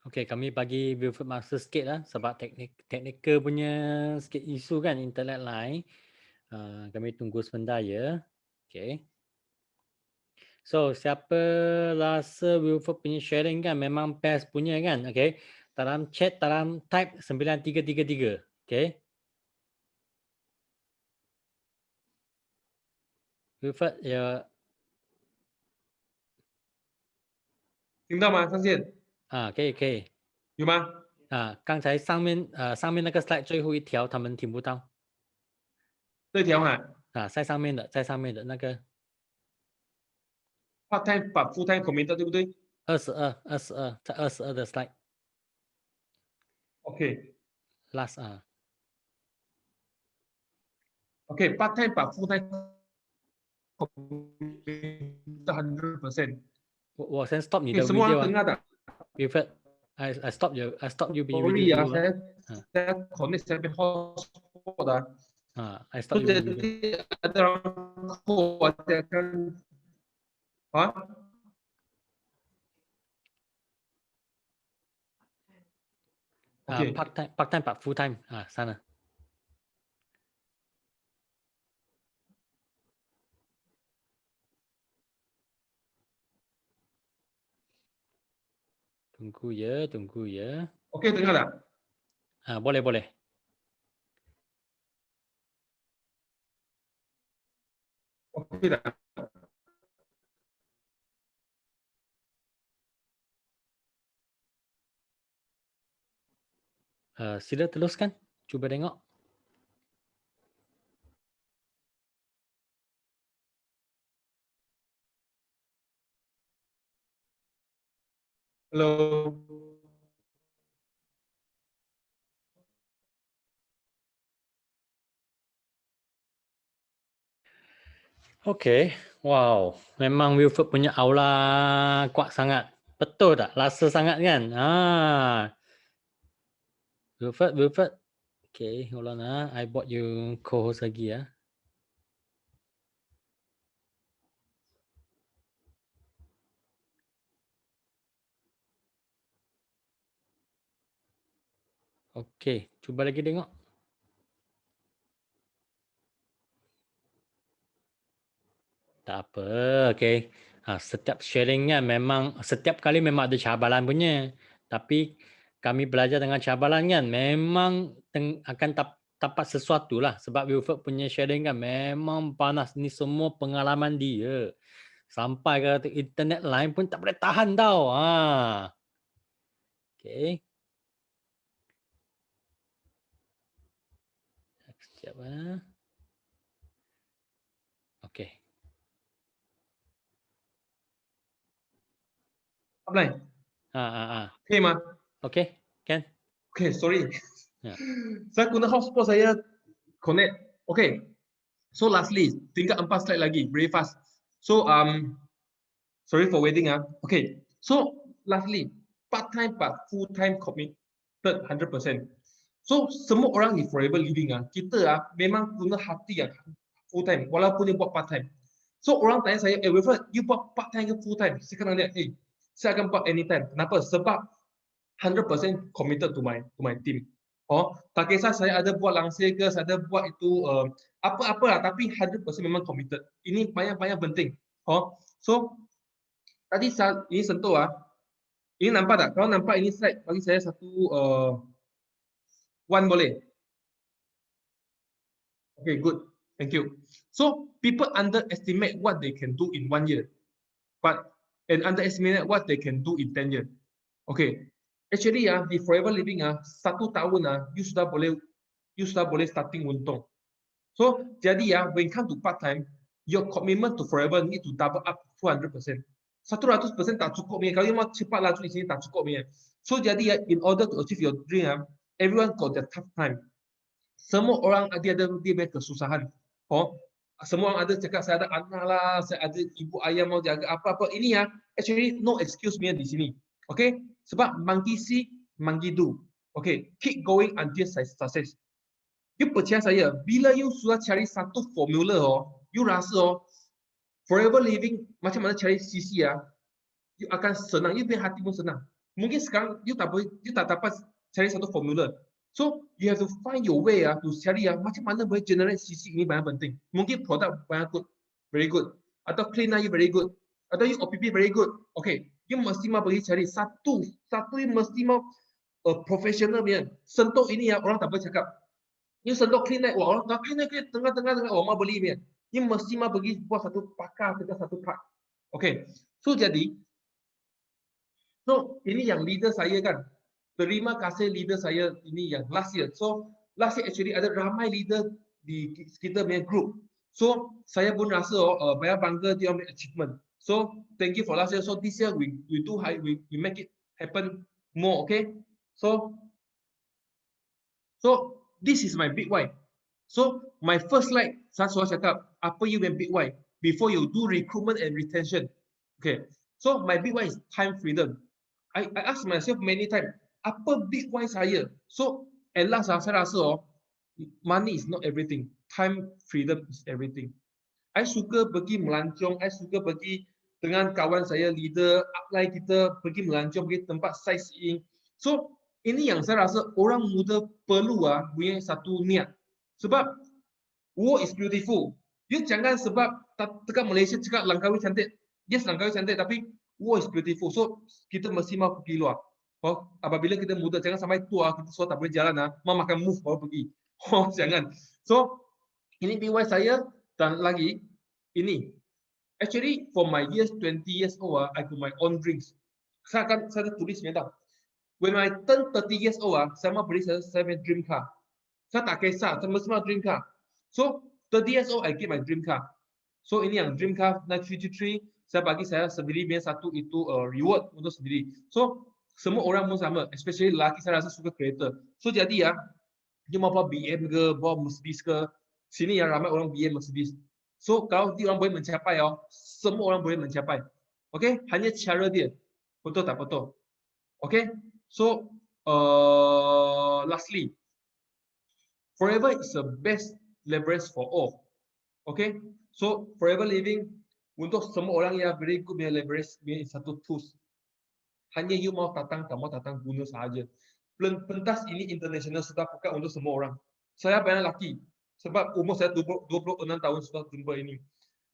Okey, kami bagi Wilfred masa sikit lah sebab teknikal punya sikit isu kan internet line. Kami tunggu sebentar ya. Okey. So, siapa rasa Wilfred punya sharing kan memang best punya kan? Okey. Dalam chat, dalam type 9333. Okey. Wilfred, ya. 听到吗，上线？可以可以。有吗？刚才上面那个 slide 最后一条他们听不到。这条哈？在上面的，在上面的那个。part time 把 full time committed 对不对？22，在22的 slide。OK。last OK part time 把 full time committed 100%。我先 stop 你的 semua video dengar tak? Wilfred, I stop you punya Sorry video ya, dulu. saya connect saya punya hotspot dah. I stop you punya video. Jadi ada orang khawatirkan. Okay. Part time, full time. Sana. Tunggu ya. Okey, dengar tak? Boleh. Okey tak? Sila teruskan. Cuba tengok. Hello. Okey. Wow. Memang Wilfred punya aula kuat sangat. Betul tak? Rasa sangat kan? Wilfred. Okay, hold on. I buat you co-host lagi ya. Okey, cuba lagi tengok. Tak apa, okey. Setiap sharingnya memang setiap kali memang ada cabaran punya. Tapi kami belajar dengan cabaran kan memang akan dapat sesuatu lah. Sebab Wilfred punya sharing kan memang panas. Ni semua pengalaman dia. Sampai ke internet line pun tak boleh tahan tau. Okey. Sekejap. Okey. apply. Okay, Ma. Okay, can. Okay, sorry. Ya. Saya guna hotspot saya connect. Okay. So lastly, tinggal 4 slide lagi, very fast. So sorry for waiting Okay. So lastly, part-time but full-time committed 100%. So semua orang ni forever living kita memang guna hati full-time walaupun dia buat part-time. So orang tanya saya, Wilfred, you buat part-time ke full-time? Saya kena lihat, saya akan buat anytime. Kenapa? Sebab 100% committed to my team. Tak kisah saya ada buat langsir ke, saya ada buat itu apa-apa lah, tapi 100% memang committed. Ini banyak penting. So tadi ini sentuh ini nampak tak? Kalau nampak ini slide, bagi saya satu one boleh. Okay, good. Thank you. So people underestimate what they can do in 1 year, and underestimate what they can do in 10 years. Okay. Actually di forever living 1 tahun you sudah boleh starting untung. So jadi when come to part time, your commitment to forever need to double up 200%. 100% tak cukup ni. Kalau you mau cepat laju di sini tak cukup ni. So jadi in order to achieve your dream, everyone got their tough time. Semua orang dia punya kesusahan. Semua orang ada cakap saya ada anak lah, saya ada ibu ayah mau jaga apa-apa. Ini actually no excuse me di sini. Okay? Sebab monkey see, monkey do. Okay, keep going until success. You percaya saya, bila you sudah cari satu formula you rasa forever living macam mana cari CC you akan senang, you punya hati pun senang. Mungkin sekarang you tak dapat cari satu formula. So you have to find your way to cari macam mana boleh generate CC ini banyak penting. Mungkin produk banyak good, very good. Atau clean you very good. Atau you OPP very good. Okay, you mesti mau pergi cari satu you mesti mau professional punya. Sentuh ini orang tak boleh cakap. You sentuh clean wah orang tak clean tengah-tengah orang mau beli punya. You mesti mau pergi buat satu pakar ke satu part. Okay, so jadi ini yang leader saya kan. Terima kasih leader saya ini yang last year. So last year actually ada ramai leader di kita punya group. So saya pun rasa banyak bangga dia punya achievement. So thank you for last year. So this year we make it happen more. Okay. So this is my big why. So my first slide saya sudah cakap apa you punya big why before you do recruitment and retention. Okay. So my big why is time freedom. I ask myself many times, apa big why saya? So at last saya rasa money is not everything. Time freedom is everything. I suka pergi melancong, I suka pergi dengan kawan saya leader, upline kita pergi melancong, pergi tempat sightseeing. So ini yang saya rasa orang muda perlu punya satu niat. Sebab war is beautiful. You jangan sebab dekat Malaysia cakap Langkawi cantik. Yes, Langkawi cantik tapi war is beautiful. So kita mesti mau pergi luar. Apabila kita muda jangan sampai tua kita sudah tak boleh jalan mau makan move baru pergi. Jangan. So ini BY saya dan lagi ini. Actually for my years 20 years old I got my own drinks. Saya tulis ni tau. When I turn 30 years old saya mau beli saya dream car. Saya tak kisah, saya mesti mau dream car. So 30 years old I get my dream car. So ini yang dream car 933 saya bagi saya sendiri punya satu itu reward untuk sendiri. So semua orang pun sama, especially lelaki saya rasa suka kereta. So jadi dia mau bawa BM ke, bawa Mercedes ke, sini ramai orang BM Mercedes. So kalau dia orang boleh mencapai semua orang boleh mencapai. Okay, hanya cara dia. Betul tak betul? Okay, so lastly, forever is the best leverage for all. Okay, so forever living untuk semua orang yang very good punya leverage punya satu tools. Hanya you mau datang, tak mau datang guna sahaja. Pentas ini international sudah buka untuk semua orang. Saya banyak lelaki. Sebab umur saya 26 tahun sudah jumpa ini.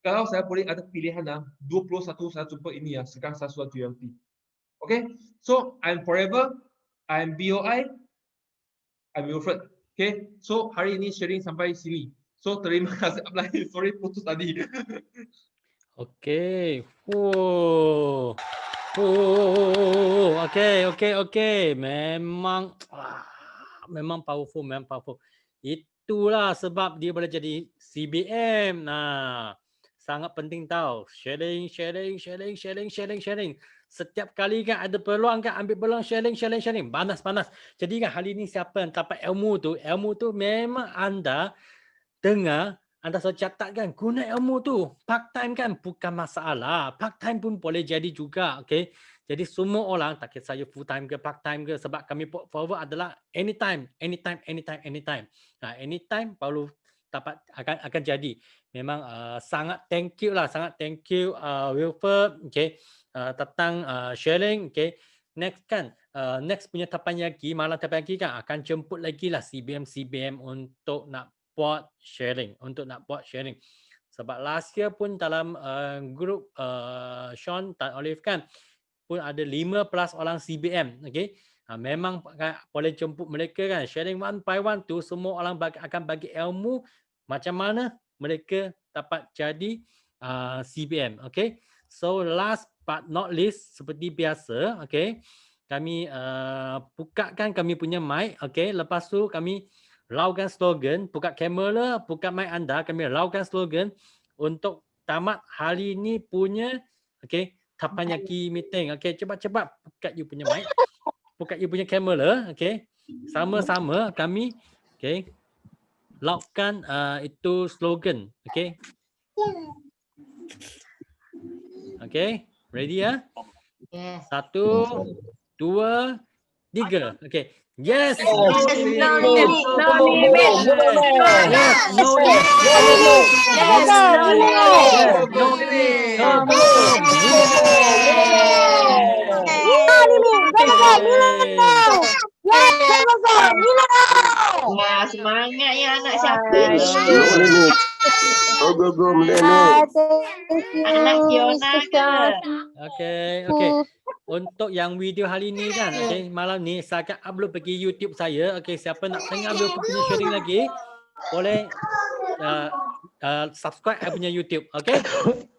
Kalau saya boleh ada pilihan 21 saya jumpa ini sekarang saya sudah JLT. Okay, so I'm forever, I'm BOI, I'm Wilfred. Okay, so hari ini sharing sampai sini. So terima kasih. Sorry putus tadi. Okay. Okay. Memang powerful, Itulah sebab dia boleh jadi CBM. Nah, sangat penting tahu. Sharing. Setiap kali kan ada peluang kan ambil peluang sharing. Panas. Jadi kan hari ni siapa yang dapat ilmu tu memang anda dengar, anda selalu catat kan, guna ilmu tu. Part time kan bukan masalah. Part time pun boleh jadi juga. Okay. Jadi semua orang, tak kira saya full time ke part time ke, sebab kami put forward adalah anytime. Nah, anytime perlu dapat akan jadi. Memang sangat thank you Wilford, okay, tentang sharing, okay. Next kan, next punya tapan lagi, malam tapan lagi kan akan jemput lagi lah CBM untuk nak buat sharing, sebab last year pun dalam grup Sean dan Olive kan pun ada 5 plus orang CBM, okay. Memang boleh jemput mereka kan, sharing one by one tu semua orang akan bagi ilmu macam mana mereka dapat jadi CBM, okay. So last but not least, seperti biasa, okay, kami bukakan kami punya mic, okay. Lepas tu kami laukan slogan, buka kamera, buka mic anda, kami laukan slogan untuk tamat hari ni punya, okay, Tapanyaki meeting. Okay, cepat-cepat buka you punya mic, buka you punya kamera, okay. Sama-sama kami, okay, laukan itu slogan, okay. Okay, ready ya? Yes. 1, 2, 3. Okay. Yes. No limit. Wah, semangat ya anak siapa ni? Go millennial. Anak Fiona ke? Okay. Untuk yang video hari ni kan, okay, malam ni saya akan upload pergi YouTube saya. Okay, siapa nak tengok video punya sharing lagi, boleh subscribe saya punya YouTube. Okay.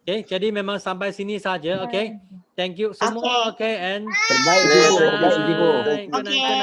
Okay, jadi memang sampai sini saja. Okay. Thank you semua. Okay, and Terbaik, Ibu. good night.